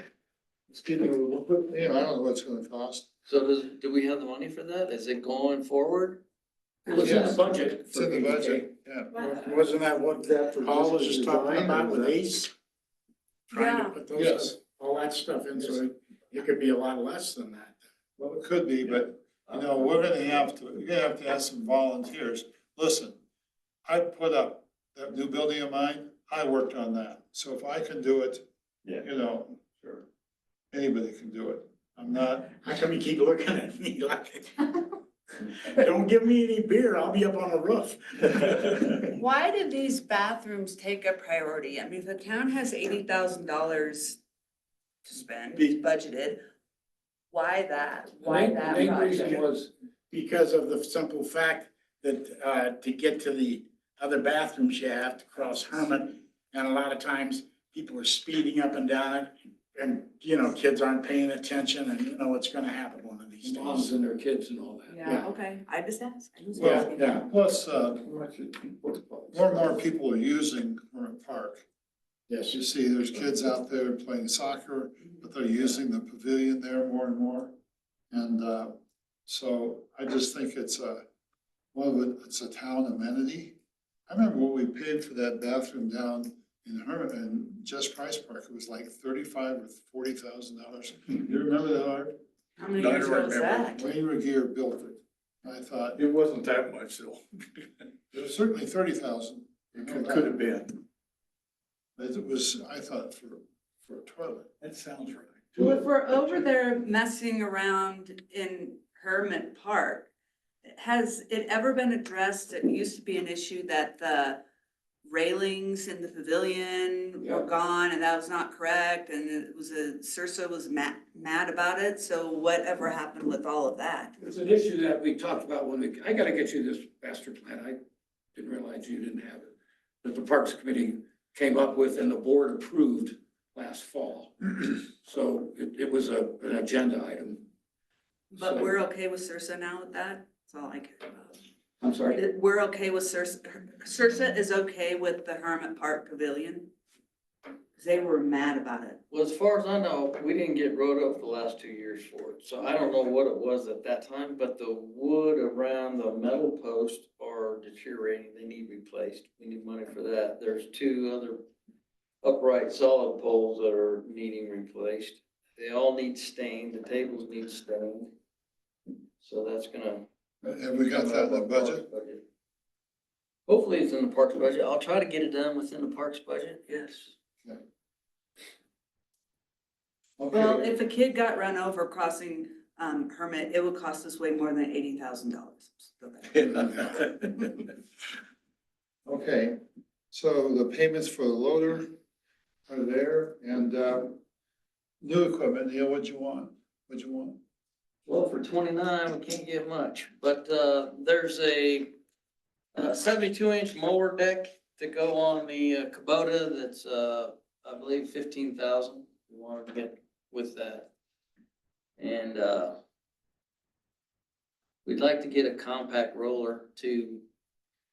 Excuse me, we'll put, you know, I don't know what it's gonna cost. So do we have the money for that? Is it going forward? It was in the budget. It's in the budget, yeah. Wasn't that what Paul was just talking about with Ace? Trying to Yeah. put those, Yes. all that stuff in, so it could be a lot less than that. Well, it could be, but, you know, we're gonna have to have some volunteers. Listen, I put up that new building of mine, I worked on that. So if I can do it, Yeah. you know, Sure. anybody can do it. I'm not, How come you keep looking at me like? Don't give me any beer, I'll be up on the roof. Why do these bathrooms take a priority? I mean, if the town has $80,000 to spend, budgeted, why that? Why The that main reason project? was, Because of the simple fact that, to get to the other bathrooms, you have to cross Hermit. And a lot of times, people are speeding up and down it, and, you know, kids aren't paying attention, and you know what's gonna happen one of these moms days. and their kids and all that. Yeah, okay, I just asked. well, yeah, plus, more and more people are using Hermit Park. Yes, You see, there's kids out there playing soccer, but they're using the pavilion there more and more. And, so I just think it's it's a town amenity. I remember what we paid for that bathroom down in Hermit, in Just Price Park, it was like $35,000 or $40,000. You remember that, Art? How many years ago was that? Wayne Regier built it. I thought, it wasn't that much though. it was certainly 30,000. Could have been. It was, I thought, for a toilet. That sounds right. Well, if we're over there messing around in Hermit Park, has it ever been addressed? It used to be an issue that the railings in the pavilion were Yeah. gone and that was not correct, and it was Sursa was mad about it, so whatever happened with all of that? It's an issue that we talked about I gotta get you this master plan, I didn't realize you didn't have it. That the Parks Committee came up with and the board approved last fall. So it was an agenda item. But So- we're okay with Sursa now with that? That's all I care about. I'm sorry, We're okay with Sursa is okay with the Hermit Park Pavilion? 'Cause they were mad about it. Well, as far as I know, we didn't get wrote up the last 2 years for it, so I don't know what it was at that time, but the wood around the metal posts are deteriorating, they need replaced, we need money for that. There's 2 other upright solid poles that are needing replaced. They all need stained, the tables need stained. So that's gonna. Have we got that in the budget? Hopefully it's in the parks budget, I'll try to get it done within the parks budget, yes. Well, Okay. if a kid got run over crossing, Hermit, it would cost us way more than $80,000. Okay, so the payments for the loader are there, and, new equipment, Neil, what'd you want? What'd you want? Well, for 29, we can't get much, but, there's a 72-inch mower deck to go on the Kubota that's, I believe 15,000. We wanted to get with that. And, we'd like to get a compact roller to,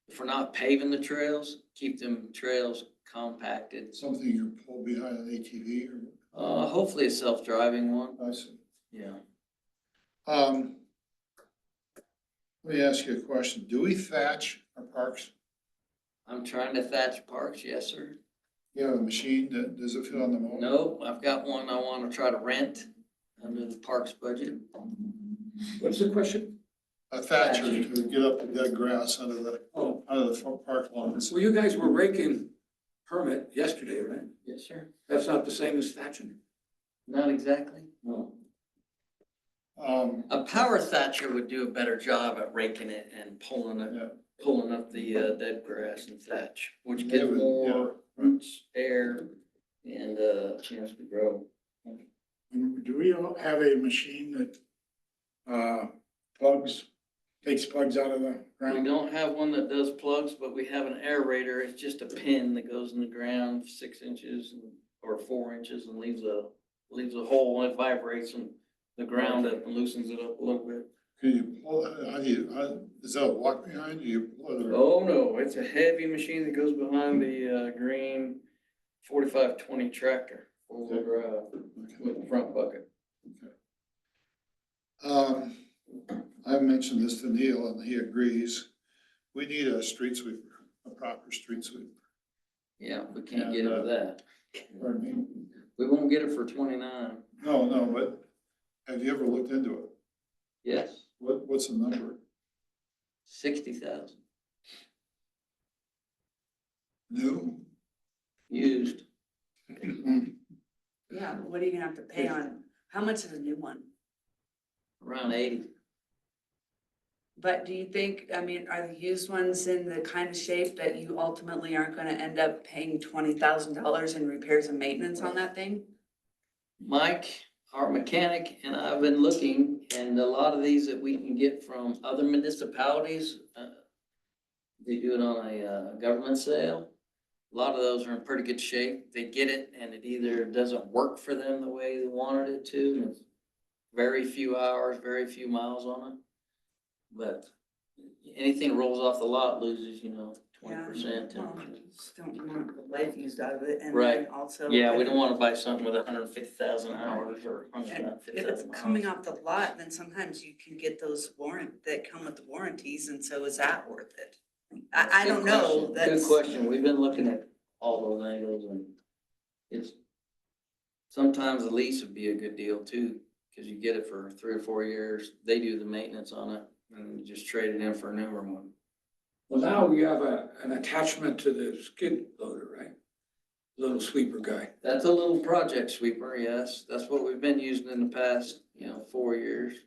if we're not paving the trails, keep them trails compacted. Something you pull behind an ATV or, Hopefully a self-driving one, I see. yeah. Let me ask you a question. Do we thatch our parks? I'm trying to thatch parks, yes, sir. You have a machine that, does it fit on the mower? No, I've got one I want to try to rent under the parks budget. What's the question? A thatcher to get up the dead grass out of the park lawns. So you guys were raking Hermit yesterday, right? Yes, sir. That's not the same as thatching. Not exactly. No. A power thatcher would do a better job at raking it and Yeah. pulling up the dead grass and thatch, which Yeah, gives but- more roots, air, and a chance to grow. Do we all have a machine that, takes plugs out of the We ground? don't have one that does plugs, but we have an aerator. It's just a pin that goes in the ground 6 inches or 4 inches and leaves a hole and it vibrates and the ground it loosens it up a little bit. Can you pull, how do you, is that a walk behind? Do you pull it or? Oh, no, it's a heavy machine that goes behind the green 4520 tractor, four-wheel drive with the front bucket. I mentioned this to Neil and he agrees. We need a street sweeper, a proper street sweeper. Yeah, we can't get it with that. Pardon me? We won't get it for 29. No, but have you ever looked into it? Yes, What's the number? 60,000 New? used. Yeah, but what are you gonna have to pay on, how much is a new one? Around 80. But do you think, I mean, are the used ones in the kind of shape that you ultimately aren't gonna end up paying $20,000 in repairs and maintenance on that thing? Mike, our mechanic, and I've been looking, and a lot of these that we can get from other municipalities, they do it on a government sale. A lot of those are in pretty good shape. They get it and it either doesn't work for them the way they wanted it to. And it's very few hours, very few miles on it. But anything rolls off the lot loses, 20%, Well, 10%. just don't want the life used out of it, and Right. then also. Yeah, we don't want to buy something with 150,000 hours or And if 150,000 it's miles. coming off the lot, then sometimes you can get those that come with the warranties, and so is that worth it? I don't know, Good that's. question. We've been looking at all those angles and it's, sometimes the lease would be a good deal too, because you get it for 3 or 4 years. They do the maintenance on it and you just trade it in for a newer one. Well, now you have an attachment to the skid loader, right? Little sweeper guy. That's a little project sweeper, yes. That's what we've been using in the past, 4 years.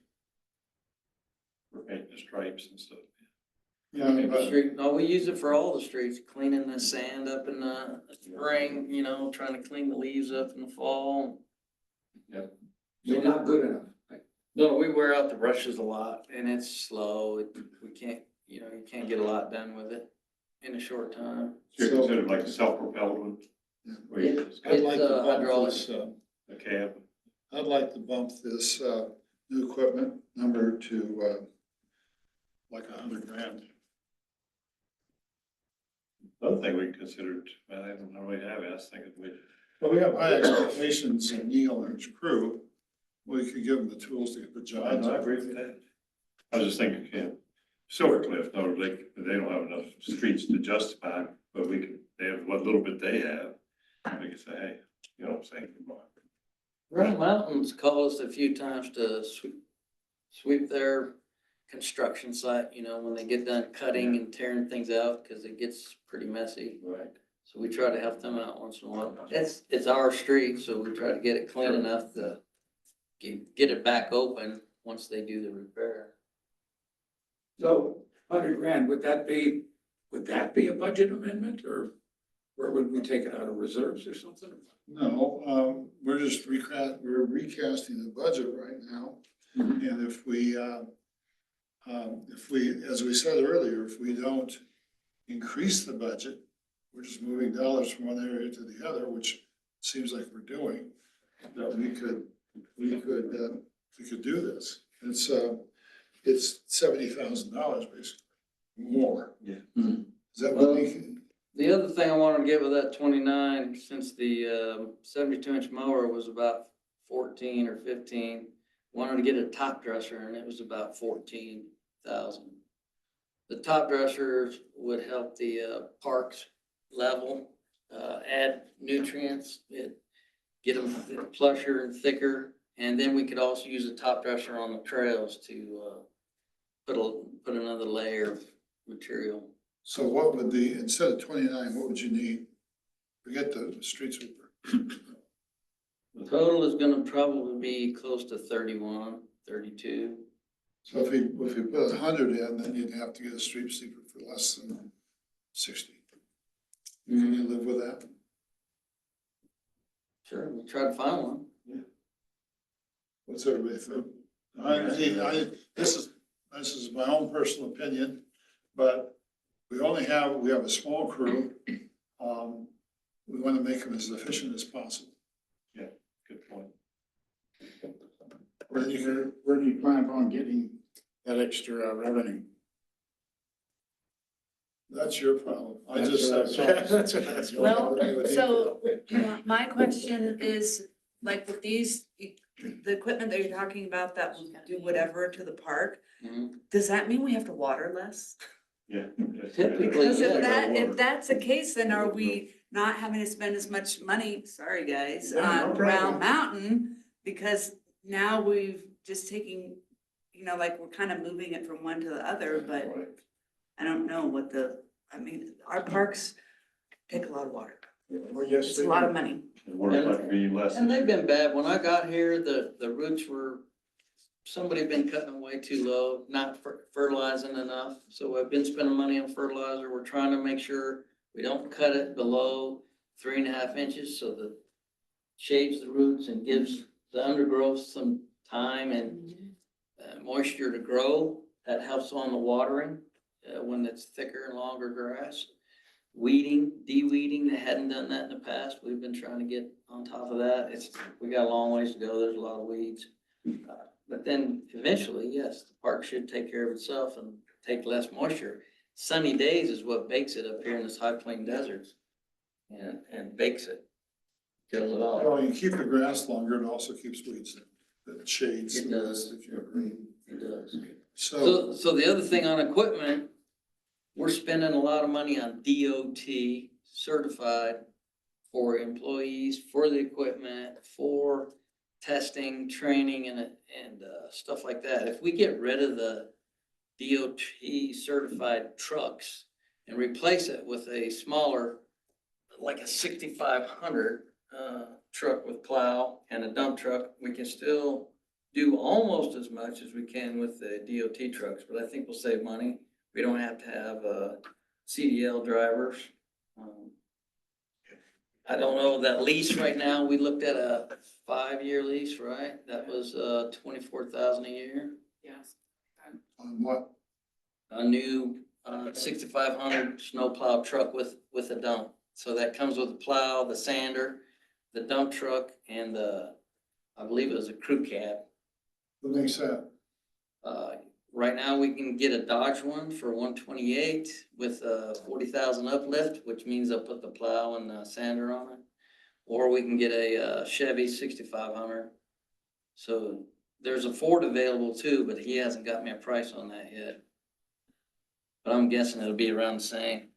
For painting the stripes and stuff. Yeah, but No, we use it for all the streets, cleaning the sand up in the spring, trying to clean the leaves up in the fall. So not good enough. Right? No, we wear out the brushes a lot and it's slow. We can't, you can't get a lot done with it in a short time. So you're considered like a self-propelled one? Yeah. Where you just I'd like to It's, bump hydraulic. this, a cab. I'd like to bump this, new equipment number to, like $100,000. Another thing we considered, I don't know, we have, I was thinking we. Well, we have high expectations in Neil and his crew. We could give them the tools to get the job I done. agree with that. I was just thinking, yeah, Silver Cliff, no, they don't have enough streets to justify, but we can, they have what little bit they have. We can say, hey, you know what I'm saying? Round Mountain's called us a few times to sweep their construction site, you know, when they get done cutting and tearing things out, cause it gets pretty messy. Right. So we try to help them out once in a while. It's our street, so we try to get it clean enough to get it back open once they do the repair. So, $100,000, would that be a budget amendment, or would we take it out of reserves or something? No, we're just we're recasting the budget right now. And if we, as we said earlier, if we don't increase the budget, we're just moving dollars from one area to the other, which seems like we're doing, that we could do this. It's $70,000 basically, more. Yeah. Is that what we? The other thing I wanted to get with that 29, since the 72-inch mower was about 14 or 15, wanted to get a top dresser and it was about 14,000. The top dressers would help the parks level, add nutrients, get them plusher and thicker. And then we could also use a top dresser on the trails to put another layer of material. So what would instead of 29, what would you need? Forget the street sweeper. The total is gonna probably be close to 31, 32. So if we put 100 in, then you'd have to get a street sweeper for less than 60. Can you live with that? Sure, we'll try to find one. What's everybody think? This is my own personal opinion, but we have a small crew. We want to make them as efficient as possible. Good point. Where do you plan on getting that extra revenue? That's your problem. I That's just. what I saw. That's Well, what I would so my question is, like with these, the equipment that you're talking about that will do whatever to the park, does that mean we have to water less? Yeah. Typically, Because yeah. if that's the case, then are we not having to spend as much money, sorry guys, No, no on problem. Round Mountain? Because now we've just taken, you know, like we're kind of moving it from one to the other, but I don't know what our parks take a lot of water. Well, yes, It's a lot of money. It works like me less. And they've been bad. When I got here, the roots somebody had been cutting them way too low, not fertilizing enough. So I've been spending money on fertilizer. We're trying to make sure we don't cut it below 3.5 inches so that shades the roots and gives the undergrowth some time and moisture to grow. That helps on the watering when it's thicker and longer grass. Weeding, de-weeding, they hadn't done that in the past. We've been trying to get on top of that. We got a long ways to go. There's a lot of weeds. But then eventually, yes, the park should take care of itself and take less moisture. Sunny days is what bakes it up here in this high plain deserts and bakes it. Kills it all. Well, you keep the grass longer, it also keeps weeds in. It shades. It does. It It does. So, So the other thing on equipment, we're spending a lot of money on DOT certified for employees, for the equipment, for testing, training and stuff like that. If we get rid of the DOT certified trucks and replace it with a smaller, like a 6,500 truck with plow and a dump truck, we can still do almost as much as we can with the DOT trucks, but I think we'll save money. We don't have to have CDL drivers. I don't know, that lease right now, we looked at a 5-year lease, right? That was $24,000 a year. Yes. on what? A new 6,500 snowplow truck with a dump. So that comes with the plow, the sander, the dump truck, and I believe it was a crew cab. What makes that? right now we can get a Dodge one for 128 with a 40,000 uplift, which means they'll put the plow and the sander on it. Or we can get a Chevy 6500. So there's a Ford available too, but he hasn't got me a price on that yet. But I'm guessing it'll be around the same.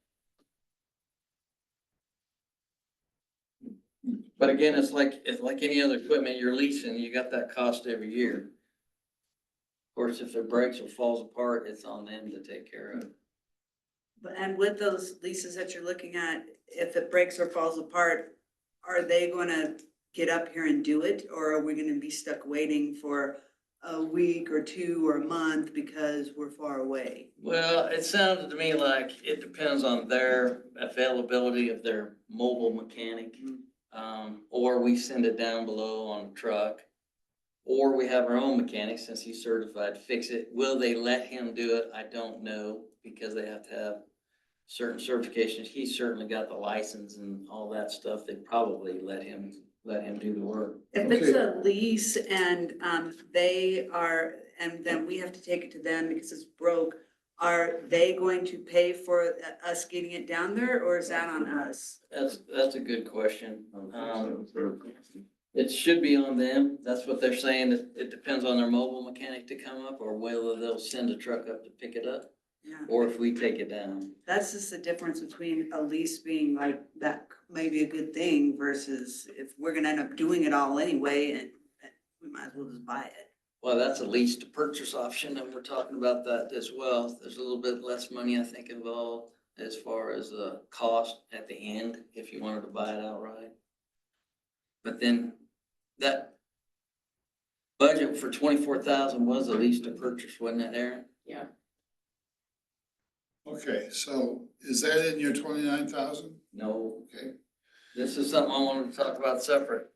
But again, it's like any other equipment you're leasing, you got that cost every year. Of course, if it breaks or falls apart, it's on them to take care of. But, and with those leases that you're looking at, if it breaks or falls apart, are they gonna get up here and do it? Or are we gonna be stuck waiting for a week or two or a month because we're far away? Well, it sounded to me like it depends on their availability of their mobile mechanic. Or we send it down below on a truck. Or we have our own mechanic, since he's certified, fix it. Will they let him do it? I don't know, because they have to have certain certifications. He's certainly got the license and all that stuff. They probably let him do the work. If it's a lease and they are, and then we have to take it to them because it's broke, are they going to pay for us getting it down there, or is that on us? That's a good question. It should be on them. That's what they're saying. It depends on their mobile mechanic to come up, or whether they'll send a truck up to pick it up, Yeah, or if we take it down. that's just the difference between a lease being like, that may be a good thing versus if we're gonna end up doing it all anyway, and we might as well just buy it. Well, that's a lease to purchase option, and we're talking about that as well. There's a little bit less money, I think, involved as far as the cost at the end, if you wanted to buy it outright. But then that budget for 24,000 was a lease to purchase, wasn't it, Aaron? Yeah. Okay, so is that in your 29,000? No, Okay, this is something I wanted to talk about separate.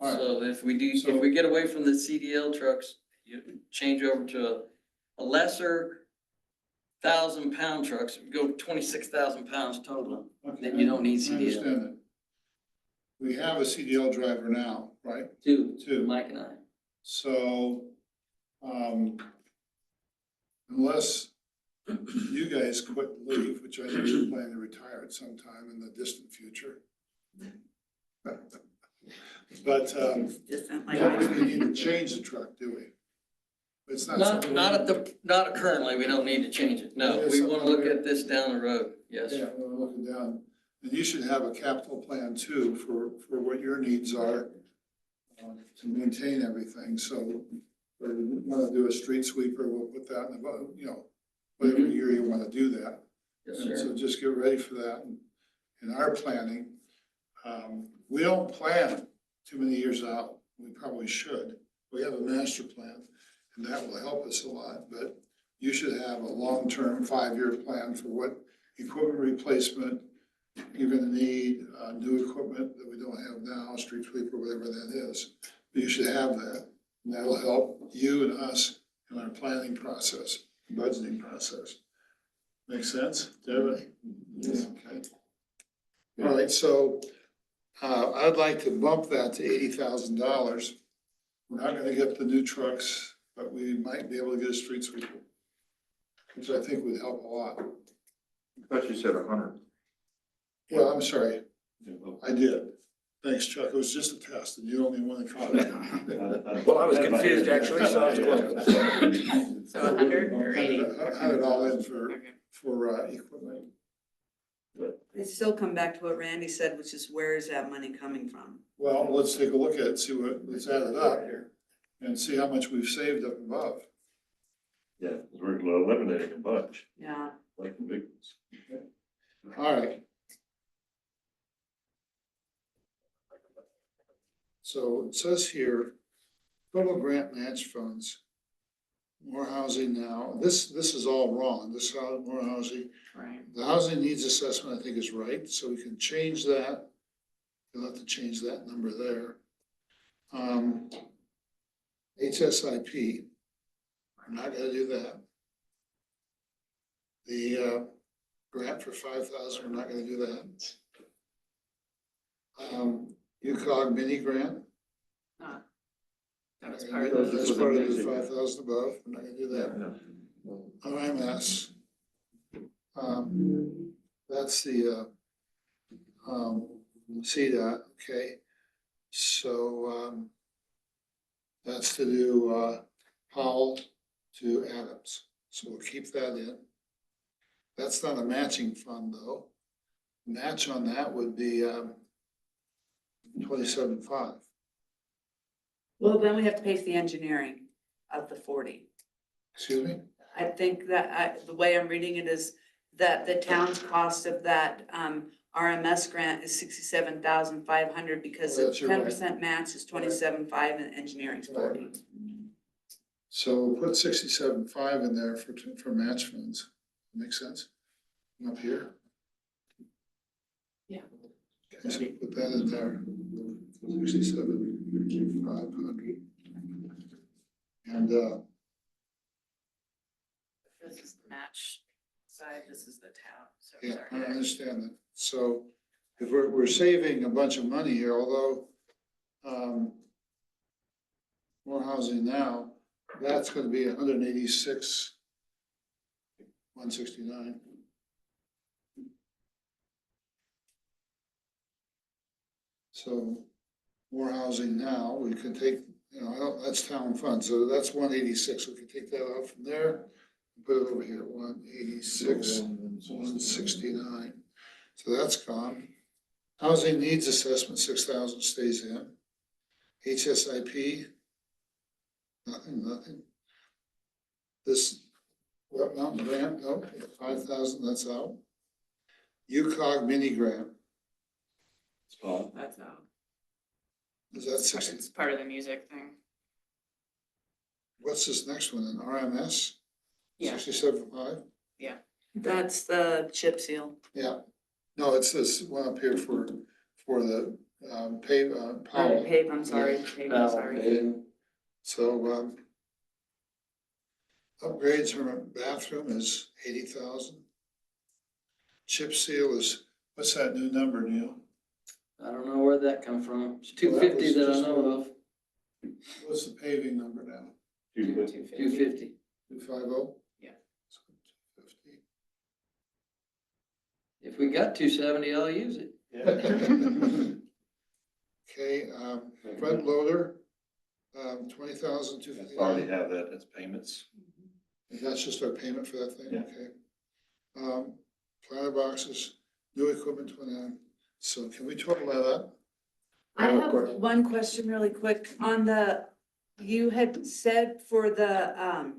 all right. So if we So- if we get away from the CDL trucks, you change over to a lesser 1,000-pound trucks, go 26,000 pounds total. Okay, Then you don't need I CDL. understand that. We have a CDL driver now, right? Two, Mike and I. So, unless you guys quit and leave, which I know you're planning to retire at some time in the distant future. But, Just not we like. don't need to change the truck, do we? It's not something. Not currently, we don't need to change it. No, we want to look at this down the road, yes. Yeah, we're looking down, and you should have a capital plan too for what your needs are to maintain everything, so if you wanna do a street sweeper, we'll put that in the, whatever year you wanna do that. Yes, And sir. so just get ready for that. And in our planning, we don't plan too many years out. We probably should. We have a master plan and that will help us a lot, but you should have a long-term 5-year plan for what equipment replacement you're gonna need, new equipment that we don't have now, street sweeper, whatever that is. But you should have that, and that'll help you and us in our planning process, budgeting process. Make sense, David? Yes. Okay. All right, so, I'd like to bump that to $80,000. We're not gonna get the new trucks, but we might be able to get a street sweeper, which I think would help a lot. I thought you said 100. Well, I'm sorry, I did. Thanks, Chuck. It was just a test, and you're the only one that caught it. Well, I was confused actually, so I was close. So 100 or 80? Had it all in for, Okay. for equipment. It still come back to what Randy said, which is where is that money coming from? Well, let's take a look at it, see what, let's add it up and see how much we've saved up above. Yeah, we're eliminating a bunch, Yeah. like the big ones. All right. So it says here, total grant match funds, more housing now. This is all wrong. This is more housing. Right. The housing needs assessment, I think, is right, so we can change that. You'll have to change that number there. HSIP, I'm not gonna do that. The grant for 5,000, we're not gonna do that. UCOG mini grant. That was part of That's the, part of the 5,000 above, we're not gonna do that. RMS. That's the, CDOT, okay? So, that's to do, Powell to Adams, so we'll keep that in. That's not a matching fund, though. Match on that would be, 27.5. Well, then we have to pay for the engineering of the 40. Excuse me? I think that the way I'm reading it is that the town's cost of that RMS grant is 67,500 because Oh, the that's your right. 10% match is 27.5 and engineering's 40. So we'll put 67.5 in there for match funds. Make sense? Up here? Yeah. Okay, so put that in there. 67,500. And, This is the match side, this is the town, so yeah, sorry. I understand that. So if we're saving a bunch of money here, although, more housing now, that's gonna be 186,169. So more housing now, we can take, that's town funds, so that's 186, we can take that out from there. Put it over here, 186,169. So that's gone. Housing needs assessment, 6,000 stays in. HSIP, nothing. This, Wet Mountain grant, no, 5,000, that's out. UCOG mini grant, That's out. is that 60? It's part of the music thing. What's this next one, an RMS? Yeah. 67.5? That's the chip seal. Yeah, no, it's this one up here for the, Powell. Pave, I'm sorry, pave, I'm sorry. So, upgrades from a bathroom is 80,000. Chip seal is, what's that new number, Neil? I don't know where that come from. It's 250 that I know of, What's the paving number now? 250. 250? Yeah. 250. If we got 270, I'll use it. Okay, front loader, 20,250. Already have that as payments. That's just our payment for that thing, Yeah. okay. Planter boxes, new equipment, 29. So can we total that up? I have one question really quick on you had said for the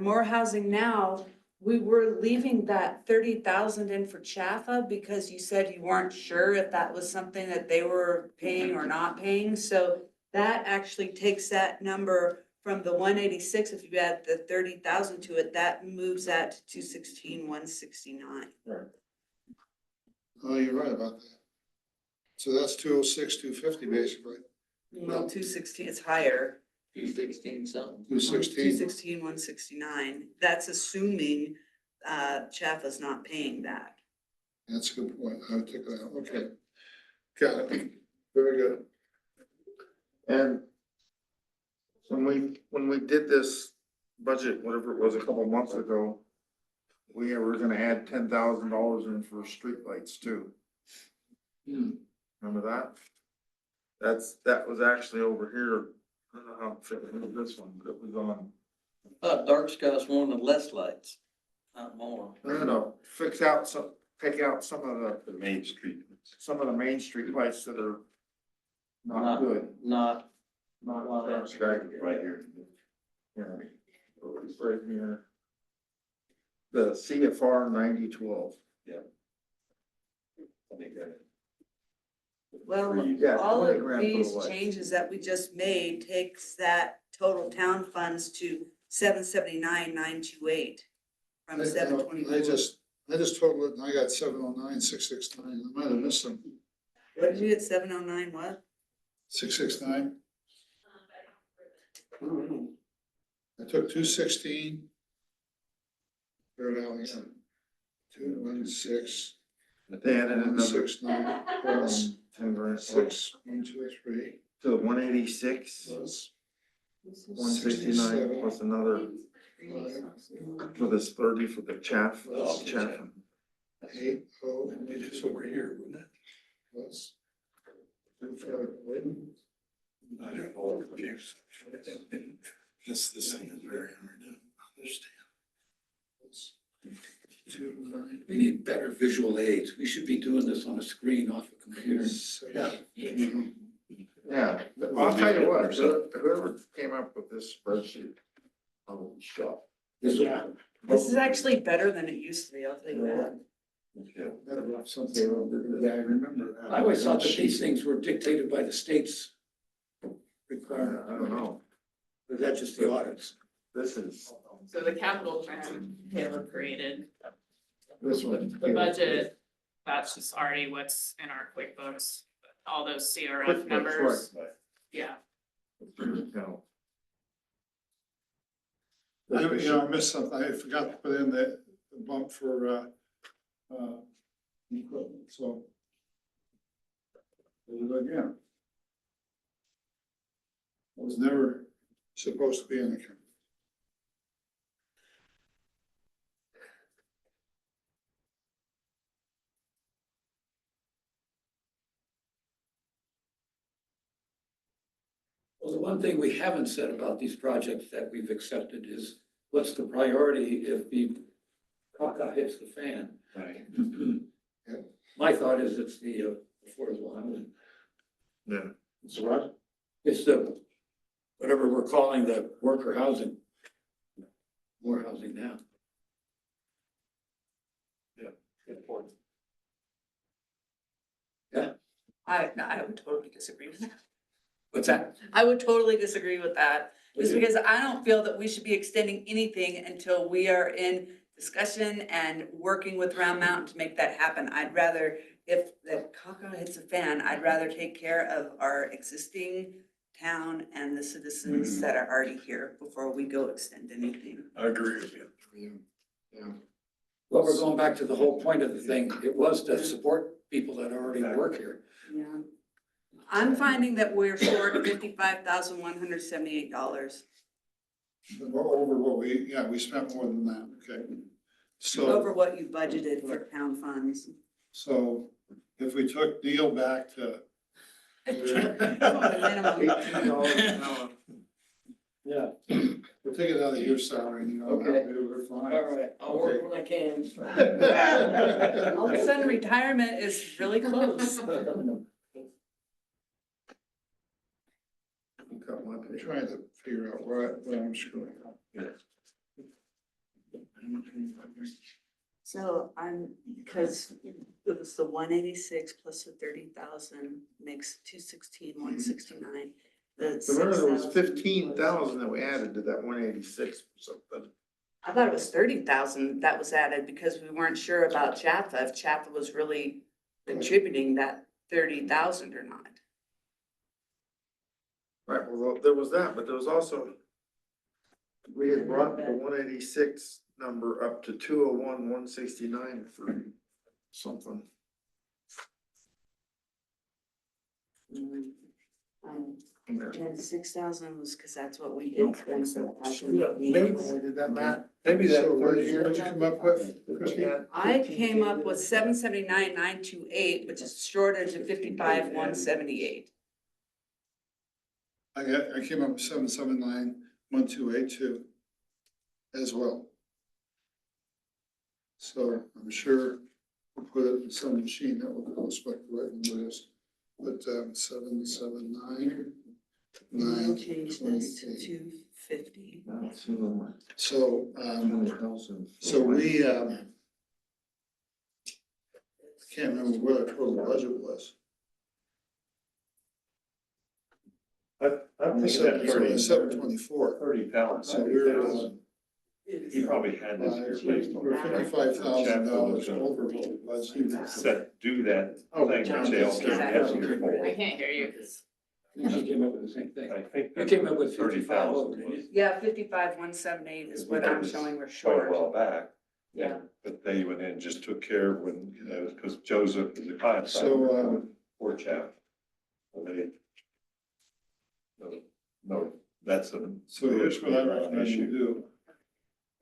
more housing now, we were leaving that 30,000 in for Chaffa because you said you weren't sure if that was something that they were paying or not paying. So that actually takes that number from the 186, if you add the 30,000 to it, that moves that to 216,169. Oh, you're right about that. So that's 206, 250 basically, Well, 216, it's higher. 216 something. 216. 216,169. That's assuming Chaffa's not paying that. That's a good point. I would take that out. Okay. Got it. Very good. And when we did this budget, whatever it was, a couple months ago, we were gonna add $10,000 in for streetlights too. Remember that? That was actually over here. I don't know how it fit into this one, but it was on. Dark skies wanted less lights, not more. No, take out some of The main street. the main street lights that are not good. Not, Not Well, Right here. Yeah. It's right here. The CFR 9012. I think that. Well, Yeah, all 20 of grand for the these lights. changes that we just made takes that total town funds to 779,928 from I 724. just totaled it and I got 709,669. I might have missed some. What did you get, 709 what? 669. I took 216. Throw it out again. 216. They added another 169 plus 10 grand. 6, 1, 2, 3 So 186, plus 169 plus another For this 30 for the chaff. Eight, oh, and we just over here, wouldn't it? Plus. I don't know, I'm confused. That's the same, very hard to understand. We need better visual aids. We should be doing this on a screen off a computer. Yeah, well, I'll tell you what, whoever came up with this spreadsheet, oh, shot. This This is actually better than it used to be, I'll tell you that. Better have something over there. Yeah, I remember that. I always thought that these things were dictated by the state's I requirement. don't know, Or is that just the audits? this is, So the capital plan Taylor created, this one. the budget, that's just already what's in our QuickBooks, all those CRF numbers, yeah. No. I missed something, I forgot to put in the bump for, equipment, so. Do it again. It was never supposed to be in the account. Well, the one thing we haven't said about these projects that we've accepted is what's the priority if the caca hits the fan? Right. My thought is it's the affordable housing. Yeah. It's what? It's the, whatever we're calling the worker housing. More housing now. Good point. I would totally disagree with that. What's that? I would totally disagree with that, just because I don't feel that we should be extending anything until we are in discussion and working with Round Mountain to make that happen. I'd rather, if the caca hits a fan, I'd rather take care of our existing town and the citizens that are already here before we go extend anything. I agree with you. Well, we're going back to the whole point of the thing. It was to support people that already work here. Yeah. I'm finding that we're short $55,178 Over what we spent more than that, okay. So, over what you budgeted for town funds. so if we took Neil back to, Minimum. $18 an hour. Yeah. we'll take it out of your salary, you know, Okay. we're fine. right, I'll work when I can. All of a sudden, retirement is really close. Got one I'm page. trying to figure out where I'm screwing up. So because it was the 186 plus the 30,000 makes 216, 169. The Remember, there was 6,000 15,000 that we added to that 186 or something. I thought it was 30,000 that was added because we weren't sure about Jaffa, if Jaffa was really contributing that 30,000 or not. Right, well, there was that, but there was also, we had brought the 186 number up to 201, 169 for something. And 6,000 was because that's what we did. Maybe we did that, Matt. Maybe that, what'd you come up with, Christie? I came up with 779,928, which is shorter to 55,178. I came up with 779,1282 as well. So I'm sure we'll put it in some machine that will go back right into this. But 779,928. We'll change this to 250. So, so we, I can't remember what our total budget was. I think that 724. 30,000. So we're, He probably had this here based on. we're $55,000 over what we budgeted. Set, do that Oh, thing that they all came asking for. I can't hear you. You came up with the same thing. I think. You came up with 30,000 55,000, was Yeah, 55,178 is what I'm showing we're quite a short. while back. Yeah. But they went in and just took care of when, you know, because Joseph is a client. So, Poor chap. So they. No, that's a. So here's what I recommend you do.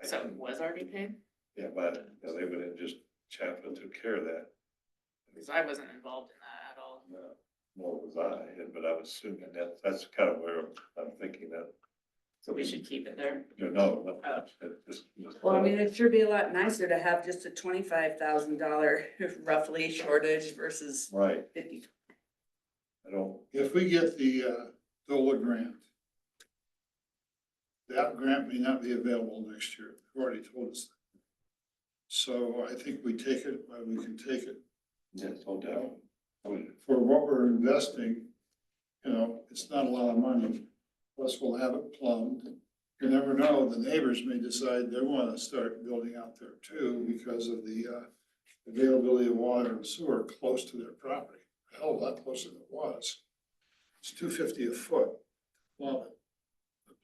So it was already paid? Yeah, but you know, they went in just Chaplin took care of that. Because I wasn't involved in that at all. No, nor was I, but I was assuming that's kind of where I'm thinking that, So we should keep it there. you know, no, Oh. just. Well, I mean, it'd sure be a lot nicer to have just a $25,000 roughly shortage versus Right, 50. I don't, If we get the DOLA grant, that grant may not be available next year. They've already told us that. So I think we take it while we can take it. yes, no doubt. I would- For what we're investing, you know, it's not a lot of money. Plus we'll have it plumbed. You never know, the neighbors may decide they want to start building out there too because of the availability of water and sewer close to their property. A hell of a lot closer than it was. It's $250 a foot, plumb it.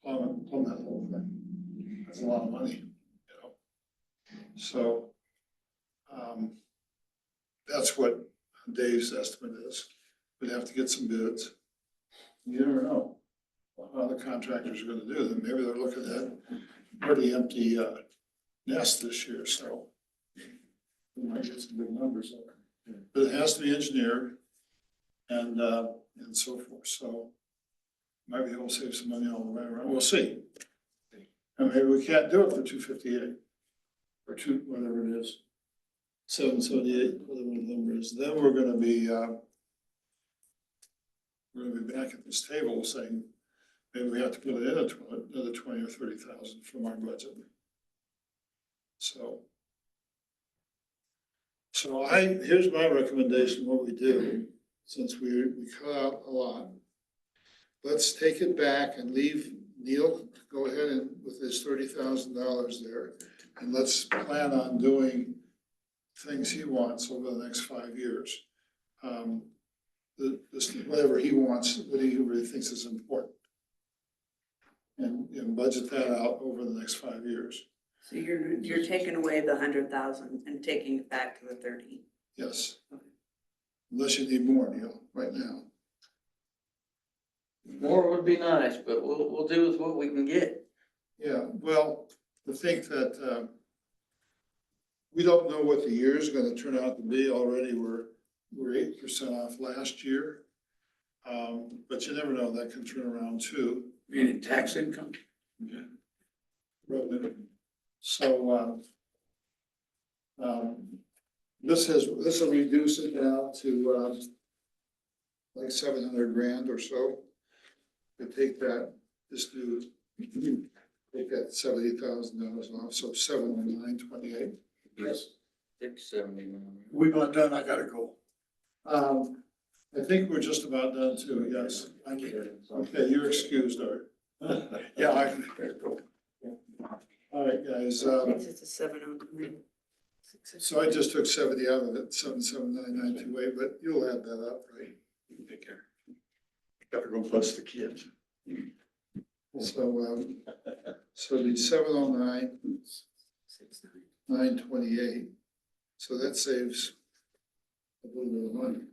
Plumb that whole thing. That's a lot of money, you know? So, that's what Dave's estimate is. We'd have to get some bids. You never know how the contractors are gonna do them. Maybe they're looking at pretty empty, nest this year, so we might get some big numbers there. But it has to be engineered and so forth, so might be able to save some money all the way around. We'll see. And maybe we can't do it for $258 or whatever it is. $778, whatever the number is. Then we're gonna be back at this table saying, maybe we have to put it in another 20 or 30,000 from our budget. So here's my recommendation, what we do, since we cut out a lot. Let's take it back and leave Neil, go ahead and with his $30,000 there. And let's plan on doing things he wants over the next 5 years. Whatever he wants, what he really thinks is important. And budget that out over the next 5 years. So you're taking away the 100,000 and taking it back to the 30. Yes. Unless you need more, Neil, right now. More would be nice, but we'll do with what we can get. Yeah, well, to think that, we don't know what the year is gonna turn out to be. Already we're 8% off last year. But you never know, that can turn around too. Meaning tax income? Revenue. So, this will reduce it down to, like 700 grand or so. To take that, take that $70,000 off, so 709.28. Yes. 670. We about done, I gotta go. I think we're just about done too, yes. Okay, you're excused, Art. Yeah, I can go. All right, guys, It's just a 709. so I just took 70 out of it, 779,928, but you'll add that up, right? Take care. Gotta go plus the kids. So, so the 709, 928, so that saves a little bit of money.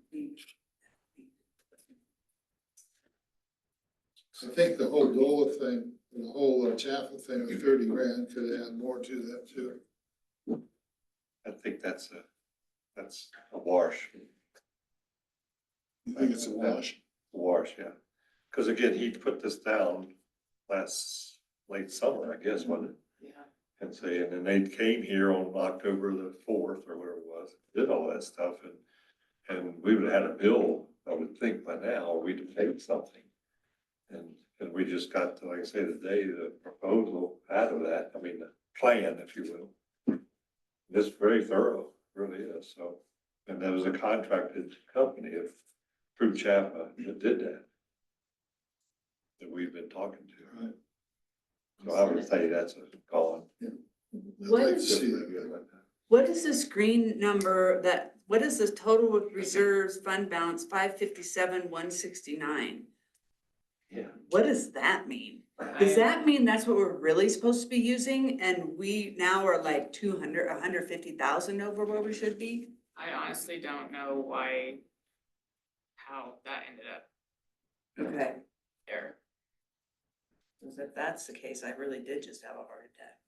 I think the whole DOLA thing, the whole Jaffa thing with 30 grand could add more to that too. I think that's a wash. You think it's a wash? Wash, yeah. Because again, he put this down late summer, I guess, wasn't it? Yeah. And say, and then they came here on October the 4th or whatever it was, did all that stuff and we would have had a bill, I would think by now, or we'd have paid something. And we just got to, like I say, the proposal out of that, I mean, the plan, if you will. It's very thorough, really is, so. And there was a contracted company through Chapa that did that. That we've been talking to. Right. So I would say that's a call. I'd What like to is- see that. What is this green number what is this total reserves fund balance 557,169? Yeah. What does that mean? Does that mean that's what we're really supposed to be using and we now are like 150,000 over where we should be? I honestly don't know how that ended up Okay. there. 'Cause if that's the case, I really did just have a heart attack.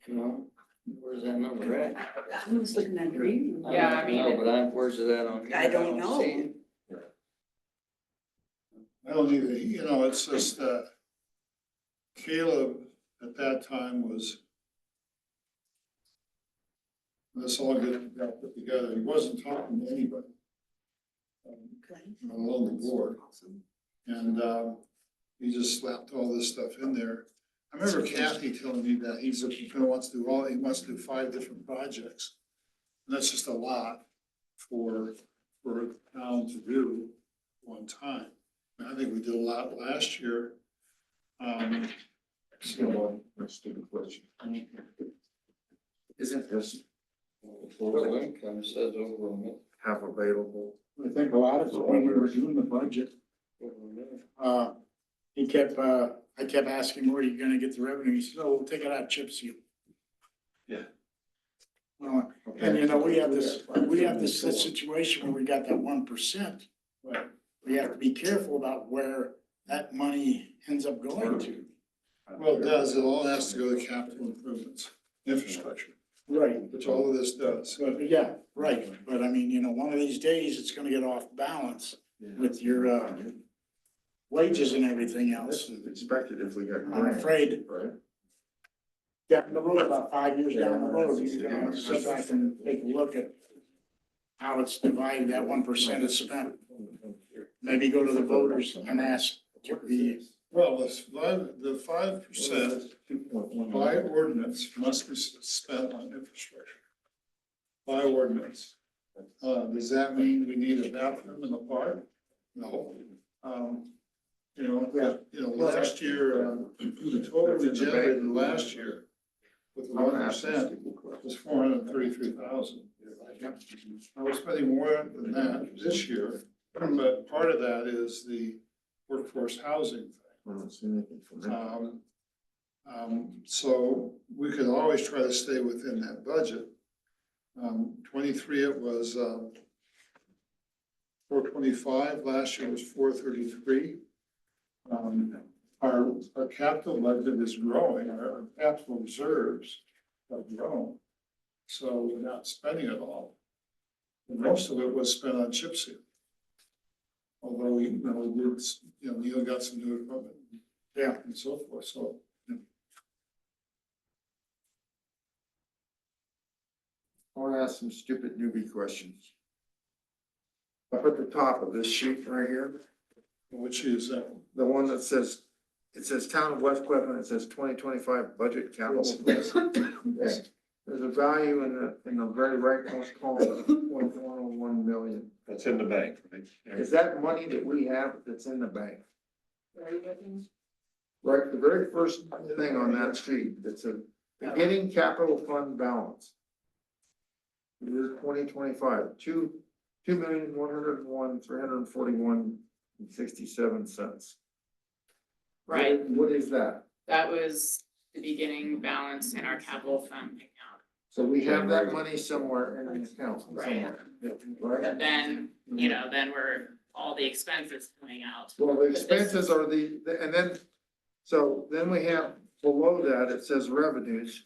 You know, where's that number at? I was looking at your email. Yeah, I mean, No, but where's it at on? here? I don't know. see it. I don't either, you know, it's just, Caleb at that time was, this all got put together, he wasn't talking to anybody. Okay. Along the board, Awesome. and, he just slapped all this stuff in there. I remember Kathy telling me that he wants to do 5 different projects. And that's just a lot for a town to do one time. And I think we did a lot last year. So, that's a stupid question. Isn't this Total income says over a million. half available? I think a lot of it, when we were doing the budget, I kept asking, where are you gonna get the revenue? He said, oh, we'll take it out of chip seal. Yeah. Well, and you know, we have this situation where we got that 1%, but we have to be careful about where that money ends up going to. Well, it does, it all has to go to capital improvements, infrastructure, Right. which all of this does. But, yeah, right, but I mean, you know, one of these days, it's gonna get off balance with your, wages and everything else. This is expected if we got. I'm afraid Right? down the road, about 5 years down the road, you're gonna sit back and take a look at how it's divided, that 1% is spent. Maybe go to the voters and ask to be, Well, the 5% by ordinance must be spent on infrastructure. By ordinance. Does that mean we need a bathroom in the park? No. Last year, the total we generated last year with 1% was 433,000. Now we're spending more than that this year, but part of that is the workforce housing thing. So we could always try to stay within that budget. 23, it was, 425, last year was 433. Our capital budget is growing, our capital reserves have grown. So we're not spending it all. And most of it was spent on chip seal. Although we did, Neil got some new equipment. Yeah, and so forth, so. I want to ask some stupid newbie questions. Up at the top of this sheet right here, Which is, the one that says, it says Town of West Cliff and it says 2025 budget capital. Okay. There's a value in the very rightmost column of 1.101 million. That's in the bank, right? Is that money that we have that's in the bank? Right, the very first thing on that sheet, it's a beginning capital fund balance. Year 2025, 2,101,341.67 Right, What is that? that was the beginning balance in our capital fund account. So we have that money somewhere in an account Right. somewhere. But Right? then, then we're, all the expenses coming out. Well, the expenses are and then, so then we have below that, it says revenues.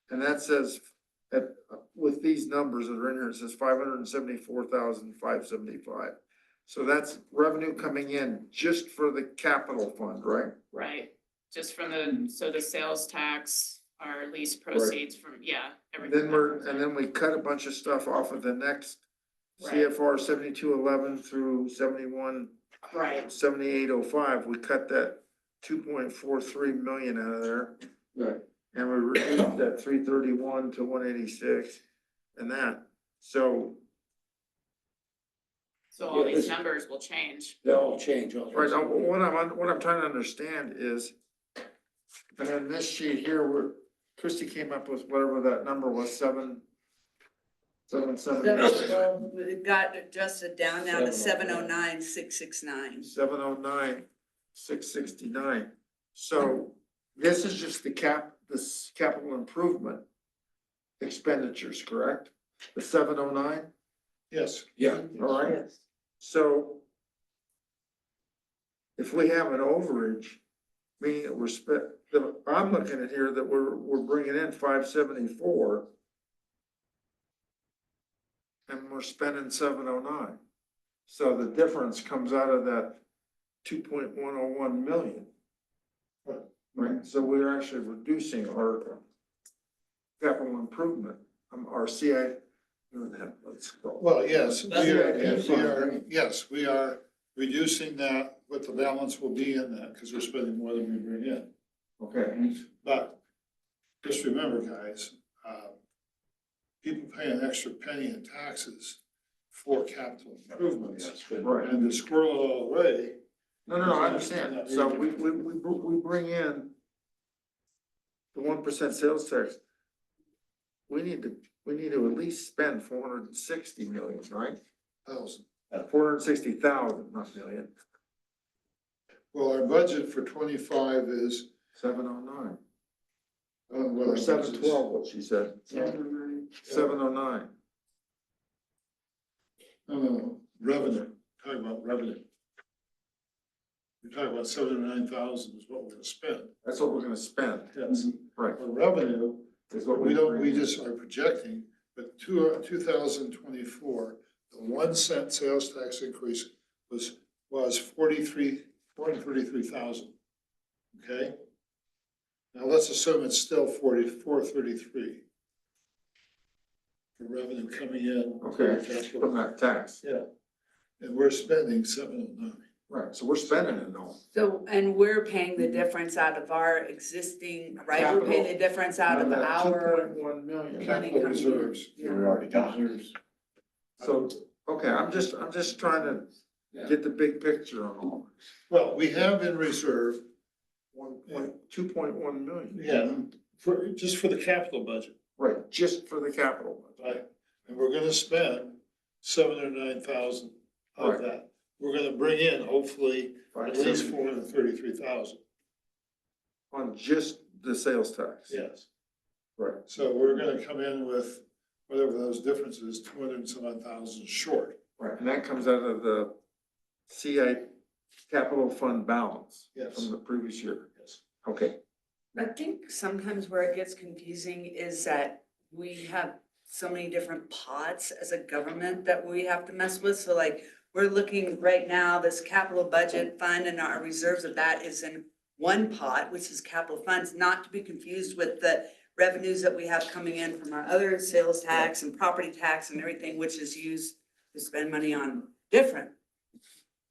And that says, with these numbers that are in here, it says 574,575. So that's revenue coming in just for the capital fund, right? Right, just from the sales tax, our lease proceeds from, everything. Then we cut a bunch of stuff off of the next Right. CFR 7211 through 71. Right, 7805, we cut that 2.43 million out of there. Right. And we reduced that 331 to 186 and that, so. so all these numbers will change. They'll all change. Right, now, what I'm trying to understand is, and then this sheet here, where Christie came up with whatever that number was, 777. It got adjusted down now to 709,669. 709,669. So this is just this capital improvement expenditures, correct? The 709? yes, Yeah. All right, so if we have an overage, meaning that I'm looking at here that we're bringing in 574. And we're spending 709. So the difference comes out of that 2.101 million. Right, so we're actually reducing our capital improvement, our CI. Let's go. Well, yes, That's right. we are reducing that, what the balance will be in that, because we're spending more than we bring in. Okay, But just remember, guys, people pay an extra penny in taxes for capital improvements. right. And to squirrel it all away. No, I understand. So we bring in the 1% sales tax. We need to at least spend 460 million, right? 460,000, not million. Well, our budget for 25 is. 709. Or Or 712, what she said. 709. No, revenue, talking about revenue. We're talking about 79,000 is what we're gonna spend. That's what we're gonna spend. Yes. Right. For revenue, Is what we don't, bring we in. just are projecting, but 2024, the 1 cent sales tax increase was 433,000. Okay? Now let's assume it's still 433. For revenue coming in. Okay, from that tax. Yeah. And we're spending 709. Right, so we're spending it all. So, and we're paying the difference out of our existing, right, we're paying the difference out of our 2.1 million. money Capital coming in. reserves. Yeah. already got. So, okay, I'm just trying to get the big picture on all. Well, we have in reserve, 2.1 million. just for the capital budget, Right, just for the capital. right? And we're gonna spend 709,000 of Right. that. We're gonna bring in hopefully at least 570. 433,000. On just the sales tax. Yes. Right. So we're gonna come in with whatever those differences, 200 and some odd thousand short. Right, and that comes out of the CI capital fund balance. Yes. From the previous year. Yes. Okay. I think sometimes where it gets confusing is that we have so many different pots as a government that we have to mess with. So like, we're looking right now, this capital budget fund and our reserves of that is in one pot, which is capital funds, not to be confused with the revenues that we have coming in from our other sales tax and property tax and everything, which is used to spend money on different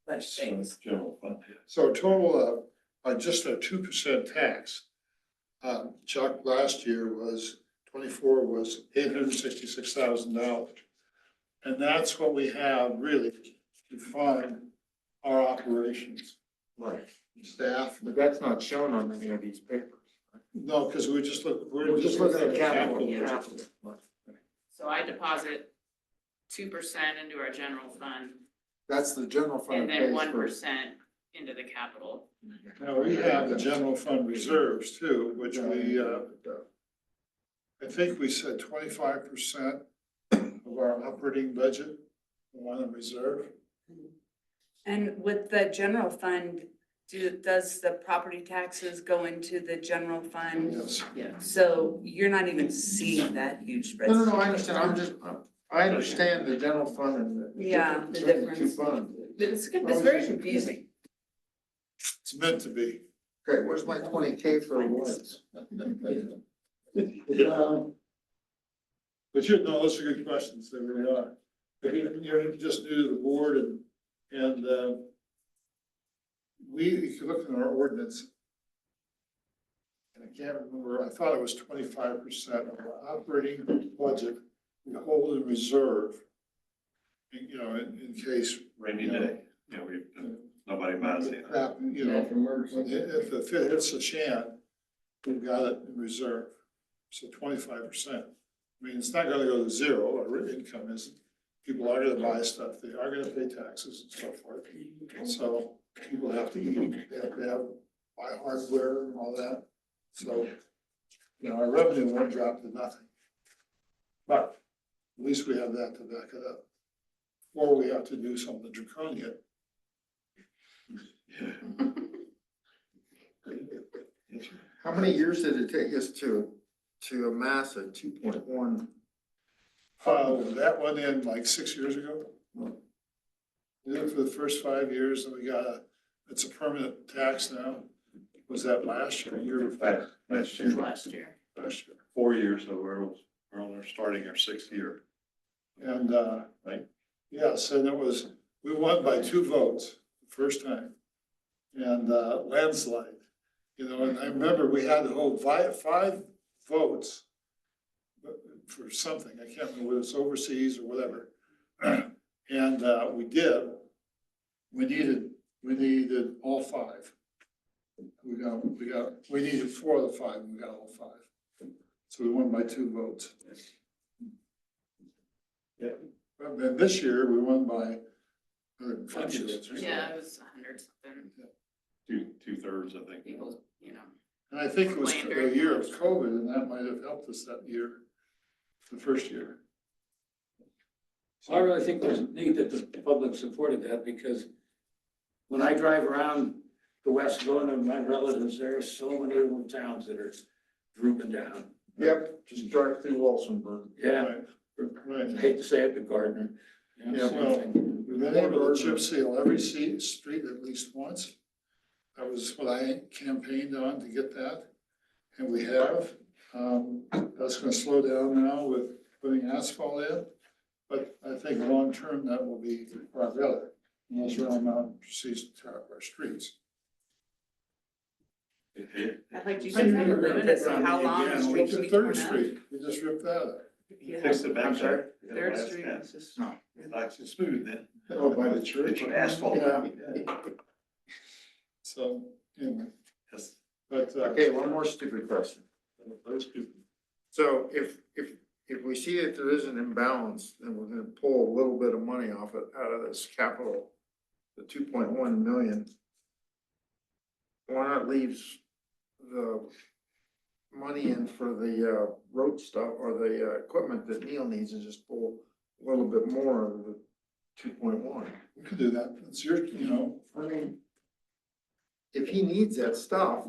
things. General fund. So total of just a 2% tax. Chuck, last year was, 24 was $866,000. And that's what we have really to fund our operations. Right. Staff, But that's not shown on any of these papers. no, because we're just looking at capital. budget. So I deposit 2% into our general fund That's the general fund. and then pays 1% into the capital. Now, we have the general fund reserves too, which we, I think we said 25% of our operating budget, we want to reserve. And with the general fund, does the property taxes go into the general fund? Yes. Yeah. So you're not even seeing that huge spread. No, I understand, I understand the general fund and the. Yeah, the between two difference. funds. But it's very confusing. It's meant to be. Okay, where's my 20K for awards? But no, those are good questions, they really are. But you're just new to the board and if you look in our ordinance, and I can't remember, I thought it was 25% of our operating budget we hold in reserve. In case. Rainy day, nobody buys it. Crap, if it hits the shan, we've got it in reserve, so 25%. I mean, it's not gonna go to zero, our income isn't. People are gonna buy stuff, they are gonna pay taxes and so forth. So people have to eat, they have to buy hardware and all that. So, our revenue won't drop to nothing. But at least we have that to back it up. Or we have to do something draconian. How many years did it take us to amass a 2.1? That went in like 6 years ago. We did it for the first 5 years and we got it's a permanent tax now. Was that last year, year before? Last year, Last year. Last year. 4 years, so we're on our starting our 6th year. And, Right. yes, and we won by 2 votes the first time. And, landslide, you know, and I remember we had to hold 5 votes for something, I can't remember whether it's overseas or whatever. And, we did. We needed all 5. We needed 4 of the 5 and we got all 5. So we won by 2 votes. Yeah. But then this year, we won by 150 votes. or Yeah, something. it was 100 something 2/3, I think. people, you know. And I think it was Complained a during year the of COVID, and that might have helped us that year, the first year. So I really think there's need that the public supported that, because when I drive around the west going to my relatives, there are so many little towns that are drooping down. Yep, just drive through Walsenburg. Yeah, Right. I hate to say it, but Gardner. You know, Yeah, same well, thing. we've been able to chip seal every street at least once. That was what I campaigned on to get that, and we have. That's gonna slow down now with putting asphalt in, but I think long-term that will be far better. Unless Round Mountain proceeds to tear up our streets. I'd like you I to knew you were gonna limit it pick to on how me long again. the We street Look can at be Third torn up. Street, we just ripped that up. Fix the back there. Third Street is just. No. Nice and smooth then. Oh, by the church. Put asphalt. Yeah. So, anyway, Yes. but, Okay, one more stupid question. Those two. So if we see that there is an imbalance, then we're gonna pull a little bit of money off it, out of this capital, the 2.1 million. Why not leaves the money in for the, road stuff or the, equipment that Neil needs and just pull a little bit more of the 2.1? we could do that. It's your, you know, I mean, if he needs that stuff,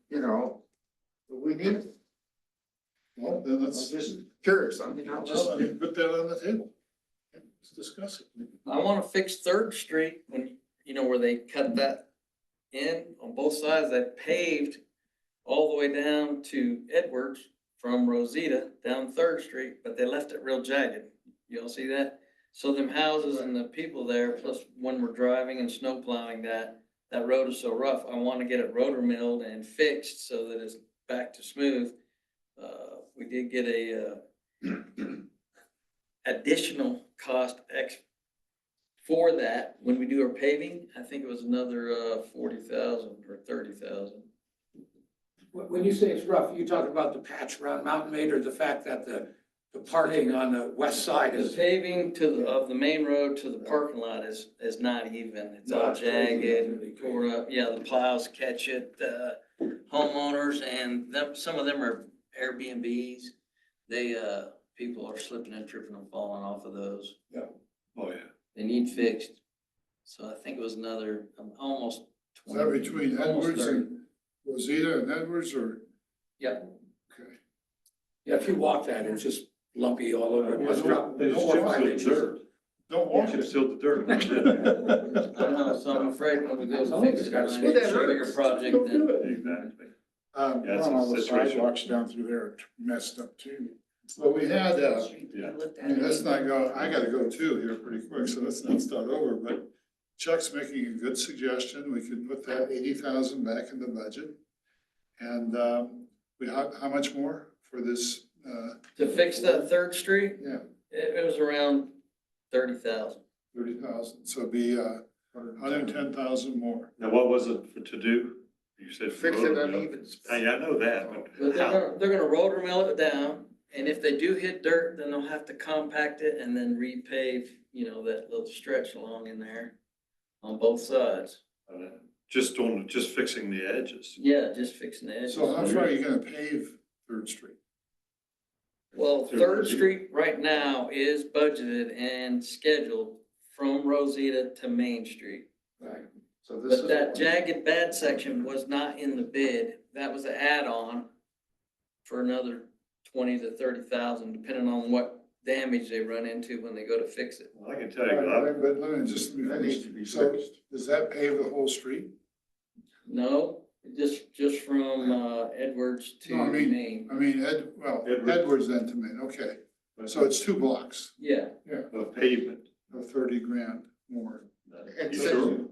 you know, we need it. well, then I'm let's just curious, I mean, I'm just. Well, I mean, put that on the table. Let's discuss it. I wanna fix Third Street when, you know, where they cut that in on both sides, that paved all the way down to Edwards from Rosita down Third Street, but they left it real jagged. You all see that? So them houses and the people there, plus when we're driving and snow plowing that road is so rough, I wanna get it rotor milled and fixed so that it's back to smooth. We did get a, additional cost for that, when we do our paving, I think it was another, 40,000 or 30,000. When you say it's rough, you talk about the patch around Mountain Maid, or the fact that the parking on the west side The is. paving of the main road to the parking lot is not even, it's No, all it's crazy. It's jagged, really tore up, yeah, the plows catch it, homeowners and some of them are Airbnbs. They, people are slipping and tripping and falling off of those. Oh, yeah. They need fixed. So I think it was another, almost Is that 20. between almost Edwards 30. and Rosita and Edwards, or? Yep. Okay. Yeah, if you walk that, it's just lumpy all over. It must drop They just 4 or chip 5 seal the inches. dirt. Don't You walk chip it. seal the dirt. I know, so I'm afraid when we go Some fix of it's it, gotta it's stay a bigger project Don't than. do it. Exactly. Yeah, it's Well, a all the situation. sidewalks down through there are messed up too. Well, we had, Yeah. I mean, let's not go, I gotta go too here pretty quick, so let's not start over, but Chuck's making a good suggestion. We could put that 80,000 back in the budget. And, how much more for this, To fix that Third Street, yeah, it was around 30,000. 30,000, so it'd be, 110,000 more. Now, what was it to do? You said. Fix it uneven. I know that, But but how? they're gonna rotor mill it down, and if they do hit dirt, then they'll have to compact it and then repave, you know, that little stretch along in there on both sides. Just fixing the edges. Yeah, just fixing the edges. So how far are you gonna pave Third Street? Well, Third Street right now is budgeted and scheduled from Rosita to Main Street. Right. So this is. But that jagged bad section was not in the bid. That was an add-on for another 20 to 30,000, depending on what damage they run into when they go to fix it. Well, I can tell you, I- But let me just, That needs to be so fixed. does that pave the whole street? No, just from, Edwards to No, I mean- Main. I mean, Edwards. Edwards then to Main, okay. So it's 2 blocks, Yeah, the pavement. of 30 grand more. And You so- sure?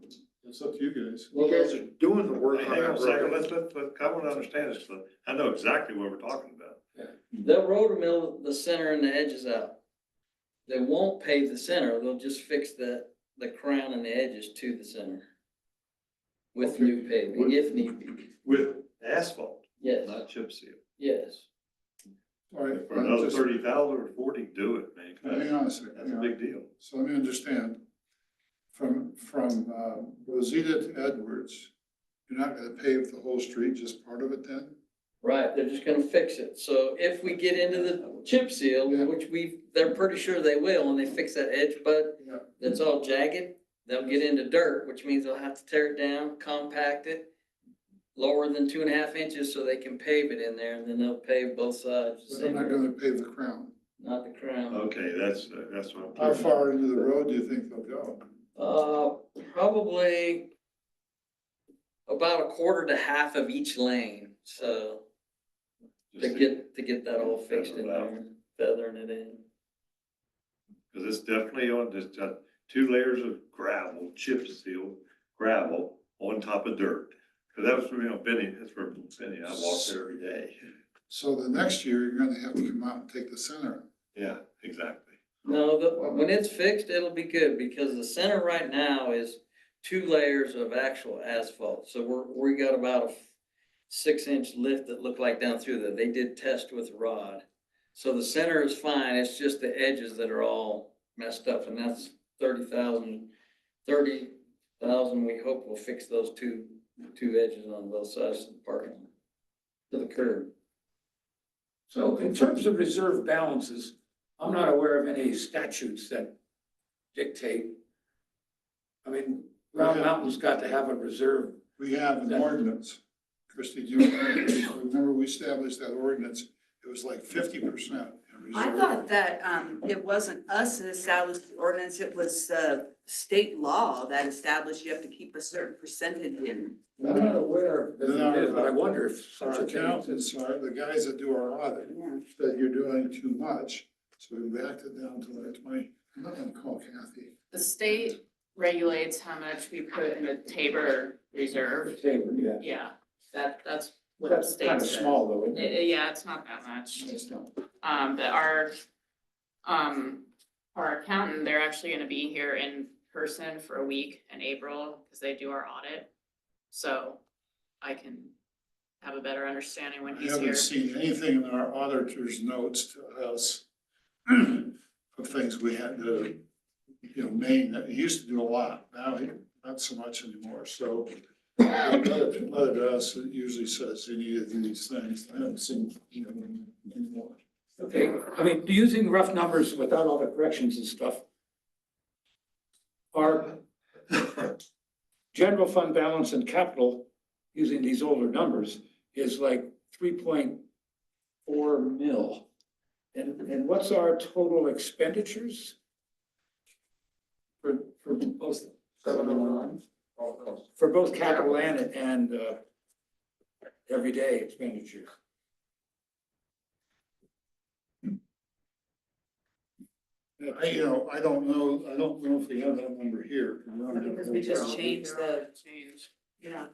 It's up to you guys. You guys are doing the work on Hang on that a second, road. I want to understand this, I know exactly what we're talking about. they'll road mill the center and the edges out. They won't pave the center, they'll just fix the crown and the edges to the center. With new paving, if need be. With asphalt, Yes, not chip seal. yes. All right, For another just, 30,000 or 40, do it, hang man. on a second. That's a big deal. So let me understand. From Rosita to Edwards, you're not gonna pave the whole street, just part of it then? Right, they're just gonna fix it. So if we get into the chip seal, Yeah. which they're pretty sure they will, and they fix that edge bud Yeah. that's all jagged, they'll get into dirt, which means they'll have to tear it down, compact it, lower than 2.5 inches so they can pave it in there, and then they'll pave both sides. But they're not gonna pave the crown. Not the crown. Okay, that's what I'm. How far into the road do you think they'll go? Probably about a quarter to half of each lane, so to get that all fixed in there, feathering it in. Because it's definitely on, just 2 layers of gravel, chip seal, gravel on top of dirt. Because that was, Benny, that's where Benny, I walk there every day. So the next year, you're gonna have to come out and take the center. Yeah, exactly. No, when it's fixed, it'll be good, because the center right now is 2 layers of actual asphalt. So we got about a 6-inch lift that looked like down through there. They did test with rod. So the center is fine, it's just the edges that are all messed up, and that's 30,000. 30,000, we hope will fix those two edges on both sides of the parking lot to the curb. So in terms of reserve balances, I'm not aware of any statutes that dictate. I mean, Round Mountain's got to have a reserve. We have an ordinance. Christie, do you remember we established that ordinance? It was like 50%. I thought that, it wasn't us that established the ordinance, it was, state law that established you have to keep a certain percentage in. I'm not aware that it is, but I wonder if Our such a thing. accountants, the guys that do our audit, Yeah. said you're doing too much. So we backed it down to like 20. I'm not gonna call Kathy. The state regulates how much we put in the Tabor Reserve. Yeah. Yeah, that's what the That's state kind of said. small though, isn't it? Yeah, it's not that much. It's not. But our accountant, they're actually gonna be here in person for a week in April, because they do our audit. So I can have a better understanding when I he's here. haven't seen anything in our auditor's notes to us of things we had to, Maine, that he used to do a lot. Now, not so much anymore. So letter to us, it usually says he needed these things. I haven't seen, anymore. Okay, I mean, using rough numbers without all the corrections and stuff. Our general fund balance and capital, using these older numbers, is like 3.4 mil. And what's our total expenditures? For both, 709. for both capital and everyday expenditures? I don't know if we have that number here. Because we just changed the, Change, yeah.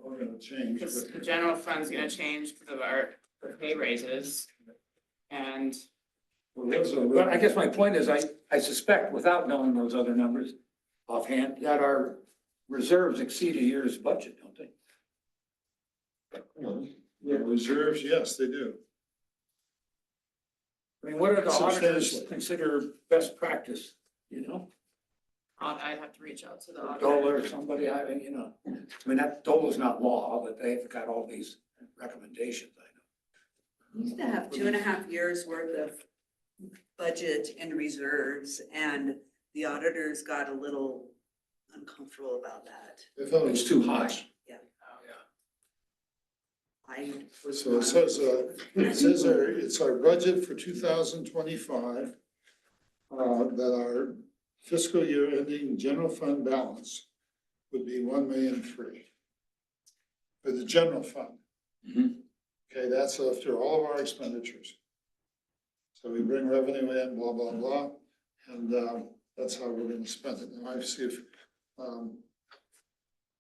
We're gonna change, because but the general fund's gonna change because of our pay raises. And But I guess my point is, I suspect, without knowing those other numbers offhand, that our reserves exceed a year's budget, don't they? the reserves, yes, they do. I mean, what are the auditors Substantially. consider best practice, you know? I'd have to reach out to the auditor. Dole or somebody, I mean, that Dole is not law, but they've got all these recommendations, I know. We used to have 2.5 years worth of budget and reserves, and the auditors got a little uncomfortable about that. I thought it It's was too high. So it says, it's our budget for 2025, that our fiscal year ending general fund balance would be 1,000,003 for the general fund. Mhm. Okay, that's after all of our expenditures. So we bring revenue in, blah, blah, blah, and, that's how we're gonna spend it. Now I see if,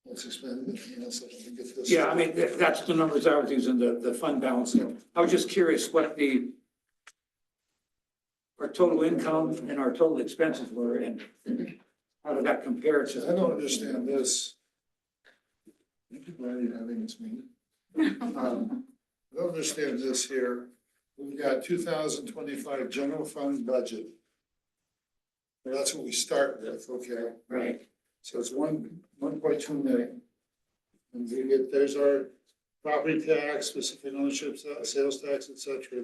let's expend it, so I can get this. Yeah, I mean, that's the numbers I was using, the fund balance. I was just curious what our total income and our total expenses were and how did that compare to? I don't understand this. Thank you, Brandy, for having this meeting. I don't understand this here. We've got 2025 general fund budget. Well, that's what we start with, okay? Right. So it's 1.2 million. And we get, there's our property tax, specific ownership, sales tax, et cetera.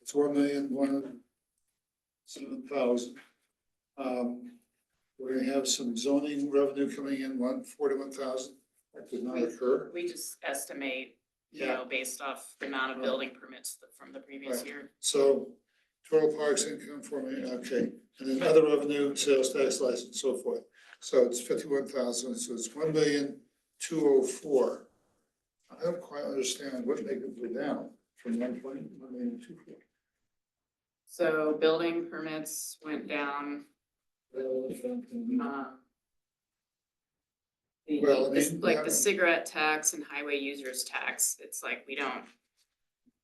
It's 1,107,000. We're gonna have some zoning revenue coming in, 141,000. That did not occur. We just estimate, you Yeah. know, based off the amount of building permits from the previous year. So total parks income for me, okay, and then other revenue, sales tax, license, so forth. So it's 51,000, so it's 1,204,000. I don't quite understand what make it go down from 120 to 1,204,000. So building permits went down. Well, I mean, Like yeah. the cigarette tax and highway users tax, it's like, we don't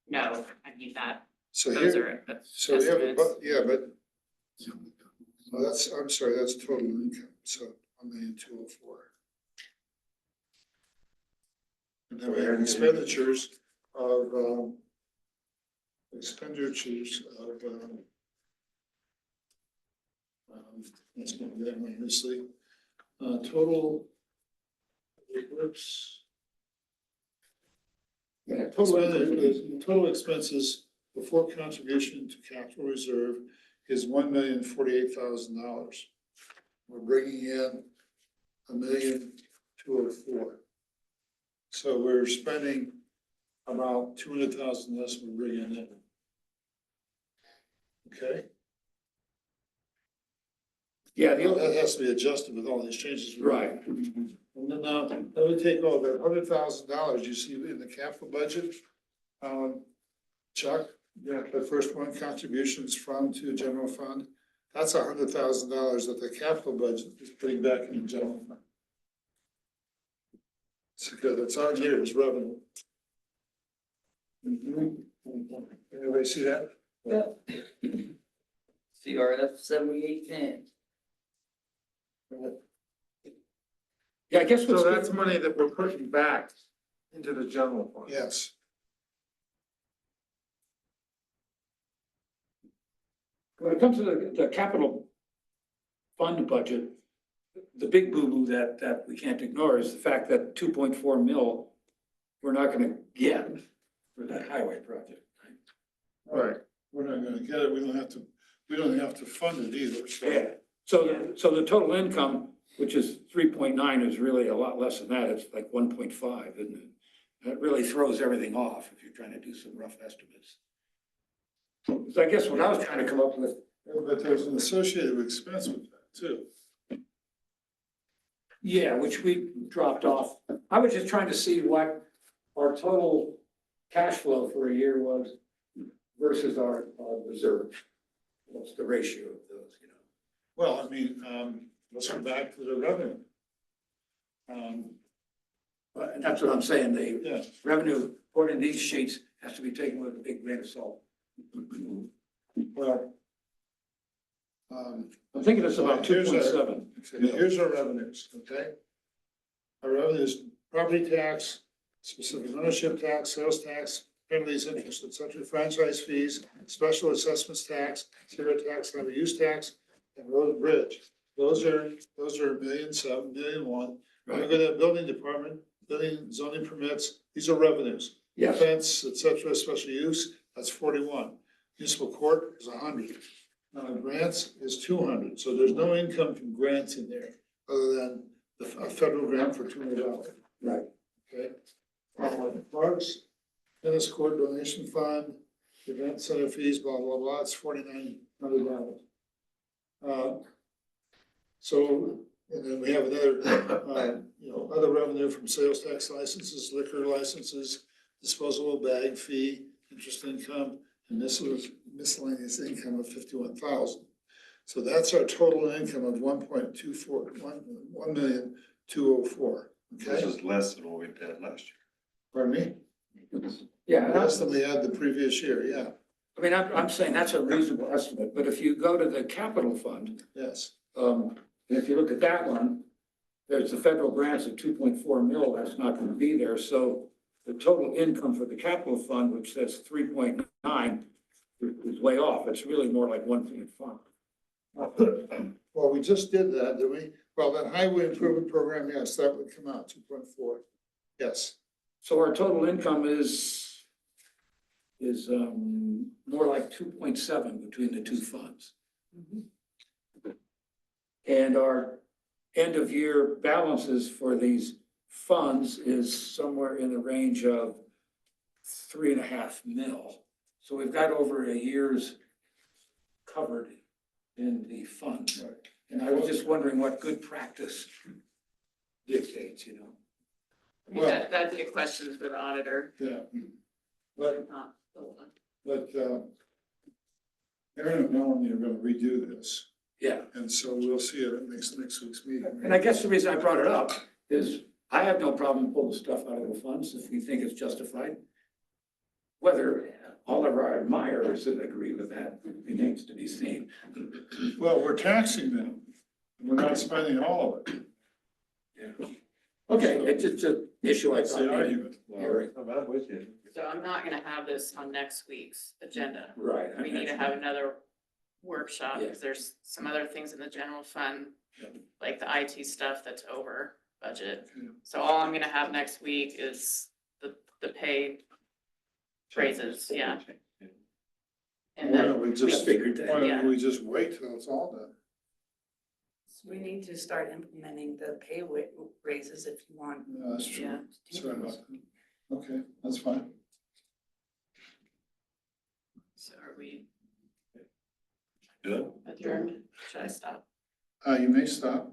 know, I need that, So those here, are so we have, estimates. yeah, but. Well, that's, I'm sorry, that's total income, so 1,204,000. And then we have expenditures of, let's go to that one, obviously, total. Whoops. Yeah, total expenses before contribution to capital reserve is $1,048,000. We're bringing in 1,204,000. So we're spending about 200,000 less we're bringing in. Okay? Yeah, That has to be adjusted with all these changes. right. And then, let me take all that $100,000 you see in the capital budget. Chuck, yeah, the first one, contributions from to general fund, that's $100,000 that the capital budget is putting back in the general fund. It's good, it's our year's revenue. Anybody see that? CRF 7810. Yeah, I guess So what's that's money that we're putting back into the general fund. Yes. when it comes to the capital fund budget, the big boo-boo that we can't ignore is the fact that 2.4 mil, we're not gonna get for that highway project. Right, we're not gonna get it, we don't have to fund it either, so. Yeah, so the total income, which is 3.9, is really a lot less than that, it's like 1.5, isn't it? That really throws everything off if you're trying to do some rough estimates. So I guess what I was trying to come up with, But there's an associated expense with that too. yeah, which we dropped off. I was just trying to see what our total cash flow for a year was versus our reserve. What's the ratio of those, you know? Well, I mean, let's go back to the revenue. And that's what I'm saying, the Yeah, revenue, according to these sheets, has to be taken with a big grain of salt. well. I'm thinking it's about Here's our- 2.7. Here's our revenues, okay? Our revenues, property tax, specific ownership tax, sales tax, penalties, interest, et cetera, franchise fees, special assessments tax, zero tax, levy use tax, and road and bridge. Those are $1,000,007, $1,000,001. We're gonna have building department, building zoning permits, these are revenues. Yes, Fence, et cetera, special use, that's 41. Municipal court is 100. Grants is 200, so there's no income from grants in there, other than a federal grant for $200. Right. Okay. Parks, tennis court donation fund, event center fees, blah, blah, blah, it's $4,900. So, and then we have another, other revenue from sales tax licenses, liquor licenses, disposable bag fee, interest income, and miscellaneous income of 51,000. So that's our total income of 1,204,000, This okay? is less than what we did last year. Pardon me? Yeah, Less than we had the previous year, yeah, I mean, I'm saying that's a reasonable estimate, but if you go to the capital fund, yes. and if you look at that one, there's the federal grants of 2.4 mil, that's not gonna be there, so the total income for the capital fund, which says 3.9, is way off, it's really more like 1.5. Well, we just did that, did we? Well, that highway improvement program, yes, that would come out 2.4. Yes, So our total income is more like 2.7 between the two funds. And our end of year balances for these funds is somewhere in the range of 3.5 mil. So we've got over a year's covered in the funds. And I was just wondering what good practice dictates, you know? I mean, that'd be a question for the auditor, yeah. But, not the one. Aaron and Melanie are gonna redo this, Yeah. and so we'll see it at next week's meeting. And I guess the reason I brought it up is I have no problem pulling stuff out of the funds if we think it's justified. Whether all of our admirers would agree with that remains to be seen. Well, we're taxing them, we're not spending all of it. Okay, it's just an issue I That's the thought. maybe- argument. You're I'm with you. So I'm not gonna have this on next week's agenda. right. We need to have another workshop, because there's some other things in the general fund, like the IT stuff that's over budget. Yeah. So all I'm gonna have next week is the pay raises, yeah. And Why then, don't we just, figured that, why yeah. don't we just wait till it's all done? We need to start implementing the pay raises if you want. Yeah, that's true. yeah, Sorry about that. Okay, that's fine. so are we Good. adjourned? Should I stop? You may stop.